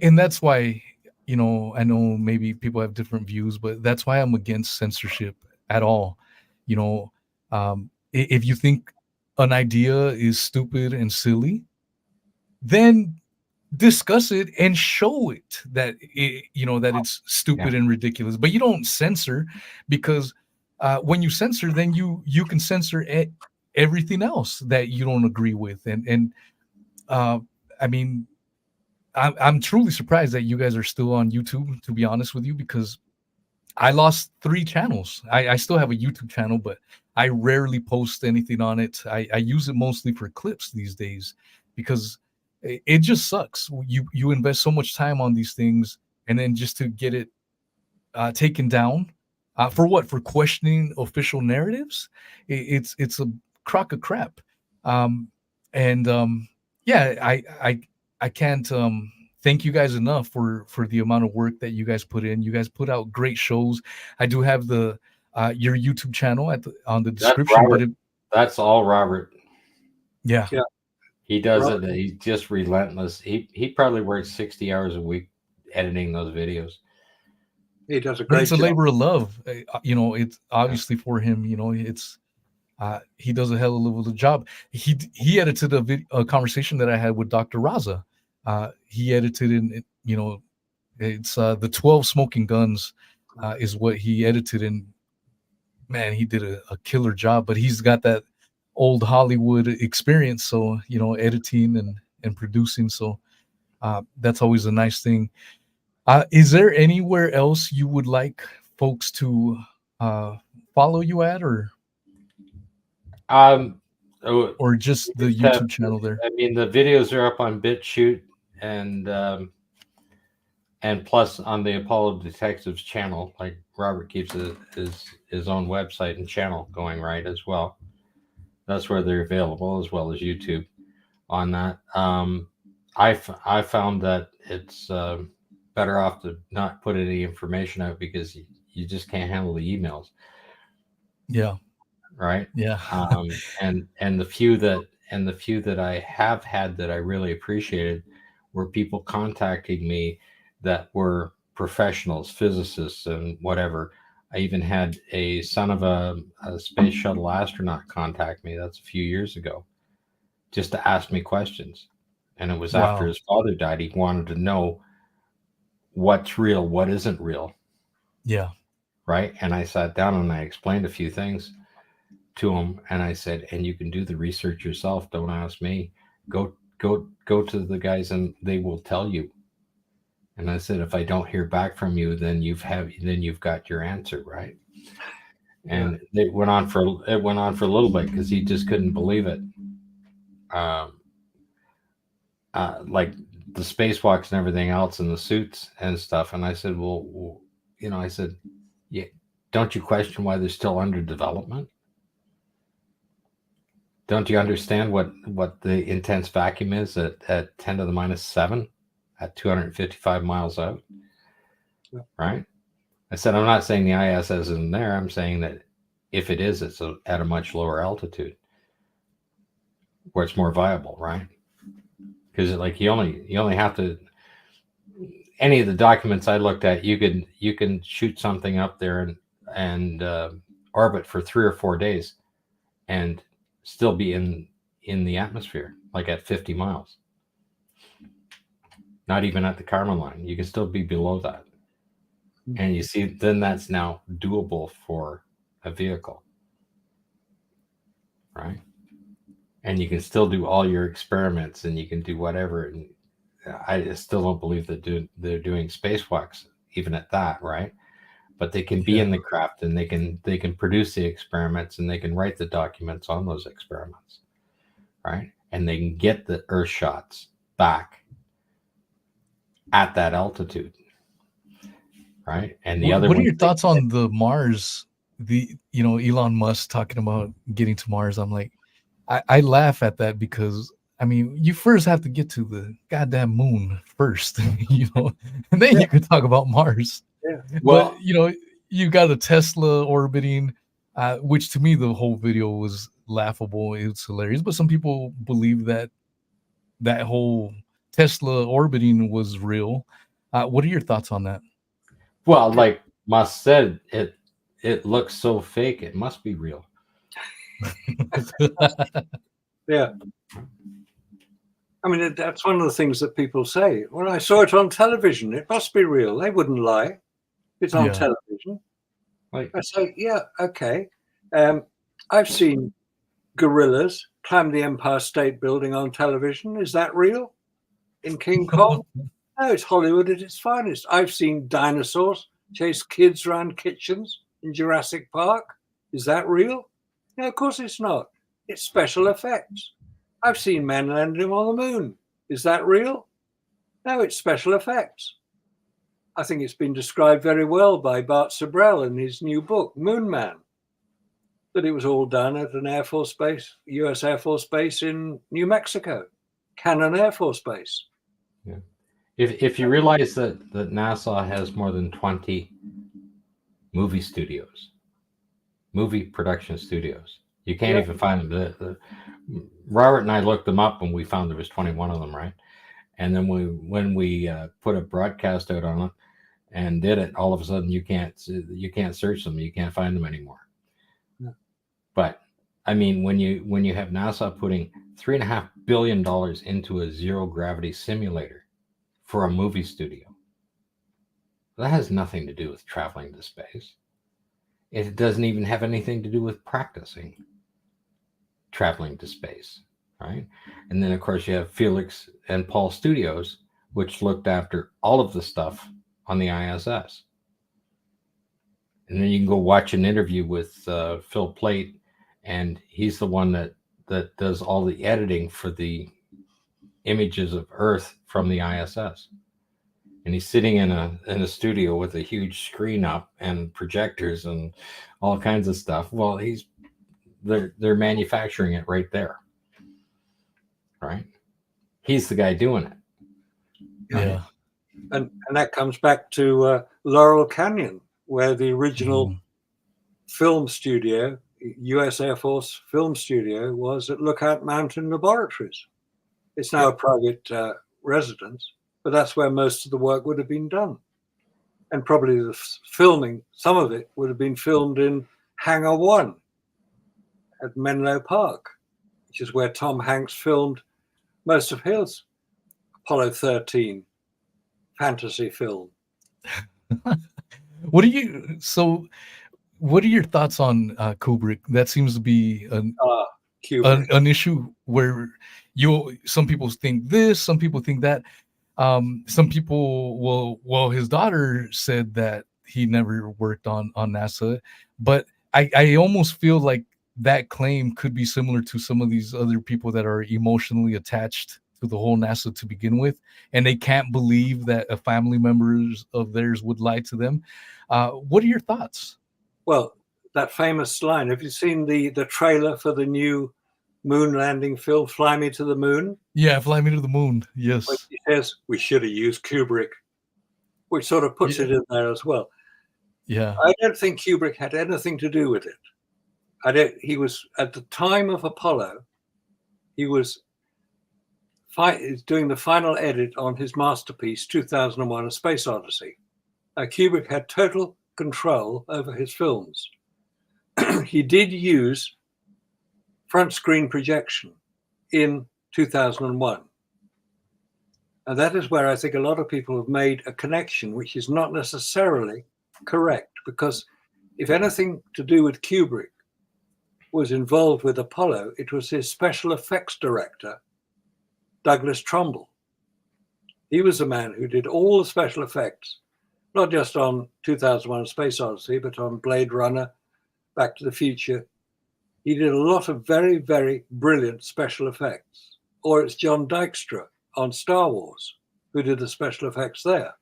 and that's why, I know maybe people have different views, but that's why I'm against censorship at all. If you think an idea is stupid and silly, then discuss it and show it that that it's stupid and ridiculous. But you don't censor, because when you censor, then you can censor everything else that you don't agree with. And I mean, I'm truly surprised that you guys are still on YouTube, to be honest with you, because I lost 3 channels. I still have a YouTube channel, but I rarely post anything on it. I use it mostly for clips these days, because it just sucks. You invest so much time on these things, and then just to get it taken down for what? For questioning official narratives? It's a crock of crap. Yeah, I can't thank you guys enough for the amount of work that you guys put in. You guys put out great shows. I do have the your YouTube channel on the description, but that's all Robert. Yeah. He does it. He's just relentless. He probably works 60 hours a week editing those videos. He does a great job. It's a labor of love. It's obviously for him. It's he does a hell of a job. He edited a conversation that I had with Dr. Raza. He edited in, it's the 12 Smoking Guns is what he edited, and man, he did a killer job. But he's got that old Hollywood experience, so editing and producing, so that's always a nice thing. Is there anywhere else you would like folks to follow you at, or just the YouTube channel there? I mean, the videos are up on BitChute and plus on the Apollo Detectives channel. Like Robert keeps his own website and channel going, right, as well. That's where they're available, as well as YouTube on that. I found that it's better off to not put any information out, because you just can't handle the emails. Yeah. Right. Yeah. And the few that I have had that I really appreciated were people contacting me that were professionals, physicists, and whatever. I even had a son of a space shuttle astronaut contact me. That's a few years ago, just to ask me questions. And it was after his father died. He wanted to know what's real, what isn't real. Yeah. Right. And I sat down and I explained a few things to him, and I said, and you can do the research yourself. Don't ask me. Go to the guys, and they will tell you. And I said, if I don't hear back from you, then you've got your answer, right? And it went on for a little bit, because he just couldn't believe it. Like the spacewalks and everything else, and the suits and stuff. And I said, well, I said, yeah, don't you question why they're still under development? Don't you understand what the intense vacuum is at 10 to the minus 7 at 255 miles out? Right? I said, I'm not saying the ISS isn't there. I'm saying that if it is, it's at a much lower altitude where it's more viable, right? Because like you only have to, any of the documents I looked at, you can shoot something up there and orbit for 3 or 4 days and still be in the atmosphere, like at 50 miles. Not even at the Kármán line. You can still be below that. And you see, then that's now doable for a vehicle, right? And you can still do all your experiments, and you can do whatever. And I still don't believe that they're doing spacewalks even at that, right? But they can be in the craft, and they can produce the experiments, and they can write the documents on those experiments, right? And they can get the Earth shots back at that altitude, right? And what are your thoughts on the Mars? Elon Musk talking about getting to Mars. I'm like, I laugh at that because I mean, you first have to get to the goddamn moon first, and then you can talk about Mars. Yeah. But you got a Tesla orbiting, which to me the whole video was laughable. It's hilarious, but some people believe that whole Tesla orbiting was real. What are your thoughts on that? Well, like Musk said, it looks so fake. It must be real. Yeah. I mean, that's one of the things that people say. Well, I saw it on television. It must be real. They wouldn't lie. It's on television. Like, I say, yeah, okay. I've seen gorillas climb the Empire State Building on television. Is that real? In King Kong? No, it's Hollywood at its finest. I've seen dinosaurs chase kids around kitchens in Jurassic Park. Is that real? No, of course it's not. It's special effects. I've seen men landing on the moon. Is that real? No, it's special effects. I think it's been described very well by Bart Sabrell in his new book, Moon Man, that it was all done at an Air Force base, US Air Force base in New Mexico, Cannon Air Force Base. Yeah. If you realize that NASA has more than 20 movie studios, movie production studios, you can't even find them. Robert and I looked them up and we found there was 21 of them, right? And then when we put a broadcast out on it and did it, all of a sudden you can't search them, you can't find them anymore. Yeah. But I mean, when you have NASA putting $3.5 billion into a zero gravity simulator for a movie studio, that has nothing to do with traveling to space. It doesn't even have anything to do with practicing traveling to space, right? And then of course you have Felix and Paul Studios, which looked after all of the stuff on the ISS. And then you can go watch an interview with Phil Plait, and he's the one that does all the editing for the images of Earth from the ISS. And he's sitting in a studio with a huge screen up and projectors and all kinds of stuff. Well, they're manufacturing it right there, right? He's the guy doing it. Yeah. And that comes back to Laurel Canyon, where the original film studio, US Air Force film studio, was at Lookout Mountain Laboratories. It's now a private residence, but that's where most of the work would have been done. And probably the filming, some of it would have been filmed in Hangar 1 at Menlo Park, which is where Tom Hanks filmed most of his Apollo 13 fantasy film. What are your thoughts on Kubrick? That seems to be an issue where some people think this, some people think that. Some people his daughter said that he never worked on NASA, but I almost feel like that claim could be similar to some of these other people that are emotionally attached to the whole NASA to begin with, and they can't believe that a family members of theirs would lie to them. What are your thoughts? Well, that famous line, have you seen the trailer for the new moon landing film, Fly Me to the Moon? Yeah, Fly Me to the Moon, yes. When he says, we should have used Kubrick, which sort of puts it in there as well. Yeah. I don't think Kubrick had anything to do with it. He was, at the time of Apollo, he was doing the final edit on his masterpiece, 2001: A Space Odyssey. Kubrick had total control over his films. He did use front screen projection in 2001. And that is where I think a lot of people have made a connection, which is not necessarily correct, because if anything to do with Kubrick was involved with Apollo, it was his special effects director, Douglas Trumbull. He was the man who did all the special effects, not just on 2001: A Space Odyssey, but on Blade Runner, Back to the Future. He did a lot of very, very brilliant special effects. Or it's John Dykstra on Star Wars, who did the special effects there.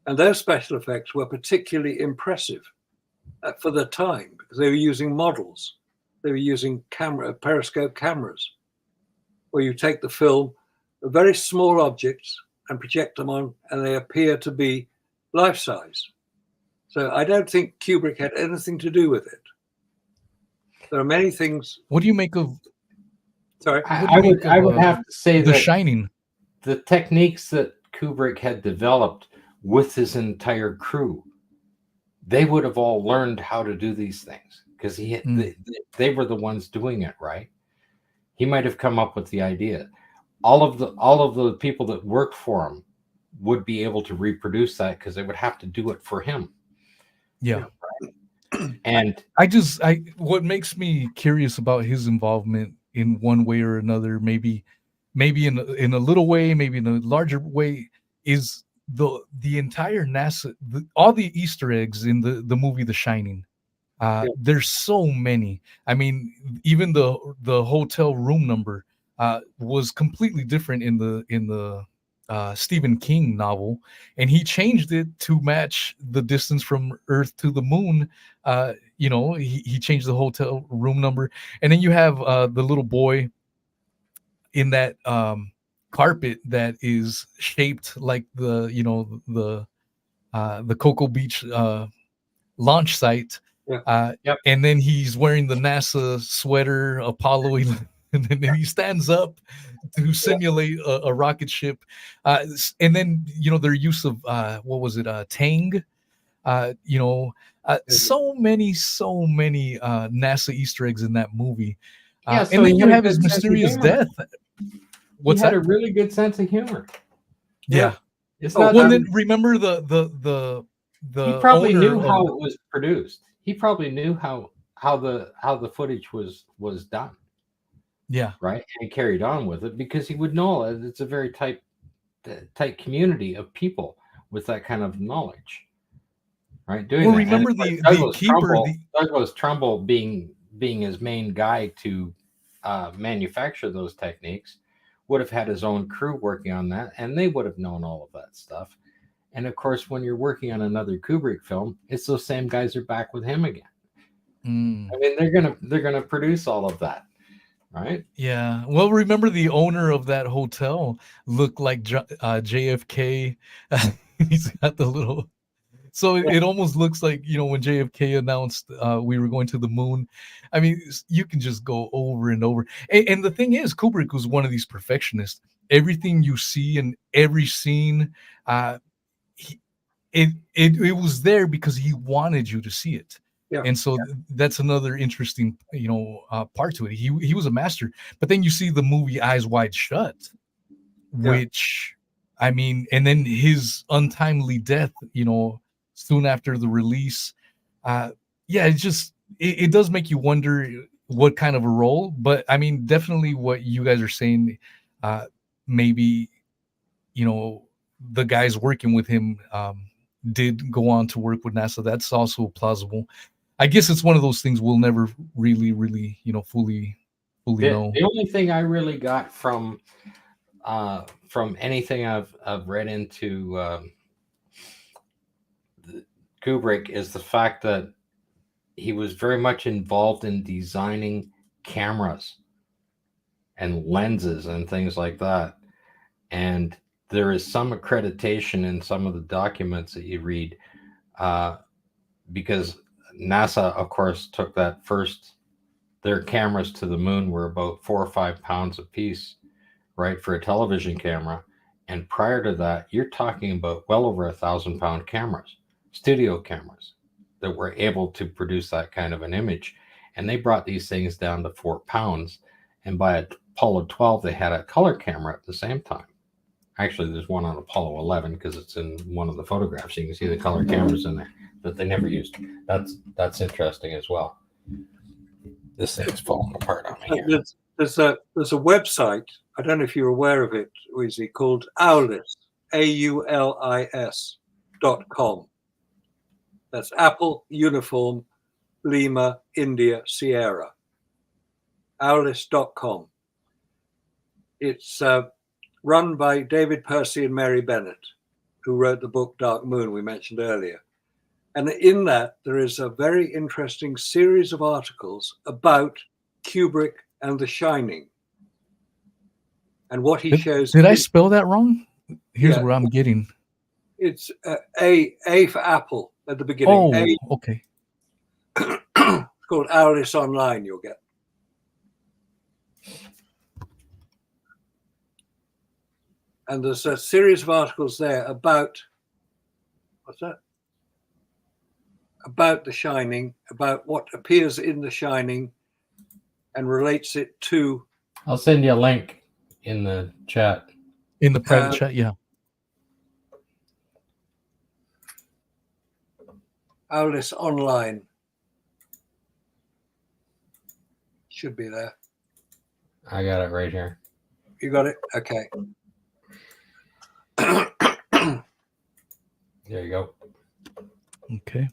And those special effects were particularly impressive for the time, because they were using models. they were using periscope cameras, where you take the film of very small objects and project them on, and they appear to be life-size. So I don't think Kubrick had anything to do with it. There are many things. What do you make of? Sorry, I would have to say The that Shining. the techniques that Kubrick had developed with his entire crew, they would have all learned how to do these things because they were the ones doing it, right? He might have come up with the idea. All of the people that worked for him would be able to reproduce that because they would have to do it for him. Yeah. And what makes me curious about his involvement in one way or another, maybe in a little way, maybe in a larger way, is the entire NASA, all the Easter eggs in the movie The Shining. There's so many. I mean, even the hotel room number was completely different in the Stephen King novel, and he changed it to match the distance from Earth to the moon. He changed the hotel room number, and then you have the little boy in that carpet that is shaped like the Cocoa Beach launch site. And then he's wearing the NASA sweater, Apollo, and then he stands up to simulate a rocket ship. And then their use of what was it, Tang? So many NASA Easter eggs in that movie. so and then he you had a have his good sense of mysterious humor. death. He had a really good sense of humor. Yeah. It's not. Then remember the he probably knew owner how of- it was produced. He probably knew how the footage was done. Yeah. Right. And he carried on with it because he would know it. It's a very tight community of people with that kind of knowledge. Right. Well, remember the keeper. Douglas Trumbull being his main guy to manufacture those techniques would have had his own crew working on that, and they would have known all of that stuff. And of course, when you're working on another Kubrick film, it's those same guys are back with him again. I mean, they're gonna produce all of that, right? Yeah. Well, remember the owner of that hotel looked like JFK. He's got the little. So it almost looks like when JFK announced we were going to the moon. I mean, you can just go over and over. And the thing is, Kubrick was one of these perfectionists. Everything you see in every scene, it was there because he wanted you to see it. And so that's another interesting part to it. He was a master. But then you see the movie Eyes Wide Shut, which I mean, and then his untimely death soon after the release. It does make you wonder what kind of a role. But I mean, definitely what you guys are saying, maybe the guys working with him did go on to work with NASA. That's also plausible. I guess it's one of those things we'll never really fully know. The only thing I really got from anything I've read into Kubrick is the fact that he was very much involved in designing cameras and lenses and things like that. And there is some accreditation in some of the documents that you read because NASA, of course, took that first. Their cameras to the moon were about 4 or 5 pounds a piece, right, for a television camera. And prior to that, you're talking about well over 1,000-pound cameras, studio cameras, that were able to produce that kind of an image. And they brought these things down to 4 pounds. And by Apollo 12, they had a color camera at the same time. Actually, there's one on Apollo 11 because it's in one of the photographs. You can see the color cameras in there that they never used. That's interesting as well. This thing's falling apart on me here. There's a website, I don't know if you're aware of it, Weezy, called Aulis, AULIS.com. That's Apple Uniform Lima India Sierra. Aulis.com. It's run by David Percy and Mary Bennett, who wrote the book Dark Moon we mentioned earlier. And in that, there is a very interesting series of articles about Kubrick and The Shining. And what he shows... Did I spell that wrong? Here's Yeah. where I'm getting. It's A for Apple at the beginning. Oh, okay. It's called Alice Online, you'll get. And there's a series of articles there about, what's that? About The Shining, about what appears in The Shining and relates it to... I'll send you a link in the chat. In the private chat, yeah. Alice Online. Should be there. I got it right here. You got it? Okay. There you go. Okay.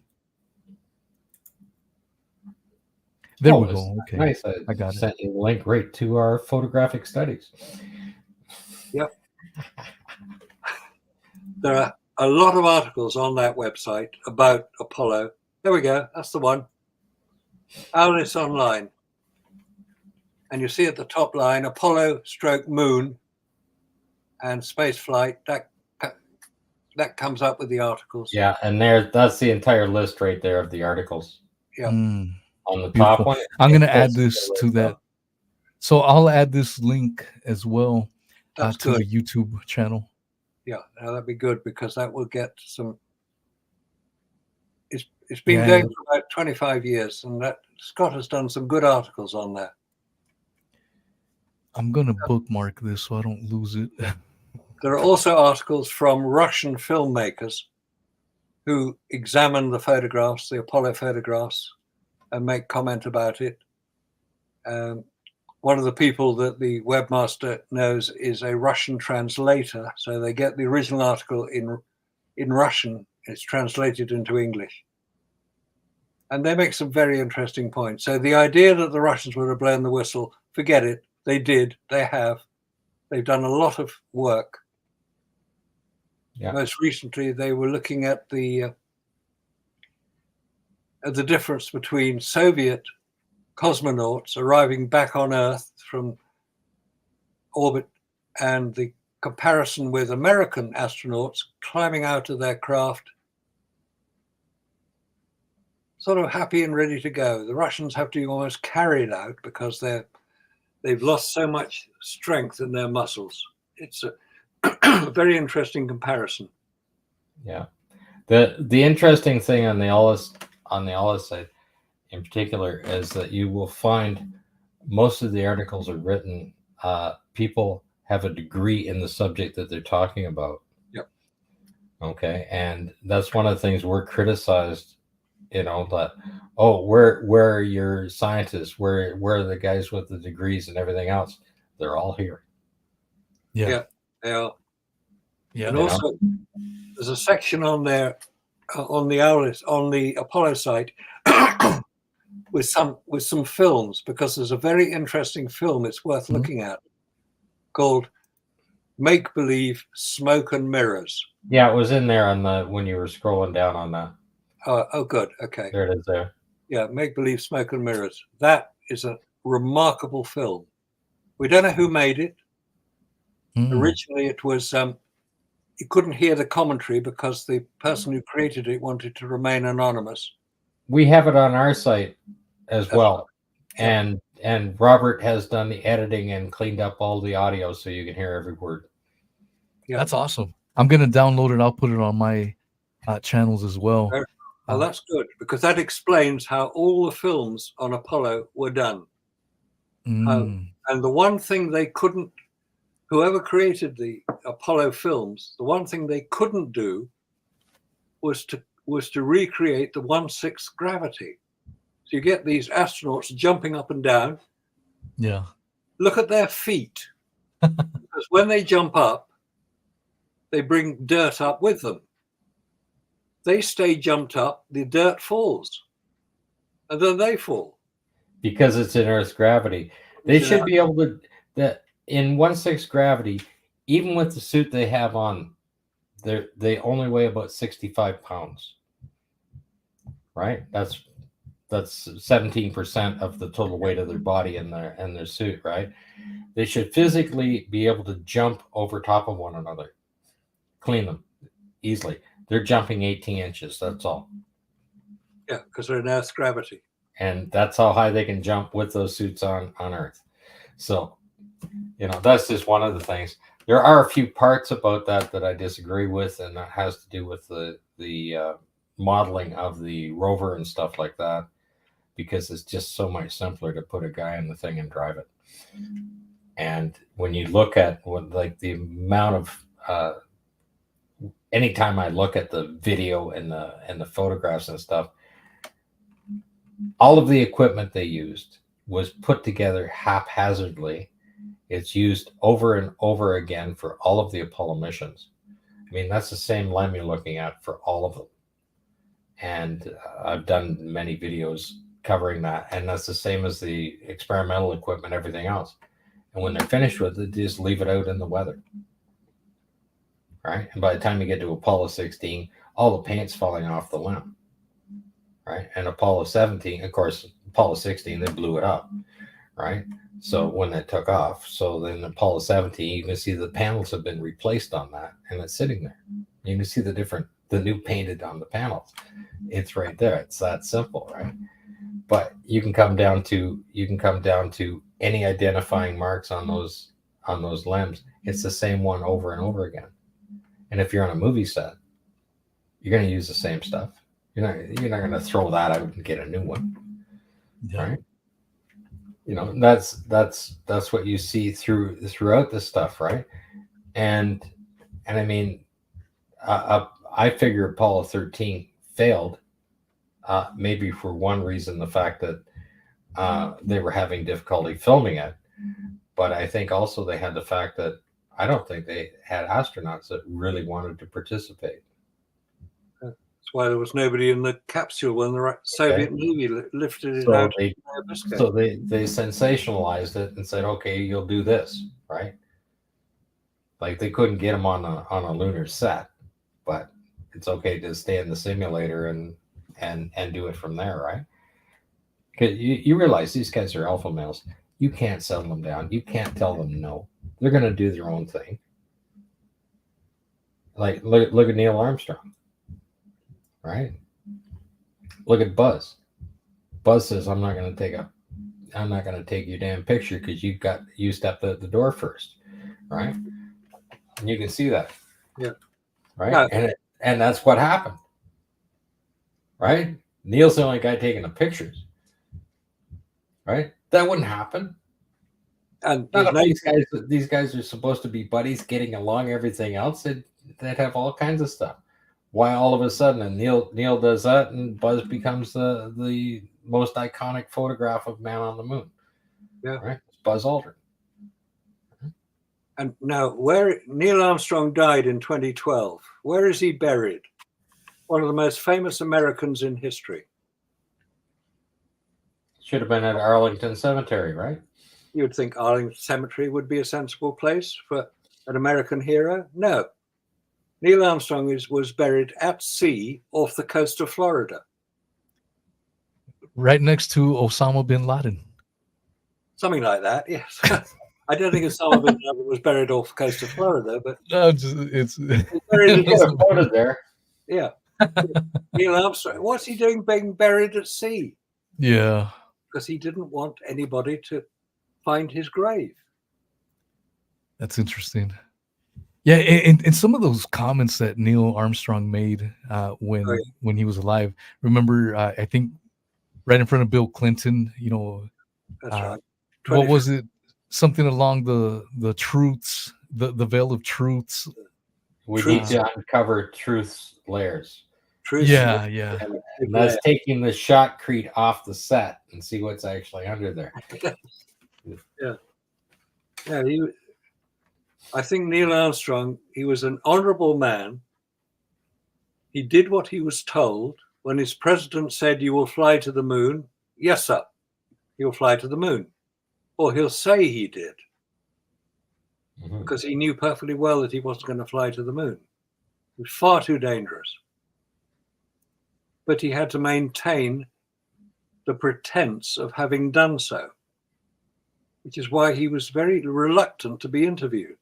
There we it's go. Okay. Nice. I got it. Sent you the link right to our photographic studies. Yep. There are a lot of articles on that website about Apollo. There we go. That's the one. Alice Online. And you see at the top line, Apollo / Moon and space flight. That comes up with the articles. Yeah, and that's the entire list right there of the articles. Yeah. Mm, On the beautiful. top one. I'm going to add this to that. So I'll add this link as well That's to good. the YouTube channel. Yeah, that'd be good because that will get some. It's been going for about 25 years, and that Scott has done some good articles on there. I'm going to bookmark this so I don't lose it. There are also articles from Russian filmmakers who examine the photographs, the Apollo photographs, and make comment about it. One of the people that the webmaster knows is a Russian translator, so they get the original article in Russian. It's translated into English. And they make some very interesting points. So the idea that the Russians would have blown the whistle, forget it. They did. They have. They've done a lot of work. Yeah. Most recently, they were looking at the difference between Soviet cosmonauts arriving back on Earth from orbit and the comparison with American astronauts climbing out of their craft sort of happy and ready to go. The Russians have to be almost carried out because they've lost so much strength in their muscles. It's a very interesting comparison. Yeah. The interesting thing on the Alice side in particular is that you will find most of the articles are written, people have a degree in the subject that they're talking about. Yep. Okay. And that's one of the things we're criticized, that, where are your scientists? Where are the guys with the degrees and everything else? They're all here. Yeah. They are. Yeah. And also, there's a section on there on the Apollo site with some films, because there's a very interesting film it's worth looking at called Make Believe, Smoke and Mirrors. Yeah, it was in there when you were scrolling down on that. Oh, good. Okay. There it is there. Yeah, Make Believe, Smoke and Mirrors. That is a remarkable film. We don't know who made it. Originally, it was you couldn't hear the commentary because the person who created it wanted to remain anonymous. We have it on our site as well. And Robert has done the editing and cleaned up all the audio so you can hear every word. Yeah. That's awesome. I'm going to download it. I'll put it on my channels as well. Well, that's good, because that explains how all the films on Apollo were done. And the one thing they couldn't, whoever created the Apollo films, the one thing they couldn't do was to recreate the 1/6 gravity. So you get these astronauts jumping up and down. Yeah. Look at their feet. Because when they jump up, they bring dirt up with them. They stay jumped up, the dirt falls. And then they fall. Because it's in Earth's gravity. They should be able to, that in 1/6 gravity, even with the suit they have on, they only weigh about 65 pounds. Right? That's that's 17% of the total weight of their body in their suit, right? They should physically be able to jump over top of one another, clean them easily. They're jumping 18 inches. That's all. Yeah, because they're in Earth's gravity. And that's how high they can jump with those suits on Earth. So, that's just one of the things. There are a few parts about that I disagree with, and that has to do with the modeling of the rover and stuff like that, because it's just so much simpler to put a guy in the thing and drive it. And when you look at the amount of anytime I look at the video and the photographs and stuff, all of the equipment they used was put together haphazardly. It's used over and over again for all of the Apollo missions. I mean, that's the same LEM you're looking at for all of them. And I've done many videos covering that. And that's the same as the experimental equipment, everything else. And when they're finished with it, they just leave it out in the weather. Right? And by the time you get to Apollo 16, all the paint's falling off the LEM. Right? And Apollo 17, of course, Apollo 16, they blew it up. Right? So when it took off, so then Apollo 17, you can see the panels have been replaced on that, and it's sitting there. You can see the new painted on the panels. It's right there. It's that simple, right? But you can come down to any identifying marks on those LEMs. It's the same one over and over again. And if you're on a movie set, you're going to use the same stuff. You're not going to throw that out and get a new one, right? That's what you see throughout this stuff, right? And I mean, I figure Apollo 13 failed, maybe for one reason, the fact that they were having difficulty filming it, but I think also they had the fact that I don't think they had astronauts that really wanted to participate. That's why there was nobody in the capsule when the Soviet Navy lifted it out. So they sensationalized it and said, "Okay, you'll do this," right? Like they couldn't get them on a lunar set, but it's okay to stay in the simulator and do it from there, right? Because you realize these guys are alpha males. You can't settle them down. You can't tell them no. They're going to do their own thing. Like look at Neil Armstrong, right? Look at Buzz. Buzz says, "I'm not going to take your damn picture because you stepped out the door first," right? And you can see that, yeah, right. Yeah. And that's what happened, right? Neil's the only guy taking the pictures, right? That wouldn't happen. And these guys are supposed to be buddies, getting along. Everything else, they'd have all kinds of stuff. Why all of a sudden, and Neil does that, and Buzz becomes the most iconic photograph of man on the moon. Yeah, right. It's Buzz Aldrin. And now, where Neil Armstrong died in 2012, where is he buried? One of the most famous Americans in history. Should have been at Arlington Cemetery, right? You would think Arlington Cemetery would be a sensible place for an American hero. No. Neil Armstrong was buried at sea off the coast of Florida. Right next to Osama bin Laden. Something like that, yes. I don't think Osama bin Laden was buried off the coast of Florida, but no, it's buried there. Yeah. Neil Armstrong, what's he doing being buried at sea? Yeah. Because he didn't want anybody to find his grave. That's interesting. Yeah, and some of those comments that Neil Armstrong made when he was alive. Remember, I think right in front of Bill Clinton, That's right. What was it? Something along the truths, the veil of truths. We need to uncover truth's layers. Yeah. And that's taking the shotcrete off the set and see what's actually under there. Yeah. I think Neil Armstrong, he was an honorable man. He did what he was told. When his president said, "You will fly to the moon," yes, sir, he'll fly to the moon. Or he'll say he did. Because he knew perfectly well that he wasn't going to fly to the moon. It was far too dangerous. But he had to maintain the pretense of having done so, which is why he was very reluctant to be interviewed.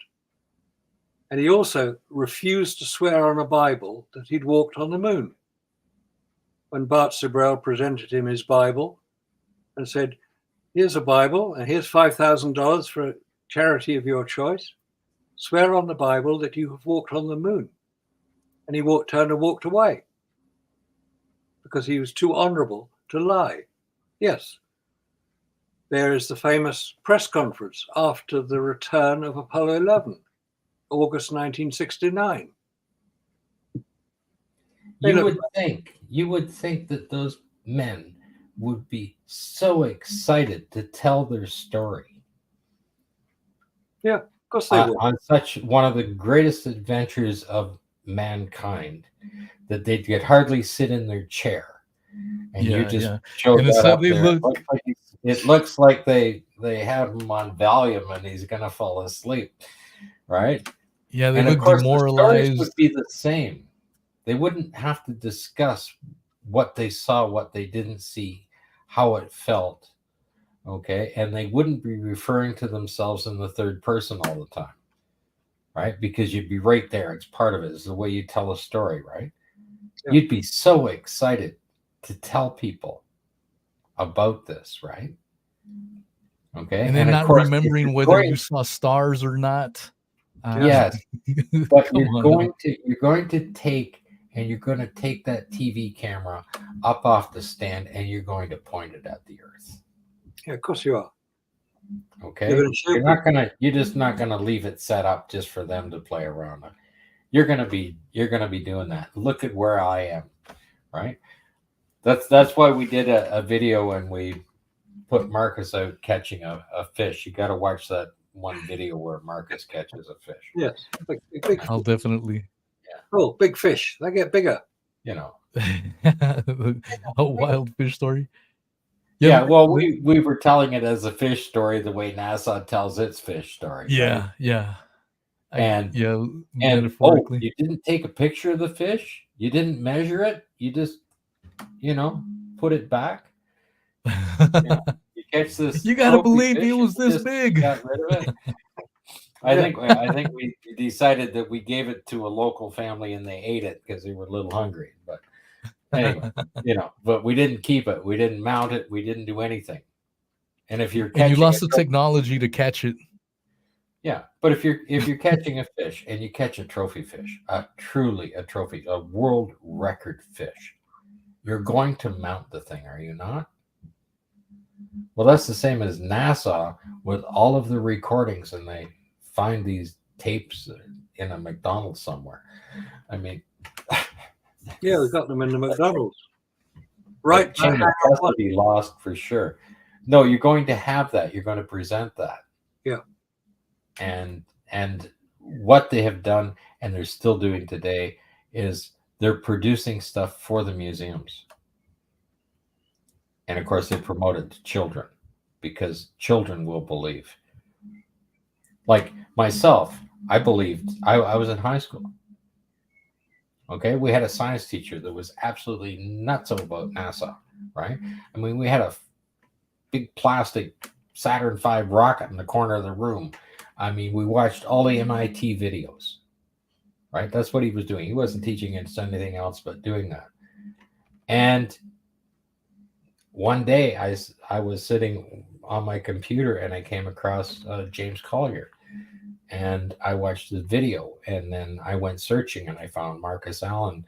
And he also refused to swear on a Bible that he'd walked on the moon. When Bart Sibrel presented him his Bible and said, here's a Bible and here's $5,000 for a charity of your choice, swear on the Bible that you have walked on the moon. And he turned and walked away because he was too honorable to lie. Yes. There is the famous press conference after the return of Apollo 11. August 1969. You would think that those men would be so excited to tell their story. Yeah, of course they would. On such one of the greatest adventures of mankind that they could hardly sit in their chair. And you just showed that up there. It looks like they have him on Valium and he's going to fall asleep. Right? Yeah, they and look of course, demoralized. The stories would be the same. They wouldn't have to discuss what they saw, what they didn't see, how it felt. Okay, and they wouldn't be referring to themselves in the third person all the time, right? Because you'd be right there. It's part of it. It's the way you tell a story, right? Yeah. You'd be so excited to tell people about this, right? Okay, and then not remembering whether you saw stars or not. Yes, but you're going to take that TV camera up off the stand and you're going to point it at the earth. Yeah, of course you are. Okay, you're just not gonna leave it set up just for them to play around. You're gonna be doing that. Look at where I am, right? That's why we did a video and we put Marcus out catching a fish. You got to watch that one video where Marcus catches a fish. Yes, big I'll definitely. Yeah. Oh, big fish. They get bigger. You know, a wild fish story. Yeah, well, we were telling it as a fish story the way NASA tells its fish story. Yeah, right? yeah. And you didn't take a picture of the fish. You didn't measure it. You just, put it back. You catch this. You gotta believe he was this big. Got rid of it. I think we decided that we gave it to a local family and they ate it because they were a little hungry. But anyway, but we didn't keep it. We didn't mount it. We didn't do anything. And if you're you lost the technology to catch it. Yeah, but if you're catching a fish and you catch a trophy fish, truly a trophy, a world record fish, you're going to mount the thing, are you not? Well, that's the same as NASA with all of the recordings, and they find these tapes in a McDonald's somewhere. I mean, yeah, we got them in the McDonald's. Right, chain of custody lost for sure. No, you're going to have that. You're going to present that. Yeah. And what they have done, and they're still doing today, is they're producing stuff for the museums. And of course, they promote it to children because children will believe. Like myself, I believed. I was in high school. Okay, we had a science teacher that was absolutely nuts about NASA, right? I mean, we had a big plastic Saturn V rocket in the corner of the room. I mean, we watched all the MIT videos, right? That's what he was doing. He wasn't teaching us anything else but doing that. And one day I was sitting on my computer and I came across James Collier, and I watched the video, and then I went searching and I found Marcus Allen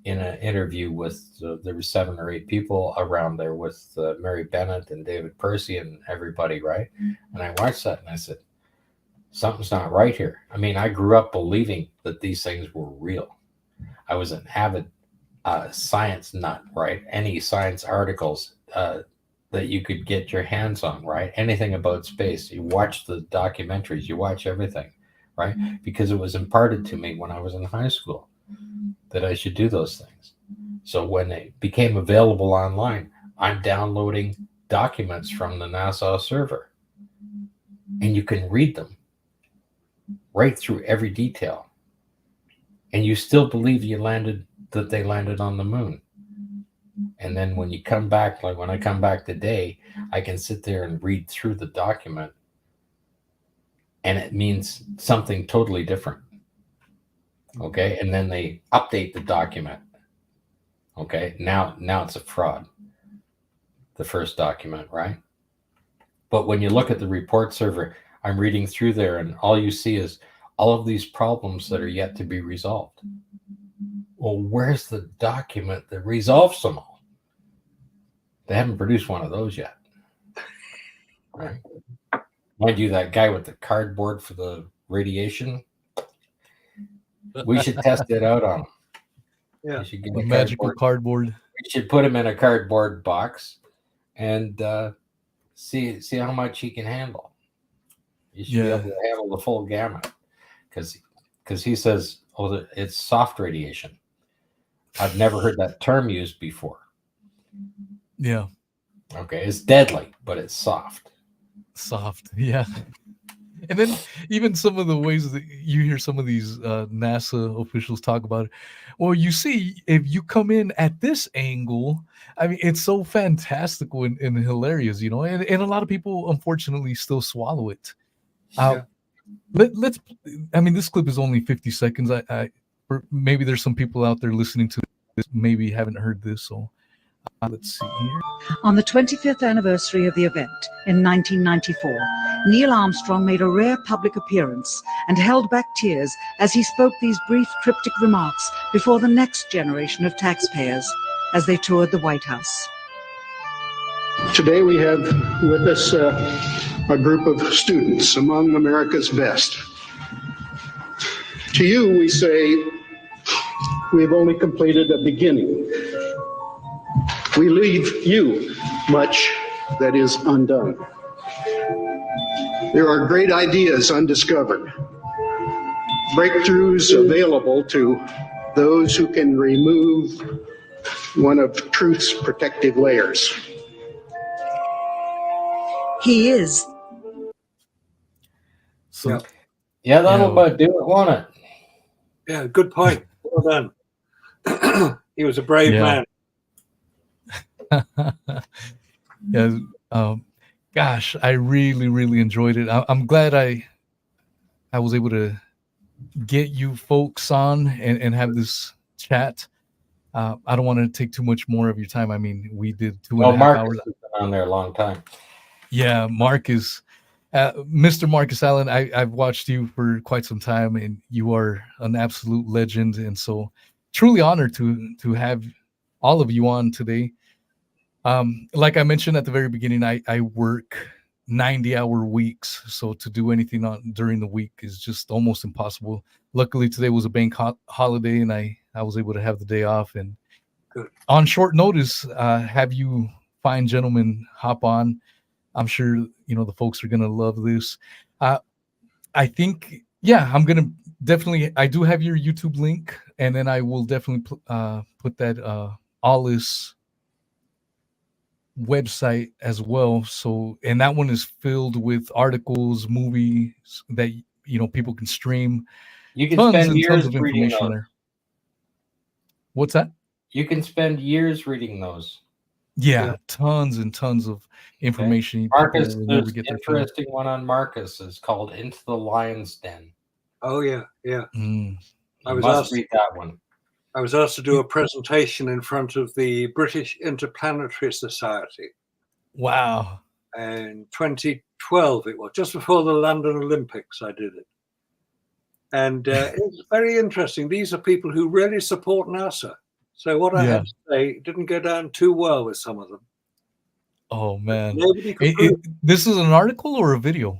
in an interview with there were 7 or 8 people around there with Mary Bennett and David Percy and everybody, right? And I watched that and I said, something's not right here. I mean, I grew up believing that these things were real. I was an avid science nut, right? Any science articles that you could get your hands on, right? Anything about space. You watch the documentaries, you watch everything, right? Because it was imparted to me when I was in high school that I should do those things. So when they became available online, I'm downloading documents from the NASA server, and you can read them right through every detail. And you still believe that they landed on the moon. And then when you come back, like when I come back today, I can sit there and read through the document, and it means something totally different. Okay. And then they update the document. Okay. Now it's a fraud. The first document, right? But when you look at the report server, I'm reading through there, and all you see is all of these problems that are yet to be resolved. Well, where's the document that resolves them all? They haven't produced one of those yet. Right? Mind you, that guy with the cardboard for the radiation, we should test it out on him. Yeah. We should get The magical cardboard. We should put him in a cardboard box and see how much he can handle. You should be able to handle the full gamut, because he says, "Oh, it's soft radiation." I've never heard that term used before. Yeah. Okay, it's deadly, but it's soft. Soft, yeah. And then even some of the ways that you hear some of these NASA officials talk about it. Well, you see, if you come in at this angle, I mean, it's so fantastical and hilarious, you know, and a lot of people, unfortunately, still swallow it. Let's, I mean, this clip is only 50 seconds. Maybe there's some people out there listening to this, maybe haven't heard this, so let's see here. On the 25th anniversary of the event in 1994, Neil Armstrong made a rare public appearance and held back tears as he spoke these brief cryptic remarks before the next generation of taxpayers as they toured the White House. Today we have with us a group of students among America's best. To you, we say, we have only completed a beginning. We leave you much that is undone. There are great ideas undiscovered, breakthroughs available to those who can remove one of truth's protective layers. He is. So, yeah, that'll about do it, won't it? Yeah, good point. Well done. He was a brave man. Yeah. Gosh, I really enjoyed it. I'm glad I was able to get you folks on and have this chat. I don't want to take too much more of your time. I mean, we did 2.5 hours. Has been on there a long time. Yeah, Marcus, Mr. Marcus Allen, I've watched you for quite some time, and you are an absolute legend. And so truly honored to have all of you on today. Like I mentioned at the very beginning, I work 90-hour weeks. So to do anything during the week is just almost impossible. Luckily, today was a bank holiday, and I was able to have the day off. And on short notice, have you fine gentlemen hop on. I'm sure, you know, the folks are going to love this. I think, I'm going to definitely, I do have your YouTube link, and then I will definitely put that Alice website as well. So, and that one is filled with articles, movies that, you know, people can stream. You can spend years reading those. There. What's that? You can spend years reading those. Yeah, tons and tons of information. Okay. Marcus, there's an interesting one on Marcus. It's called Into the Lion's Den. Oh, yeah. I must read that one. I was asked to do a presentation in front of the British Interplanetary Society. Wow. And 2012 it was, just before the London Olympics I did it. And it's very interesting. These are people who really support NASA. So what I had to say didn't go down too well with some of them. Oh, man. This is an article or a video?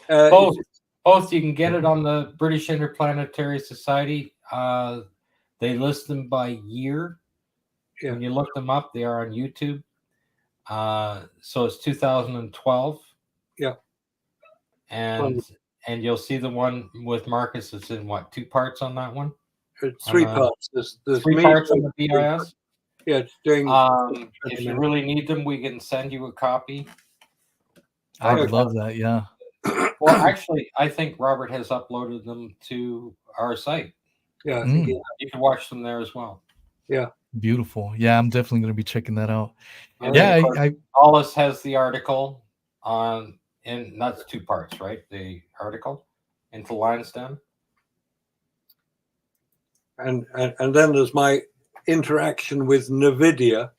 Both. You can get it on the British Interplanetary Society. They list them by year. When you look them up, they are on YouTube. So it's 2012. Yeah. And you'll see the one with Marcus. It's in what, 2 parts on that one? It's 3 parts. There's 3 parts on the BIS. Yeah, it's doing. If you really need them, we can send you a copy. I would love that. Yeah. Well, actually, I think Robert has uploaded them to our site. Yeah, you can watch them there as well. Yeah, Beautiful. Yeah, I'm definitely going to be checking that out. And Yeah, then, of course, I Hollis has the article on, and that's two parts, right? The article into lion's den. And then there's my interaction with NVIDIA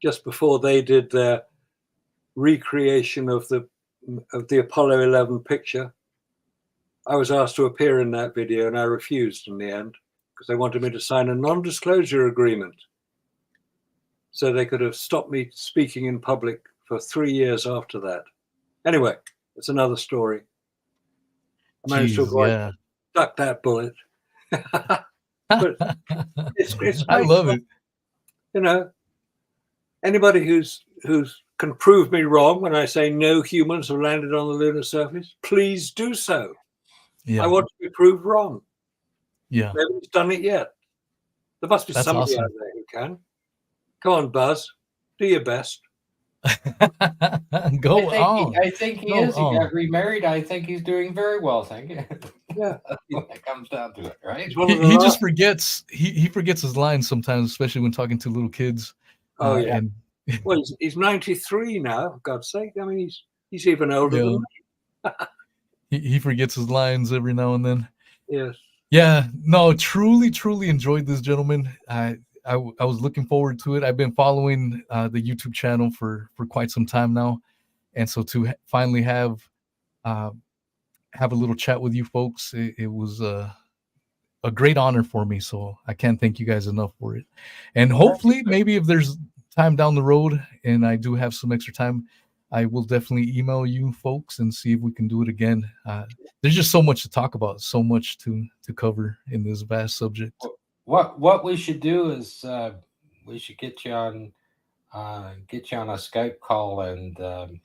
just before they did their recreation of the Apollo 11 picture. I was asked to appear in that video and I refused in the end because they wanted me to sign a non-disclosure agreement. So they could have stopped me speaking in public for 3 years after that. Anyway, it's another story. I managed to avoid duck that bullet. But it's I love it. You know, anybody who's can prove me wrong when I say no humans have landed on the lunar surface, please do so. Yeah. I want to be proved wrong. Yeah. Nobody's done it yet. There must be That's somebody awesome. out there who can. Come on, Buzz. Do your best. Go on. I think he is. He got remarried. I think he's doing very well. Thank you. Yeah. When it comes down to it, right? He just forgets. He forgets his lines sometimes, especially when talking to little kids. Oh yeah. And well, he's 93 now. For God's sake. I mean, he's even older than me. he forgets his lines every now and then. Yes. Yeah. No. Truly enjoyed this, gentleman. I was looking forward to it. I've been following the YouTube channel for quite some time now, and so to finally have a little chat with you folks, it was a great honor for me. So I can't thank you guys enough for it. And hopefully, maybe if there's time down the road and I do have some extra time, I will definitely email you folks and see if we can do it again. There's just so much to talk about, so much to cover in this vast subject. What we should do is we should get you on a Skype call, and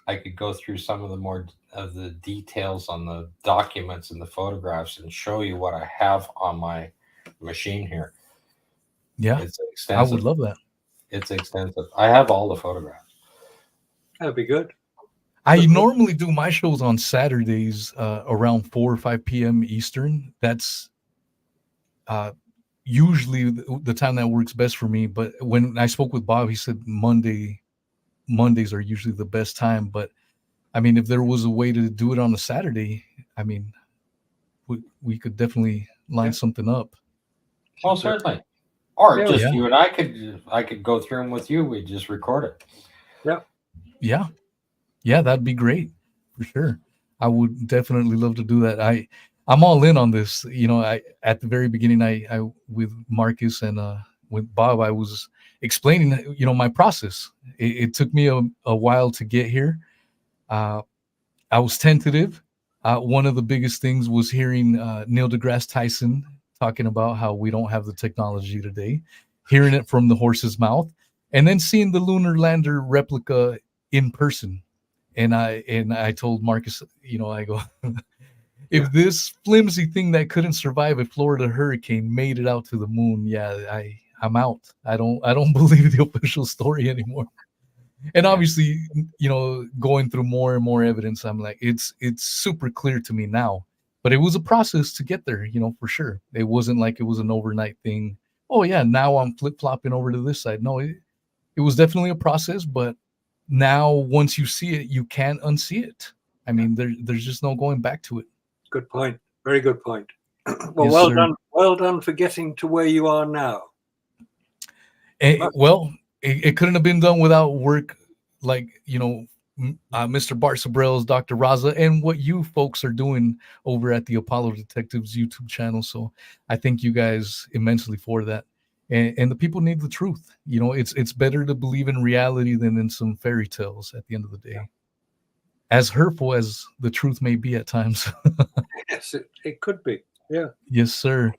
I could go through some of the more of the details on the documents and the photographs and show you what I have on my machine here. Yeah, it's extensive. I would love that. It's extensive. I have all the photographs. That'd be good. I normally do my shows on Saturdays around 4 or 5 p.m. Eastern. That's usually the time that works best for me. But when I spoke with Bob, he said Mondays are usually the best time. But I mean, if there was a way to do it on a Saturday, I mean, we could definitely line something up. Well, certainly. Or just you and I could go through them with you. We just record it. Yeah, that'd be great for sure. I would definitely love to do that. I'm all in on this. You know, at the very beginning, I with Marcus and with Bob, I was explaining, you know, my process. It took me a while to get here. I was tentative. One of the biggest things was hearing Neil deGrasse Tyson talking about how we don't have the technology today, hearing it from the horse's mouth, and then seeing the lunar lander replica in person. And I told Marcus, you know, I go, if this flimsy thing that couldn't survive a Florida hurricane made it out to the moon, yeah, I'm out. I don't believe the official story anymore. And obviously, you know, going through more and more evidence, I'm like, it's super clear to me now. But it was a process to get there, you know, for sure. It wasn't like it was an overnight thing. Oh yeah, now I'm flip-flopping over to this side. No, it was definitely a process, but now once you see it, you can't unsee it. I mean, there's just no going back to it. Good point. Very good point. Well, Yes, well sir. done. Well done for getting to where you are now. Well, it couldn't have been done without work like, you know, Mr. Bart Sabrell's, Dr. Raza, and what you folks are doing over at the Apollo Detectives YouTube channel. So I thank you guys immensely for that. And the people need the truth. You know, it's better to believe in reality than in some fairy tales at the end of the day. As hurtful as the truth may be at times. Yes, it could be. Yeah. Yes, sir.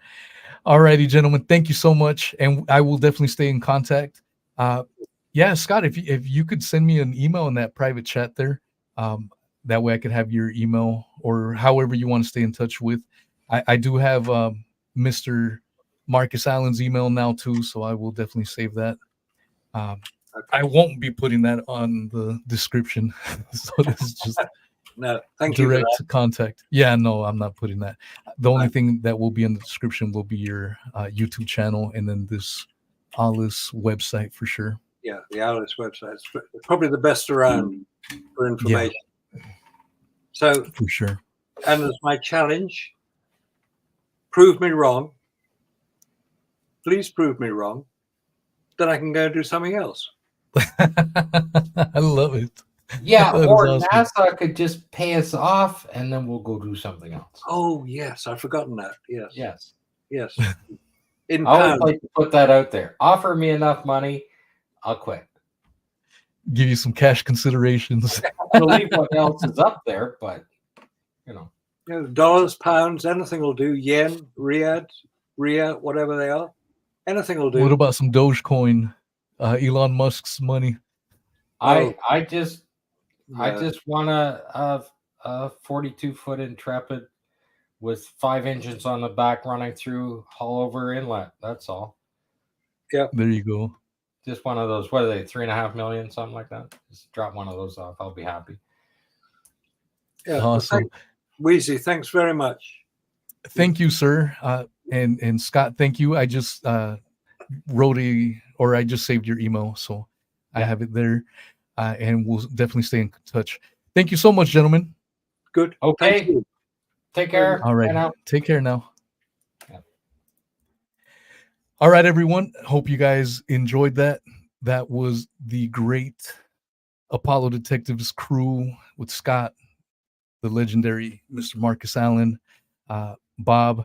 All righty, gentlemen. Thank you so much. And I will definitely stay in contact. Yeah, Scott, if you could send me an email in that private chat there, that way I could have your email or however you want to stay in touch with. I do have Mr. Marcus Allen's email now too, so I will definitely save that. I won't be putting that on the description. So this is just no, thank you. Direct contact. Yeah, no, I'm not putting that. The only thing that will be in the description will be your YouTube channel and then this Alice website for sure. Yeah, the Alice website. It's probably the best around for information. So, For sure. and as my challenge, prove me wrong. Please prove me wrong. Then I can go and do something else. I love it. Yeah, That or is awesome. NASA could just pay us off and then we'll go do something else. Oh, yes. I've forgotten that. Yes. Yes. Yes. In I always pounds. like to put that out there. Offer me enough money, I'll quit. Give you some cash considerations. I believe what else is up there, but you know. You know, dollars, pounds, anything will do. Yen, Riyadh, whatever they are. Anything will do. What about some Dogecoin? Elon Musk's money. I just Yeah. want a 42-foot Intrepid with 5 engines on the back running through Hollover Inlet. That's all. Yeah. There you go. Just one of those. What are they? 3.5 million, something like that. Just drop one of those off. I'll be happy. Yeah. Awesome. Wheezy, thanks very much. Thank you, sir. And Scott, thank you. I just wrote I just saved your email, so I have it there. And we'll definitely stay in touch. Thank you so much, gentlemen. Good. Okay. Thank you. Take care. All right. Bye now. Take care now. Yeah. All right, everyone. Hope you guys enjoyed that. That was the great Apollo Detectives crew with Scott, the legendary Mr. Marcus Allen, Bob.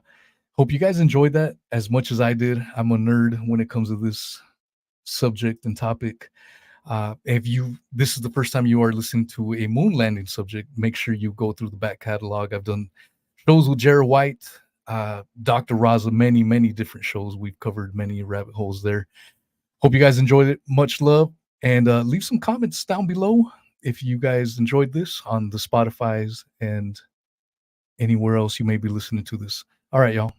Hope you guys enjoyed that as much as I did. I'm a nerd when it comes to this subject and topic. If this is the first time you are listening to a moon landing subject, make sure you go through the back catalog. I've done shows with Jared White, Dr. Raza, many different shows. We've covered many rabbit holes there. Hope you guys enjoyed it. Much love. And leave some comments down below if you guys enjoyed this on the Spotify's and anywhere else you may be listening to this. All right, y'all.